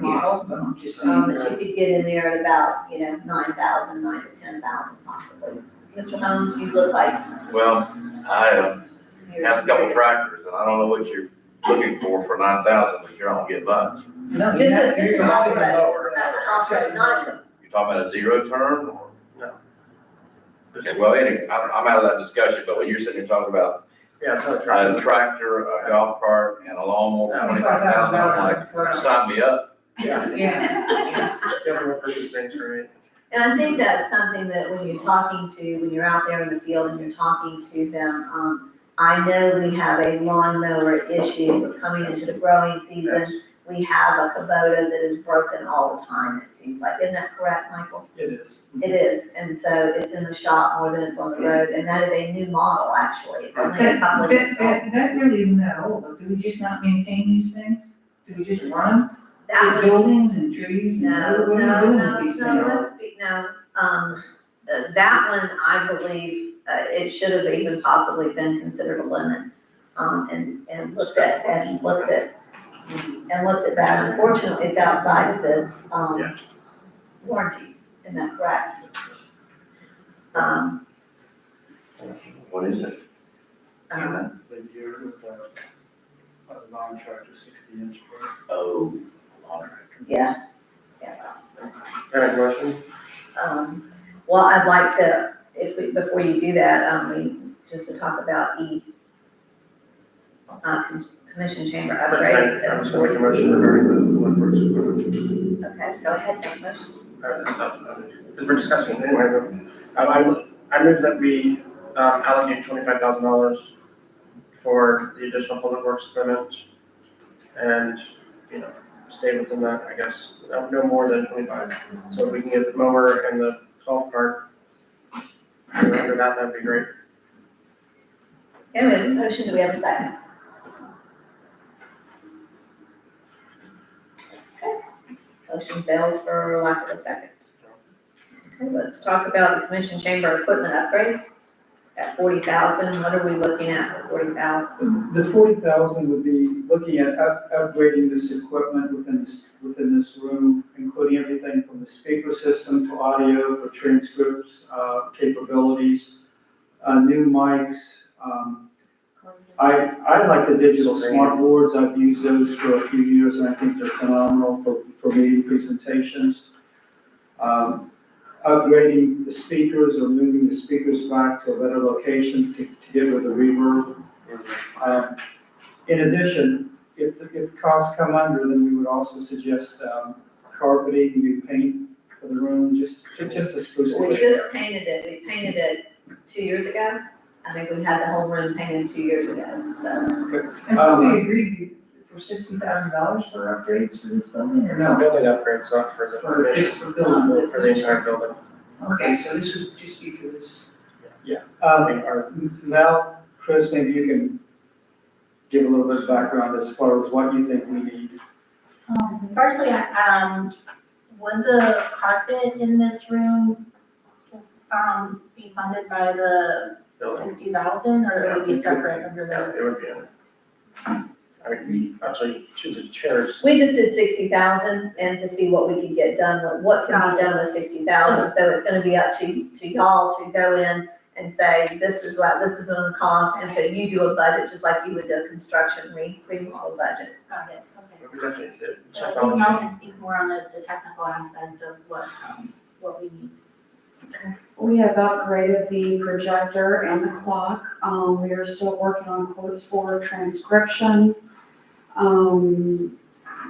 model. But I'm just saying, That you could get in there at about, 9,000, 9 to 10,000 possibly. Mr. Holmes, you look like Well, I you're. have a couple tractors, and I don't know what you're looking for 9,000, but you're not getting much. no, Just you're not, a, just you're an not, off-road, that's an off-road, not a. You're talking about a zero turn, or? No. Okay, well, anyway, I'm out of that discussion, but when you're sitting here talking about Yeah, it's not a attractive. tractor, a golf cart, and a lawnmower for 25,000, I'm like, sign me up. Yeah, yeah, government purchase things, right? And I think that's something that when you're out there in the field and you're talking to them, I know we have a lawnmower issue. We're coming into the growing season. We have a Kubota that is broken all the time, it seems like. Isn't that correct, Michael? It is. It is, and so it's in the shop more than it's on the road, and that is a new model, actually. It's only a couple of years old. that really isn't that old, but do we just not maintain these things? Do we just run That was. buildings and trees and No, what are we doing with these things? let's be, that one, I believe, it should have even possibly been considered a limit, and looked at that. Unfortunately, it's outside of its, warranty, isn't that correct? What is it? The year was a lawn tractor, 60-inch. Oh, lawn Yeah. Can I make a motion? Well, I'd like to, before you do that, just to talk about commission chamber upgrades. I was gonna make a motion regarding the public works equipment. Okay, go ahead, make a motion. Because we're discussing it anyway, but I move that we allocate $25,000 for the additional public works equipment and, stay within that, I guess, no more than 25. So if we can get the mower and the golf cart, under that'd be great. Okay, we have a motion, do we have a second? Okay, motion fails for lack of a second. Okay, let's talk about the commission chamber equipment upgrades at 40,000. What are we looking at for 40,000? The 40,000 would be looking at upgrading this equipment within this room, including everything from the speaker system to audio for transcripts, capabilities, new mics. I like the digital smart boards. I've used those for a few years, and I think they're phenomenal for meeting presentations. Upgrading the speakers or moving the speakers back to a better location to get rid of the reverb. In addition, if costs come under, then we would also suggest carpeting, new paint for the room, just to spruce it. We just painted it, we painted it 2 years ago. I think we had the whole room painted 2 years ago, so. And we agreed for $60,000 for upgrades for this building, or no? Building upgrades, not for the, For just for building? for the entire building. Okay, so this would just be for this. Yeah. I mean, our Mel, Chris, maybe you can give a little bit of background as far as what you think we need. Firstly, would the carpet in this room, be funded by the building. 60,000, or it would be separate under Yeah, those? it would be in it. I mean, we actually choose the chairs. We just did 60,000 and to see what we could get done, what can be done with 60,000. So it's gonna be up to y'all to go in and say, this is what the cost, and so you do a budget, just like you would do a construction remodel budget. Got it, okay. We definitely did. So I think Mel can speak more on the technical aspect of what we need. We have upgraded the projector and the clock. We are still working on quotes for transcription.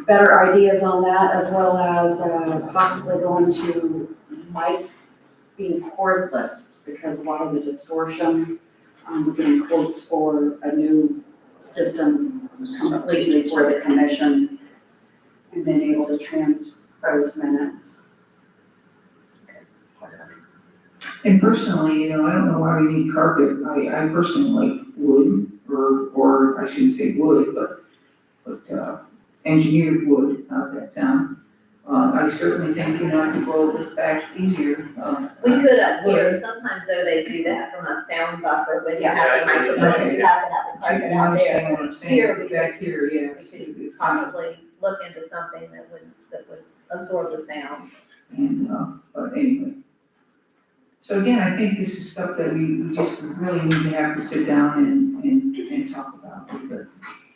Better ideas on that, as well as possibly going to mics being cordless because a lot of the distortion. We're getting quotes for a new system completely for the commission and being able to transpose minutes. And personally, I don't know why we need carpet. I personally like wood, or I shouldn't say wood, but engineered wood. How's that sound? I certainly think, I can roll this back easier, We could up here, sometimes though they do that from a sound buffer, when you have the microphone, you have to have the you carpet out there. understand what I'm saying, Here we back here, We yes, could it's kind of, possibly look into something that would absorb the sound. and, but anyway. So again, I think this is stuff that we just really need to have to sit down and talk about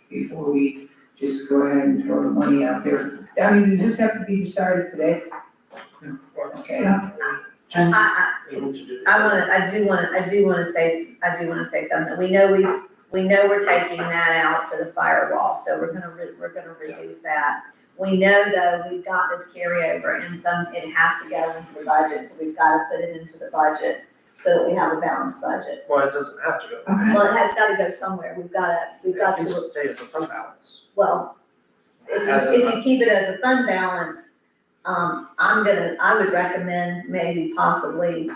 before we just go ahead and throw the money out there. I mean, does this have to be decided today? Okay. I do wanna say something. We know we're taking that out for the firewall, so we're gonna reduce that. We know though, we've got this carryover and it has to go into the budget, so we've gotta put it into the budget so that we have a balanced budget. Well, it doesn't have to go. Okay. Well, it has gotta go somewhere. We've got It can to, stay as a fund balance. well, if you keep it as a fund balance, I would recommend maybe possibly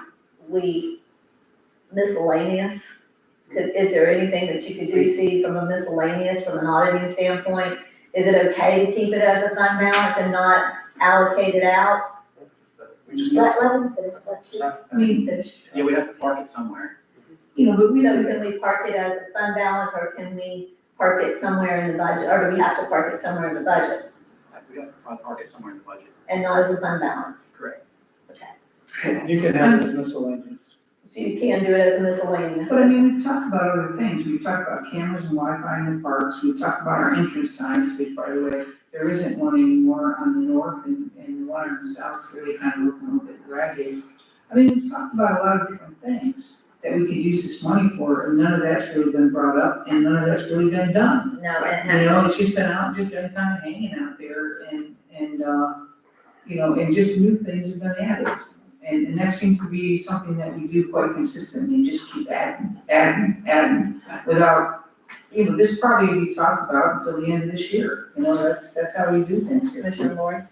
miscellaneous. Is there anything that you could do, Steve, from a miscellaneous, from an auditing standpoint? Is it okay to keep it as a fund balance and not allocate it out? We just. Let him finish, I mean, finish. Yeah, we have to park it somewhere. but we. So can we park it as a fund balance, or can we park it somewhere in the budget, or do we have to park it somewhere in the budget We have to probably park it somewhere in the budget. and not as a fund balance? Correct. You can have it as miscellaneous. So you can do it as a miscellaneous. But I mean, we've talked about other things, we've talked about cameras and Wi-Fi in the parks, we've talked about our entrance signs, which by the way, there isn't one anymore on the north and the one on the south really kind of looking a little bit ragged. I mean, we've talked about a lot of different things that we could use this money for, and none of that's really been brought up, and none of that's really been done. No, and It's just been kind of hanging out there and just new things have been added. And that seems to be something that we do quite consistently, just keep adding, without, this probably will be talked about until the end of this year. That's how we do things here. Commissioner Moore?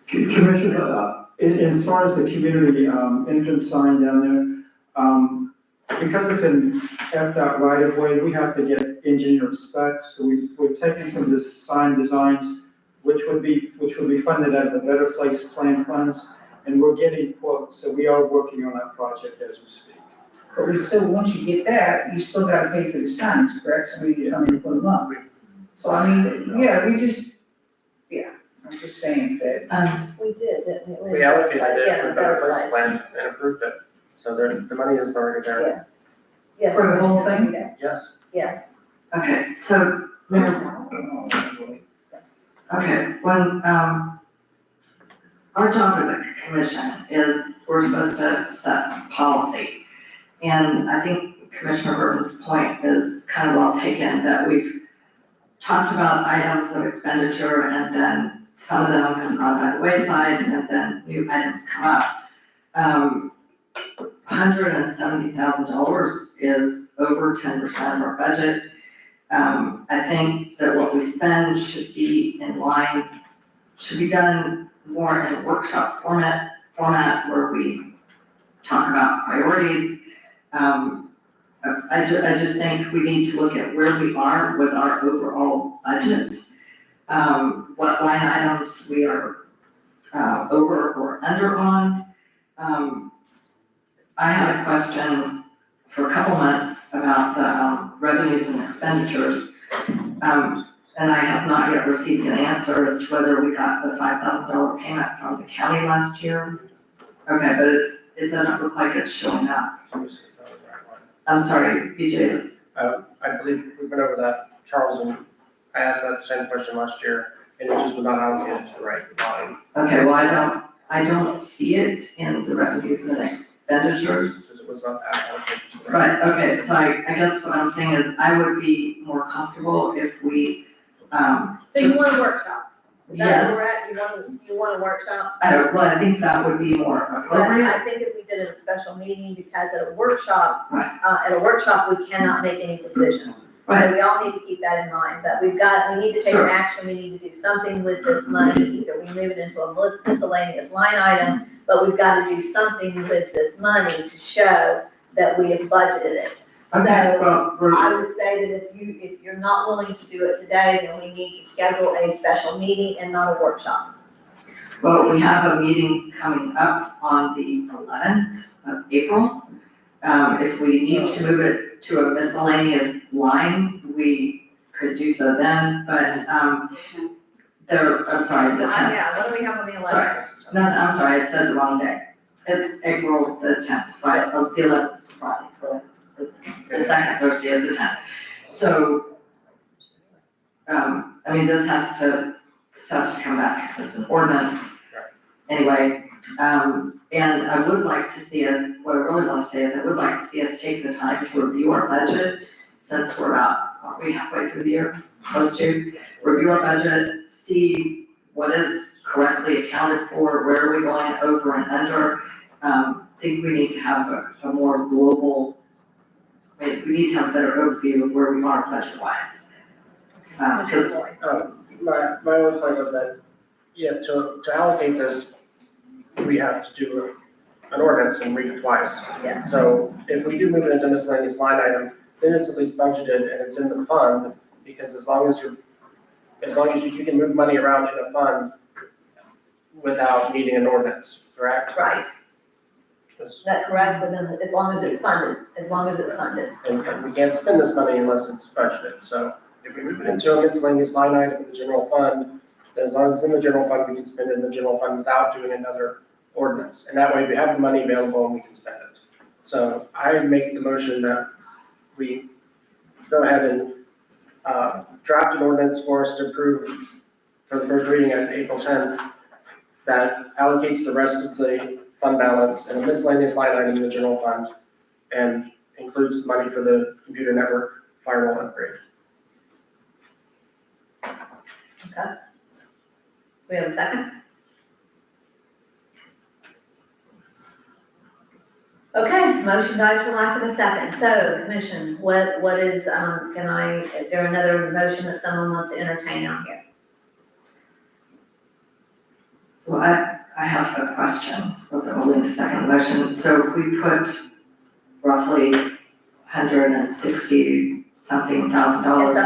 Commissioner, as far as the community entrance sign down there, because it's in FDOT right of way, we have to get engineer specs. So we've taken some of the sign designs, which would be funded out of the Better Place Plan funds, and we're getting quotes. So we are working on that project as we speak. But we still, once you get that, you still gotta pay for the signs, correct? So we come in and put them up. So I mean, yeah, I'm just saying that. We did, didn't we? We allocated it Yeah, for Better Place Plan and approved it, so the money is already there. Yeah. Yes. For the whole Commissioner, thing? there. Yes. Yes. Okay, so, okay, when, our job as a commission is, we're supposed to set policy. And I think Commissioner Burton's point is kind of well taken, that we've talked about items of expenditure and then some of them have gone by the wayside and then new items come up. $170,000 is over 10% of our budget. I think that what we spend should be in line, should be done more in a workshop format where we talk about priorities. I just think we need to look at where we are with our overall budget, what line items we are over or under on. I had a question for a couple months about the revenues and expenditures. And I have not yet received an answer as to whether we got the $5,000 payment from the county last year. Okay, but it doesn't look like it's showing up. I'm sorry, BJ's. I believe we've been over that, Charles, and I asked that same question last year, and it just was not allocated to the right line. Okay, well, I don't see it in the revenues and expenditures. Because it was not allocated to the right. Right, okay, so I guess what I'm saying is I would be more comfortable if we, So you want a workshop? Is that Yes. where we're at? You want a workshop? I think that would be more But appropriate. I think if we did a special meeting, because at a workshop, Right. we cannot make any decisions. Right. So we all need to keep that in mind, but we need to take Sure. an action, we need to do something with this money, either we move it into a miscellaneous line item, but we've got to do something with this money to show that we have budgeted it. Okay, well, I would say that if you're not willing to do it today, then we need to schedule a special meeting and not a workshop. well, we have a meeting coming up on the 11th of April. If we need to move it to a miscellaneous line, we could do so then, but, I'm sorry, the 10th. Yeah, what do we have on the 11th? Sorry. No, I'm sorry, I said the wrong day. It's April the 10th, Friday, the 11th is Friday, it's the second Thursday is the 10th. So, I mean, this has to come back as an ordinance. Anyway, and I would like to see us, what I really want to say is I would like to see us take the time to review our budget, since we're about, aren't we halfway through the year? Close to, review our budget, see what is correctly accounted for, where are we going over and under. I think we need to have a more global, we need to have a better overview of where we are budget-wise. Because My only point was that, yeah, to allocate this, we have to do an ordinance and read it twice. Yeah. So if we do move it into miscellaneous line item, then it's at least budgeted and it's in the fund, because as long as you can move money around in a fund without needing an ordinance, correct? Right, Because- that's correct, but then as long as it's funded, And we can't spend this money unless it's budgeted, so if we move it into a miscellaneous line item in the general fund, then as long as it's in the general fund, we can spend it in the general fund without doing another ordinance, and that way we have the money available and we can spend it. So I make the motion that we go ahead and, draft an ordinance for us to approve for the first reading at April 10th, that allocates the rest of the fund balance in a miscellaneous line item in the general fund, and includes the money for the computer network firewall upgrade. we have a second? Okay, motion dies for lack of a second. So, commission, what is, is there another motion that someone wants to entertain out here? well, I have a question, wasn't willing to second the motion. So if we put roughly 160 something thousand It's dollars.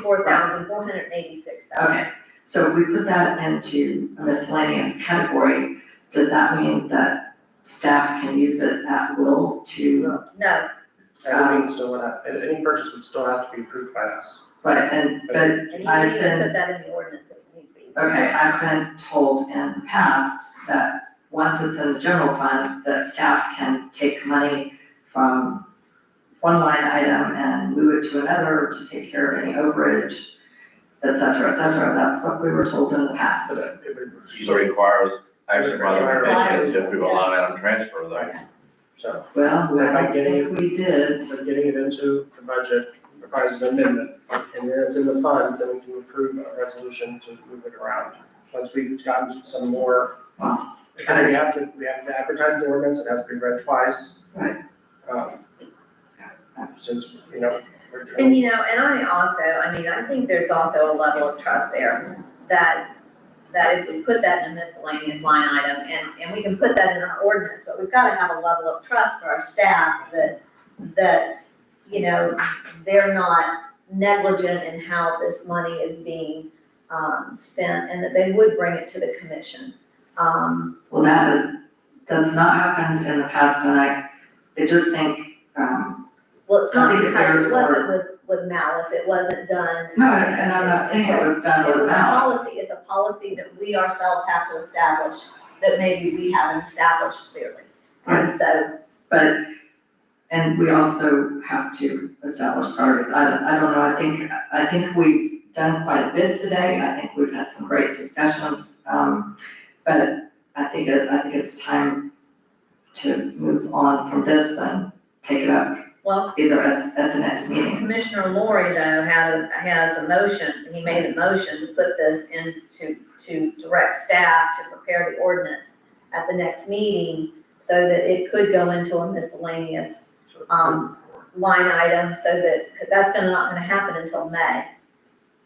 $164,486. Okay, so if we put that into a miscellaneous category, does that mean that staff can use it at will to, No, Everything still would have, any purchase would still have to be approved by us. right, but and you I've can even been, put that in the ordinance if need be. okay, I've been told in the past that once it's in the general fund, that staff can take money from one line item and move it to another to take care of any overage, et cetera, et cetera. That's what we were told in the past. So that it would, Usually requires action by the commission to approve a line item transfer though. so, Well, I don't think we did. so getting it into the budget requires an amendment, and then it's in the fund, then we can approve a resolution to move it around. Once we've gotten some more, because we have to advertise the ordinance, it has to be read twice. Right. Since, you know, we're And doing, I think there's also a level of trust there that if we put that in a miscellaneous line item, and we can put that in our ordinance, but we've gotta have a level of trust for our staff that, they're not negligent in how this money is being, spent, and that they would bring it to the commission. Well, that's not happened in the past, and I just think, Well, it's not I think it because bears it wasn't with malice, it wasn't done. no, and I'm not saying it was done It with was a malice. policy, it's a policy that we ourselves have to establish, that maybe we haven't established clearly. And so, And we also have to establish priorities. I don't know, I think we've done quite a bit today. I think we've had some great discussions. But I think it's time to move on from this and take it up well, either at the next meeting. Commissioner Lori though has a motion, he made a motion to put this to direct staff to prepare the ordinance at the next meeting so that it could go into a miscellaneous line item so that, because that's not gonna happen until May.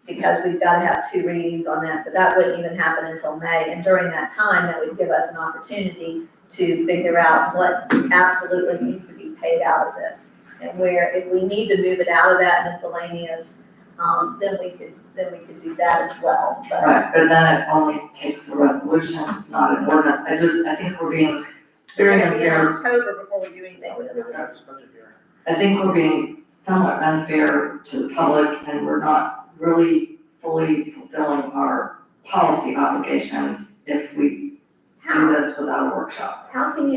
Because we've gotta have 2 readings on that, so that wouldn't even happen until May. And during that time, that would give us an opportunity to figure out what absolutely needs to be paid out of this. And where if we need to move it out of that miscellaneous, then we could do that as well, but. Right, but then it only takes a resolution, not an ordinance. I think we're being very It's gonna be in unfair. October before we do anything with it. This budget year. I think we're being somewhat unfair to the public, and we're not really fully fulfilling our policy obligations if we do this without a workshop. Why do we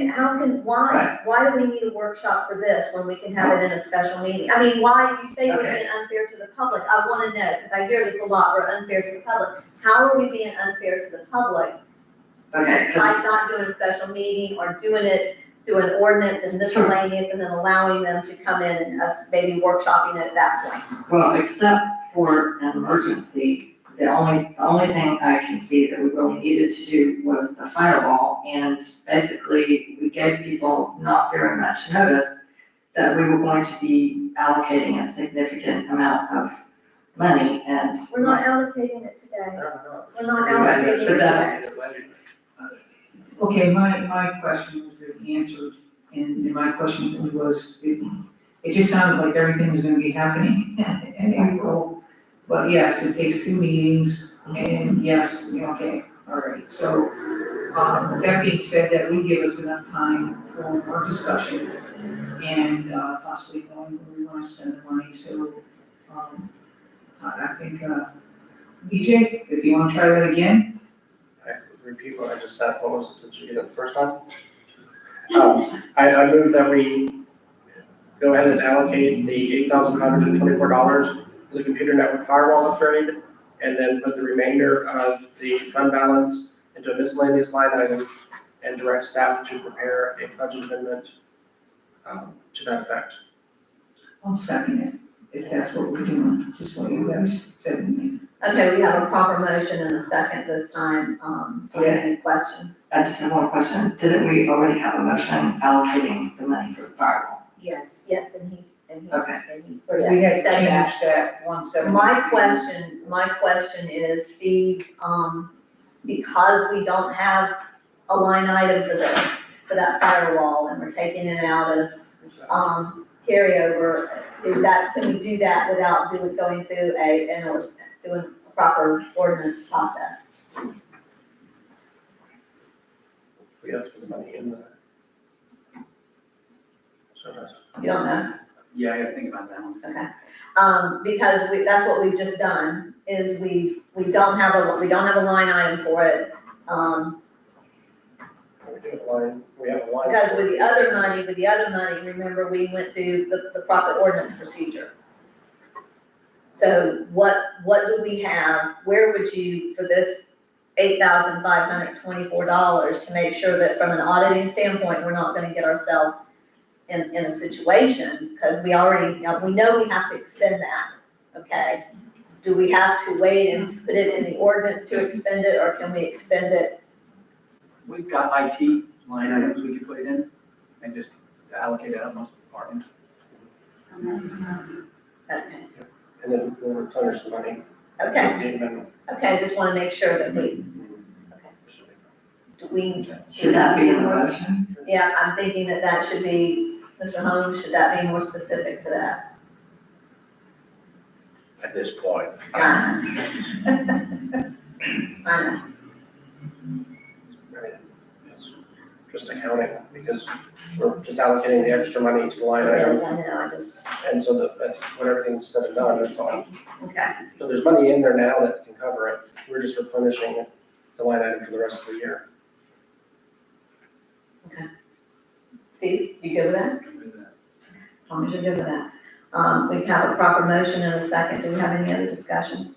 need a workshop for this when we can have it in a special meeting? I mean, why, you say we're being unfair to the public, I wanna know, because I hear this a lot, we're unfair to the public. How are we being unfair to the public Okay, 'cause- by not doing a special meeting or doing it through an ordinance and miscellaneous and then allowing them to come in and us maybe workshopping it at that point? well, except for an emergency, the only thing I can see that we really needed to do was the firewall. And basically, we gave people not very much notice that we were going to be allocating a significant amount of money and. We're not allocating it today. We're not Right, allocating it but that- today. Okay, my question was really answered, and my question was, it just sounded like everything was gonna be happening in April. But yes, it takes 2 meetings, and yes, okay, all right, so, that being said, that would give us enough time for our discussion and, possibly knowing where we wanna spend the money, so, I think, BJ, if you wanna try that again? I repeat what I just said, what was it, did you get it the first time? I move that we go ahead and allocate the $8,524 for the computer network firewall upgrade, and then put the remainder of the fund balance into a miscellaneous line item, and direct staff to prepare a budget amendment, to that effect. I'll second it, if that's what we're doing, just what you guys said to me. Okay, we have a proper motion and a second this time. Do we have any questions? I just have one question. Didn't we already have a motion allocating the money for the firewall? Yes, and he, Okay. and he. We had said that. changed that 170. My question is, Steve, because we don't have a line item for this, for that firewall, and we're taking it out of, carryover, can we do that without going through doing a proper ordinance process? We have to put the money in the. So that's. You don't know? Yeah, I gotta think about that one. Okay, because that's what we've just done, is we don't have a line item for it. We have a line. Because with the other money, remember, we went through the proper ordinance procedure. So what do we have, where would you, for this $8,524, to make sure that from an auditing standpoint, we're not gonna get ourselves in a situation, because we know we have to expend that, okay? Do we have to wait and put it in the ordinance to expend it, or can we expend it? We've got IT line items we could put it in and just allocate it amongst the departments. Okay, And then we'll replenish the money. okay, The amendment. okay, just wanna make sure that do we? Should that be in the motion? Yeah, I'm thinking that should be, Mr. Holmes, should that be more specific to that? At this point. I know. I mean, it's just accounting, because we're just allocating the extra money to the line I item, know, I just, and so that's when everything's said and done, that's fine. okay, So there's money in there now that can cover it, we're just replenishing the line item for the rest of the year. Steve, you good with that? As long as you're good with that. We have a proper motion and a second, do we have any other discussion?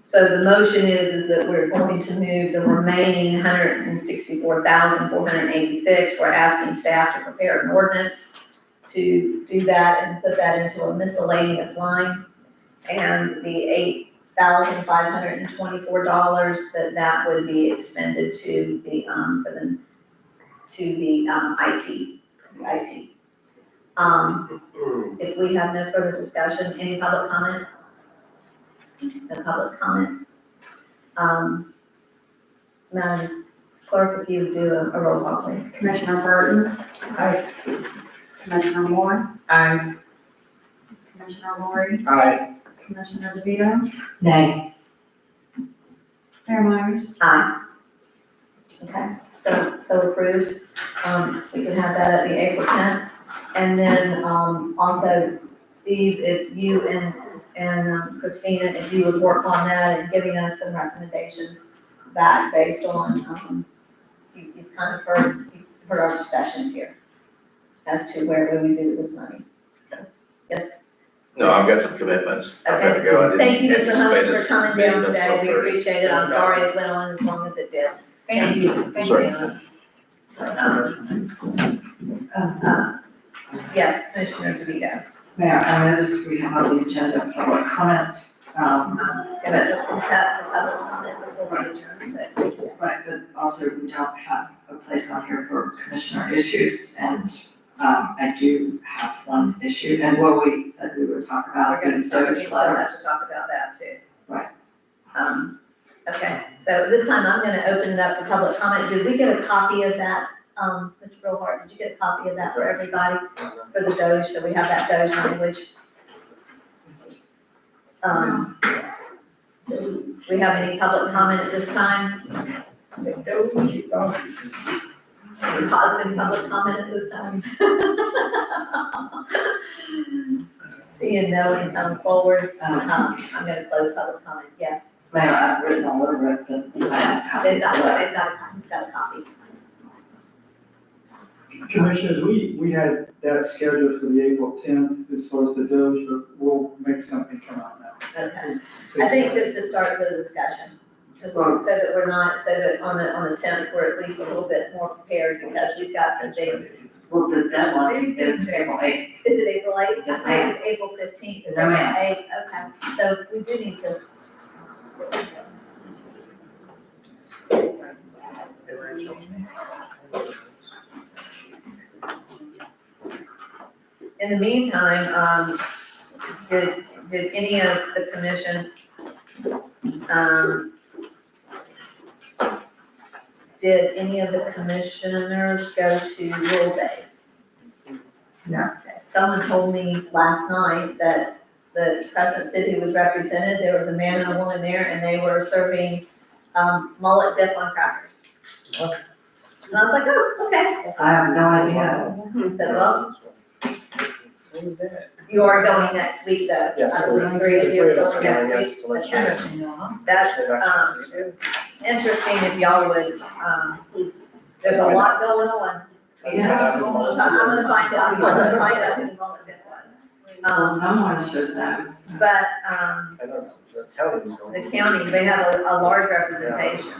So the motion is that we're going to move the remaining $164,486, we're asking staff to prepare an ordinance to do that and put that into a miscellaneous line. And the $8,524, that would be expended to the, IT. If we have no further discussion, any public comment? No public comment? Madam Clerk, if you do a roll call, please. Commissioner Burton, Aye. Commissioner Moore, Aye. Commissioner Lori, Aye. Commissioner DeVito, Nay. Mayor Myers. Aye. Okay, so approved. We can have that at the April 10th. And then, also, Steve, if you and Christina, if you would work on that and giving us some recommendations back based on, you've kind of you've heard our discussions here as to where we would do this money. So, yes. No, I've got some commitments. I've got to Okay. go. I didn't Thank you, Mr. Holmes, anticipate for this coming being down until today. We 12:30. appreciate it. I'm sorry it went on as long as it did. Thank you. Thank Sorry. you. Yes, Commissioner DeVito. Mayor, I noticed we have on the agenda public comment. Give it a public comment before we adjourn, but Right, but also we don't have a place on here for commissioner issues, and I do have one issue, and what we said we would talk about we're gonna in talk, we Doge still letter. have to talk about that too. Right. Okay, so this time I'm gonna open it up for public comment. Did we get a copy of that? Mr. Brillhart, did you get a copy of that for everybody, for the Doge, so we have that Doge language? Do we have any public comment at this time? Positive public comment at this time? Seeing no one come forward, I'm gonna close public comment, yes. Mayor, I've written all over it, but I have. They've got a copy. Commissioners, we had that scheduled for the April 10th as far as the Doge, but we'll make something come out now. Okay, I think just to start the discussion, just so that we're not, so that on the 10th, we're at least a little bit more prepared, because we've got some things. Well, the deadline is April 8th. Is it April 8th? Yes, ma'am. It's April 15th, it's No, April ma'am. 8th, okay, so we do need to. In the meantime, did any of the commissions, did any of the commissioners go to Rural Days? No. Okay. Someone told me last night that the Crescent City was represented, there was a man and a woman there, and they were serving, mullet dip on crackers. And I was like, oh, okay. I have no idea. I said, well, you are going next week though. Yes, I believe three of you are going next week. to let you know. That's, interesting if y'all would, there's a lot going on. Yeah. I'm gonna find out, I'm gonna find out who the mullet dip was. Someone should know. But, I don't know, the county was going. the county, they have a large representation.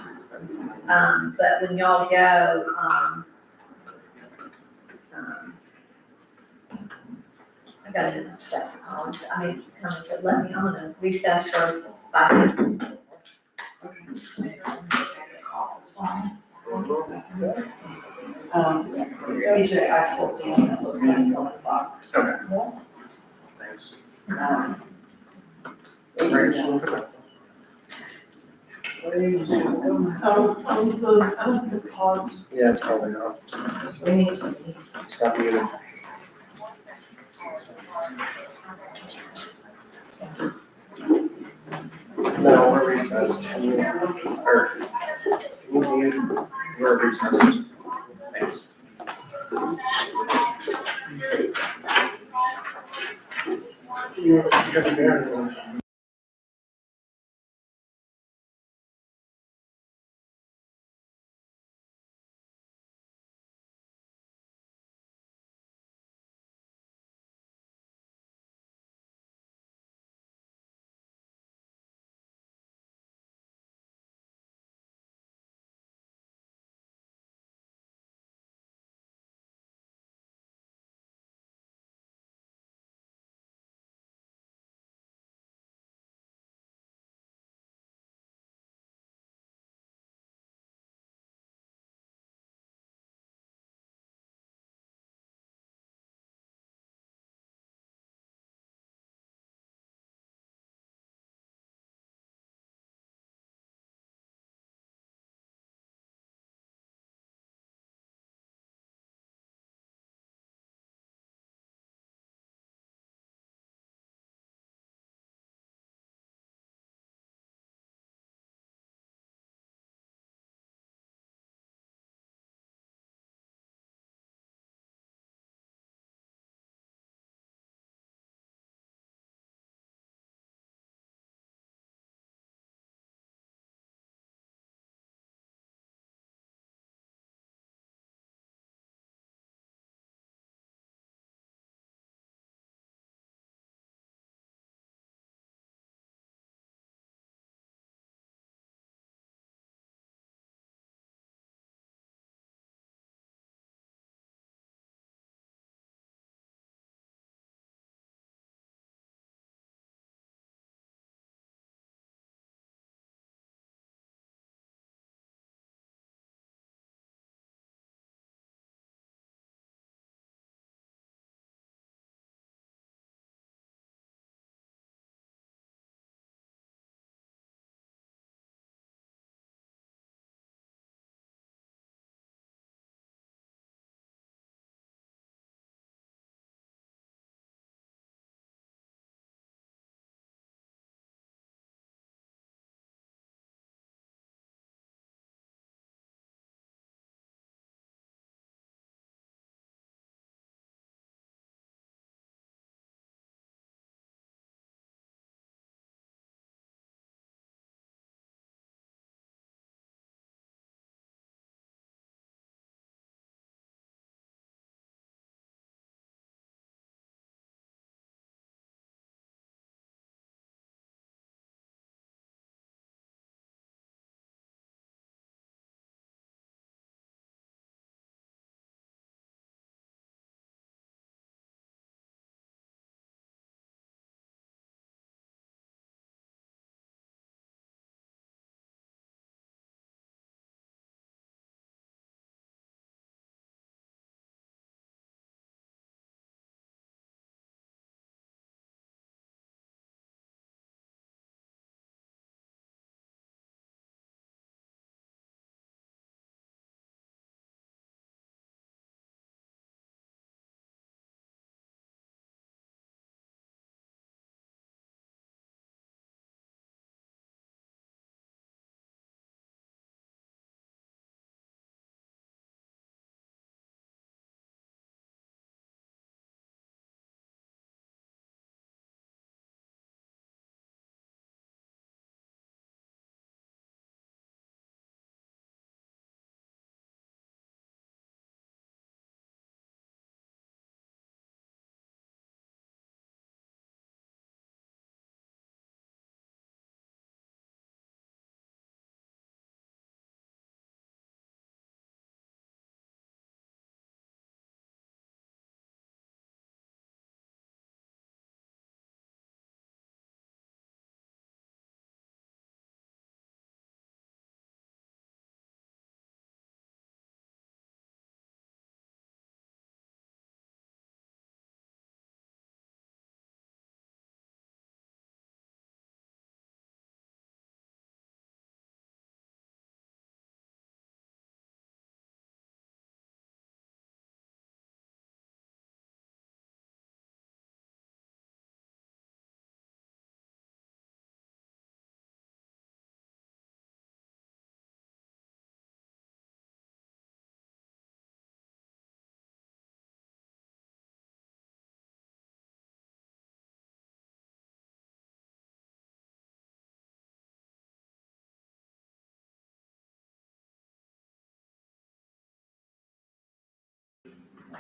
But when y'all go, I gotta check, I mean, come and said, let me, I'm gonna recess for 5 minutes. BJ, I told Dan it looks like 1 o'clock. Thanks. Yeah, it's probably not. Stop muting. No, we're recessed. Can you, or, can you mute? We're recessed. Thanks. Yeah.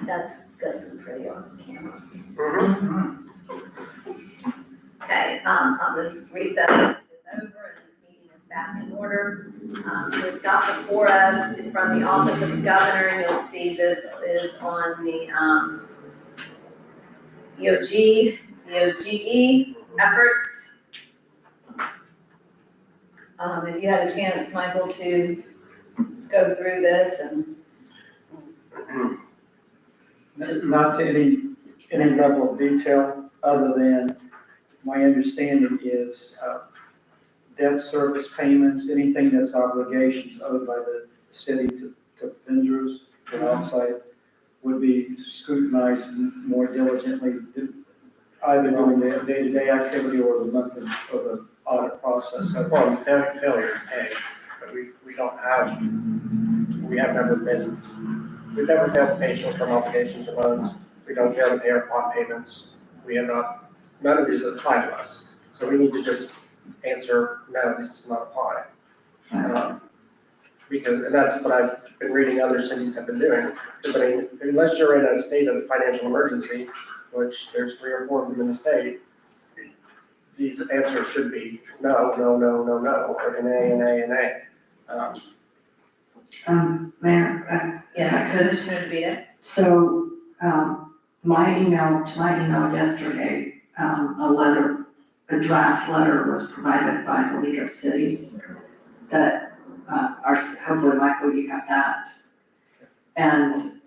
That's gonna be pretty on camera. Mhm. Okay, this recess is over and this meeting is back in order. We've got before us from the Office of the Governor, and you'll see this is on the, DOGE efforts. Have you had a chance, Michael, to go through this and? Not to any level of detail, other than my understanding is, debt service payments, anything that's obligations owed by the city to vendors or outside would be scrutinized more diligently, either during the day-to-day activity or the month of the audit process. So, Well, failure to pay, but we have never been, we've never failed to pay short-term obligations or loans. We don't fail to pay our bond payments. We have not, none of these apply to us. So we need to just answer, no, this does not apply. Because, and that's what I've been reading other cities have been doing. Because I mean, unless you're in a state of financial emergency, which there's 3 or 4 of them in the state, these answers should be no, no, no, no, no, or nay. Mayor, Yes, I could. Commissioner DeVito? So, my email yesterday, a draft letter was provided by the League of Cities that, hopefully, Michael, you got that. And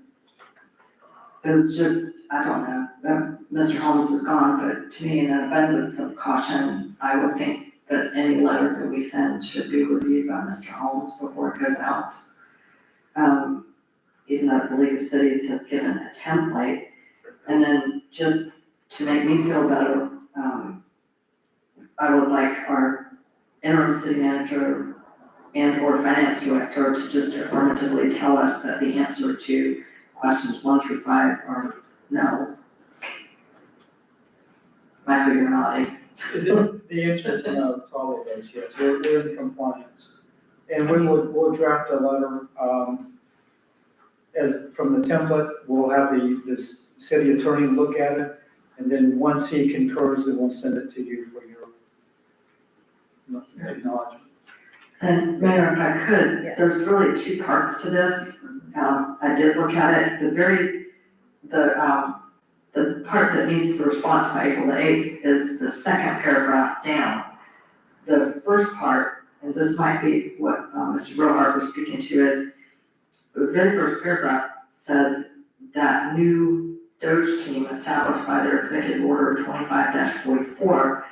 it was just, I don't know, Mr. Holmes is gone, but to me, in an abundance of caution, I would think that any letter that we send should be reviewed by Mr. Holmes before it goes out. Even though the League of Cities has given a template, and then just to make me feel better, I would like our interim city manager and or finance director to just affirmatively tell us that the answer to questions 1 through 5 are no. Michael, you're nodding. the answer is no to all of those, yes, we're in compliance. And we'll draft a letter, as from the template, we'll have the city attorney look at it, and then once he concurs, then we'll send it to you for your acknowledgement. And Mayor, if I could, Yes. there's really 2 parts to this. I did look at it, the part that needs the response by April the 8th is the second paragraph down. The first part, and this might be what Mr. Brohart was speaking to, is the very first paragraph says that new DOGE team established by their Executive Order 25-44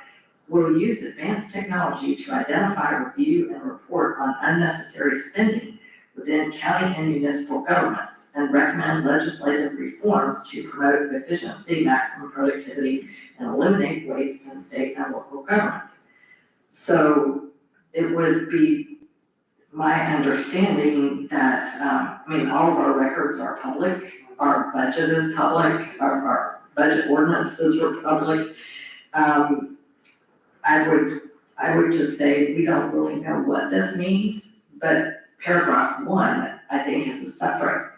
will use advanced technology to identify, review, and report on unnecessary spending within county and municipal governments and recommend legislative reforms to promote efficiency, maximum productivity, and eliminate waste in state and local governments. So it would be my understanding that, all of our records are public, our budget is public, our budget ordinances are public. I would just say, we don't really know what this means, but paragraph 1, I think, is a separate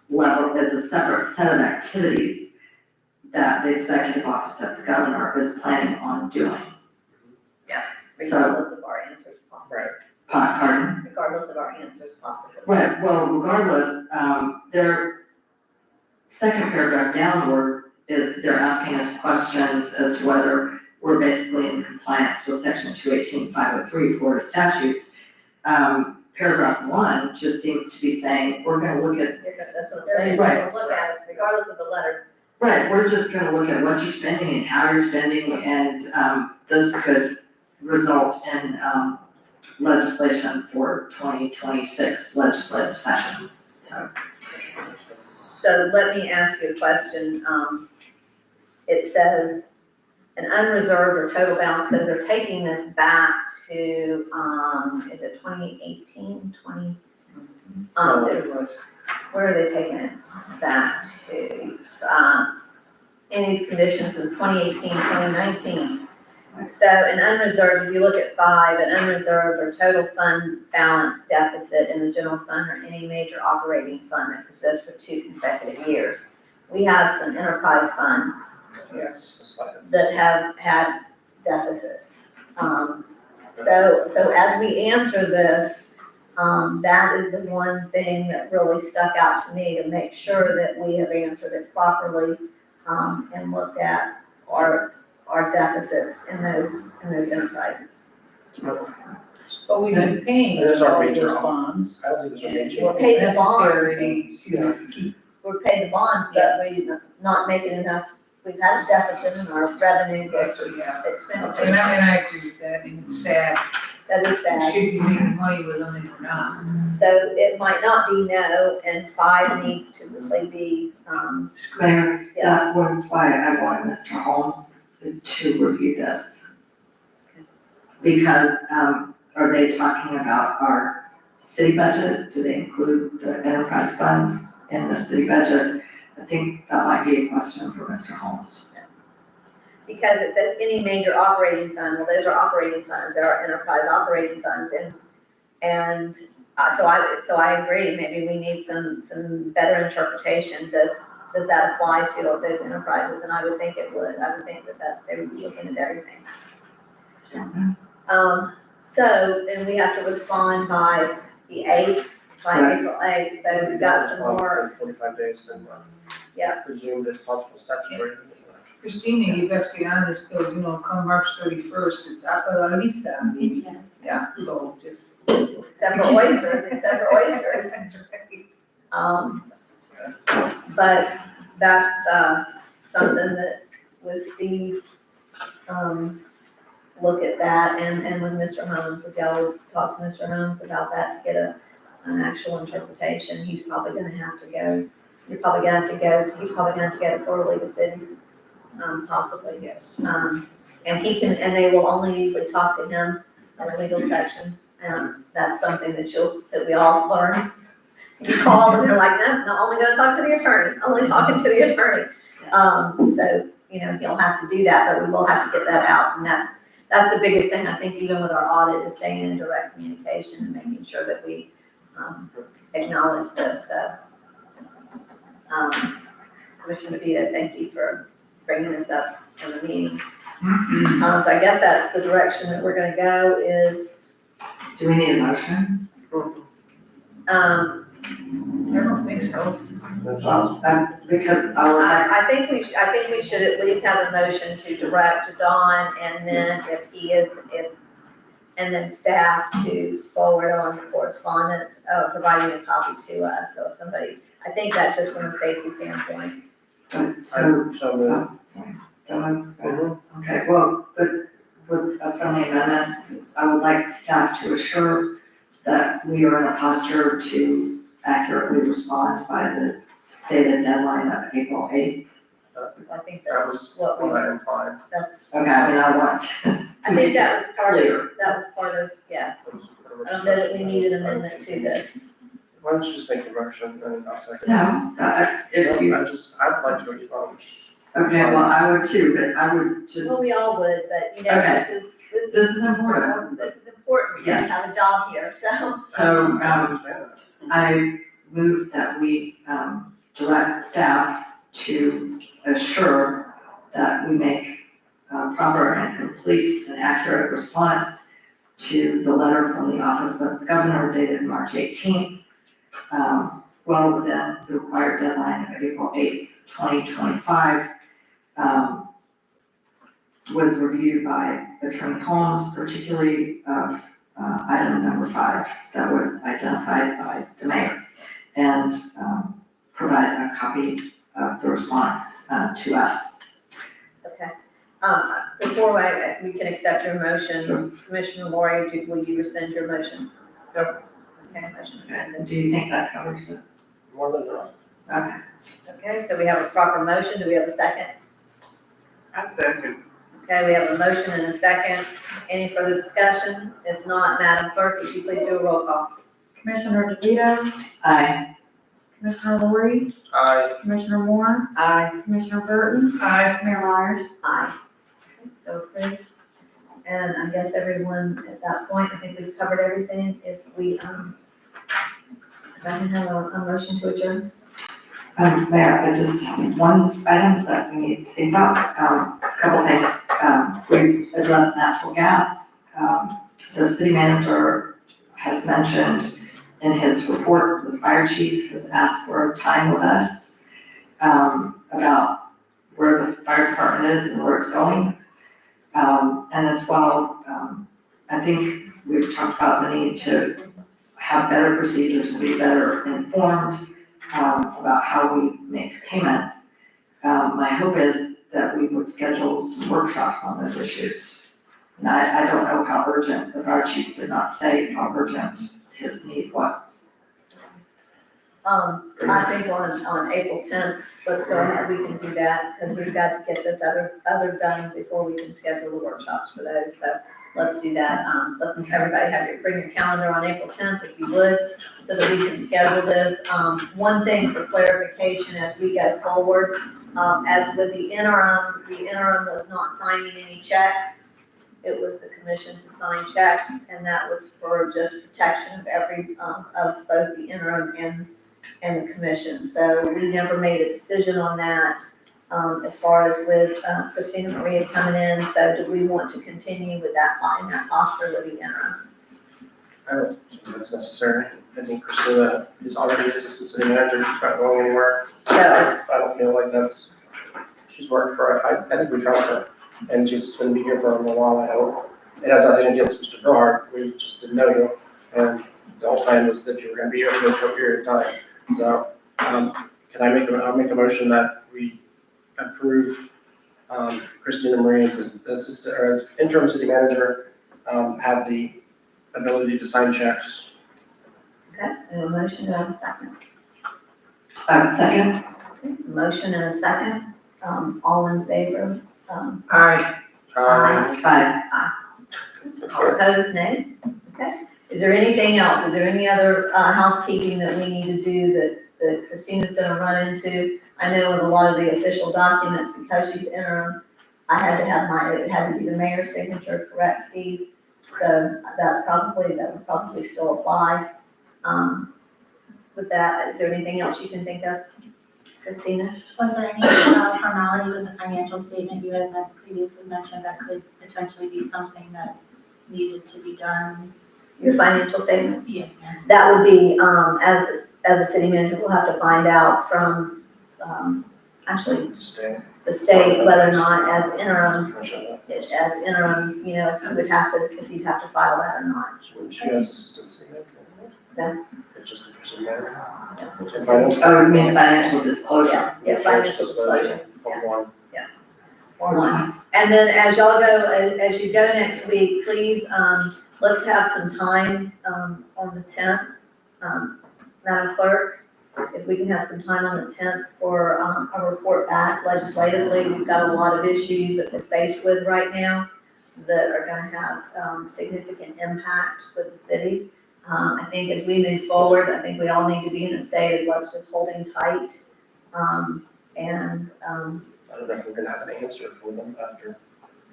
level, is a separate set of activities that the executive office of the governor is planning on doing. Yes, So- regardless of our answers possible. Right. Pardon? Regardless of our answers possible. Right, well, regardless, their second paragraph downward is they're asking us questions as to whether we're basically in compliance with section 218-503 Florida statutes. Paragraph 1 just seems to be saying, we're gonna look at, That's what I'm saying, we're gonna look at it regardless of the letter. right, we're just gonna look at what you're spending and how you're spending, and, this could result in, legislation for 2026 legislative session, so. So let me ask you a question. It says an unreserved or total balance, because they're taking this back to, is it 2018, 20? Where are they taking it back to? In these conditions is 2018, 2019. So an unreserved, if you look at 5, an unreserved or total fund balance deficit in the general fund or any major operating fund that persists for 2 consecutive years. We have some enterprise funds Yes, it's like that have had deficits. So as we answer this, that is the one thing that really stuck out to me, to make sure that we have answered it properly, and looked at our deficits in those enterprises. But we've been paying Those are all major those bonds. I don't think there's a major. We're paid the Necessary bonds, to keep. we're paid the bonds, but we're not making enough, we've had a deficit in our revenue versus Yeah. expenditure. And I agree with that, and it's sad. That is We bad. should be making money with them and we're not. So it might not be no, and 5 needs to really be, Mayor, that was why I wanted Mr. Holmes to review this. Because, are they talking about our city budget? Do they include the enterprise funds in the city budget? I think that might be a question for Mr. Holmes. because it says any major operating fund, well, those are operating funds, there are enterprise operating funds, and so I agree, maybe we need some better interpretation. Does that apply to those enterprises? And I would think it would. I would think that they would be looking at everything. So, and we have to respond by the 8th, by April 8th, so we've got some more. 45 days, then, Yeah. presumed it's possible statutory. Christina, you best be honest, because, come March 31st, it's hasta la vista. Yes. Yeah, so just. Except for oysters, But that's, something that with Steve, look at that, and with Mr. Holmes, if y'all would talk to Mr. Holmes about that to get an actual interpretation, he's probably gonna have to go. He's probably gonna have to go to Florida League of Cities, possibly. Yes. And they will only usually talk to him in the legal section, and that's something that we all learn. You call and they're like, no, not only gonna talk to the attorney, only talking to the attorney. So, he'll have to do that, but we will have to get that out, and that's the biggest thing, I think, even with our audit, is staying in direct communication and making sure that we, acknowledge this, so. Commissioner DeVito, thank you for bringing this up in the meeting. So I guess that's the direction that we're gonna go is, Do we need a motion? I don't think so. Well, because I would like, I think we should at least have a motion to direct Dawn, and then and then staff to forward on correspondence, providing a copy to us, so if somebody, I think that's just from a safety standpoint. so, So, okay, well, with a friendly amendment, I would like staff to assure that we are in a posture to accurately respond by the stated deadline of April 8th. I think that that's was what what I implied. that's, Okay, I mean, I want. I think that was part Clear. of, yes. I don't know that we need an amendment to this. Why don't you just make the motion and I'll second. No, if you, I'd like to expunge. okay, well, I would too, but I would just, Well, we all would, but Okay. this is important. This is important, we Yes. have a job here, so. So, I understand that. I move that we, direct staff to assure that we make proper and complete and accurate response to the letter from the Office of the Governor dated March 18th, well within the required deadline of April 8th, 2025, with review by Attorney Holmes, particularly of item number 5 that was identified by the mayor, and provide a copy of the response to us. Okay, before we can accept your motion, Commissioner Lori, will you rescind your motion? Yep. Okay, motion rescinded. Do you think that covers it? More than enough. Okay. Okay, so we have a proper motion, do we have a second? I second. Okay, we have a motion and a second, any further discussion? If not, Madam Clerk, would you please do a roll call? Commissioner DeVito, Aye. Commissioner Lori, Aye. Commissioner Moore, Aye. Commissioner Burton, Aye. Mayor Myers. Aye. So approved. and I guess everyone at that point, I think we've covered everything. If we, if I can have a motion to adjourn. Mayor, I just have one item that we need to think about, a couple things. We addressed natural gas. The city manager has mentioned in his report, the fire chief has asked for a time with us, about where the fire department is and where it's going. And as well, I think we've talked about the need to have better procedures and be better informed about how we make payments. My hope is that we would schedule some workshops on those issues. And I don't know how urgent, the fire chief did not say how urgent his need was. I think on April 10th, let's go ahead, we can do that, because we've got to get this other done before we can schedule the workshops for those, so let's do that. Let's everybody bring your calendar on April 10th, if you would, so that we can schedule this. One thing for clarification as we go forward, as with the interim was not signing any checks. It was the commission to sign checks, and that was for just protection of of both the interim and the commission. So we never made a decision on that, as far as with Christina Maria coming in. So do we want to continue with that, in that posture with the interim? I don't think that's necessary. I think Christina is already assistant city manager, she's not going anywhere. So, I don't feel like she's worked for, I think we trust her, and she's gonna be here for a little while, I hope. It has nothing against Mr. Gerhard, we just didn't know you, and the whole plan was that you were gonna be here for a short period of time. So, I'll make a motion that we approve, Christina Marie as assistant, or as interim city manager, have the ability to sign checks. okay, and a motion and a second. Second? Motion and a second, all in favor? Aye. Aye. All opposed, nay? Okay. Is there anything else? Is there any other housekeeping that we need to do that Christina's gonna run into? I know with a lot of the official documents, because she's interim, it had to be the mayor's signature, correct, Steve? So that would probably still apply. With that, is there anything else you can think of, Christina? Was there any formality with the financial statement you had previously mentioned that could potentially be something that needed to be done? Your financial statement? Yes, ma'am. That would be, as a city manager, we'll have to find out from, actually, Stay. the state, whether or not as interim, Commission. if you'd have to file that or not. She has assistant city manager. No. It's just a city manager. It's a Financial- city- Oh, you mean financial disclosure? Yeah, financial disclosure, yeah. One. Or one. And then as y'all go, as you go next week, please, let's have some time, on the 10th. Madam Clerk, if we can have some time on the 10th for, a report back legislatively. We've got a lot of issues that we're faced with right now that are gonna have, significant impact with the city. I think as we move forward, I think we all need to be in a state of let's just holding tight. I don't know if we're gonna have an answer for them after.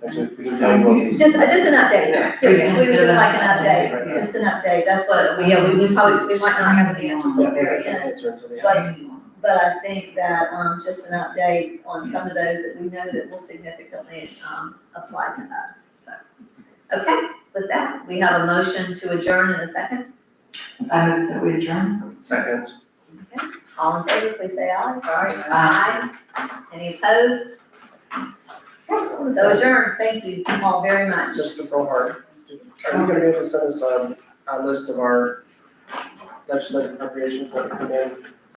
Next week. We can tell you what. Just an update, we would just like an update, just an update, that's what, we might not have an answer till the very end. Answer until the end. But I think that, just an update on some of those that we know that will significantly, apply to us, so. Okay, with that, we have a motion to adjourn in a second. I move that we adjourn. Second. Okay, all in favor, please say aye. Aye. Any opposed? Okay, so adjourn, thank you all very much. Mr. Gerhard, are you gonna be able to send us a list of our legislative appropriations that come in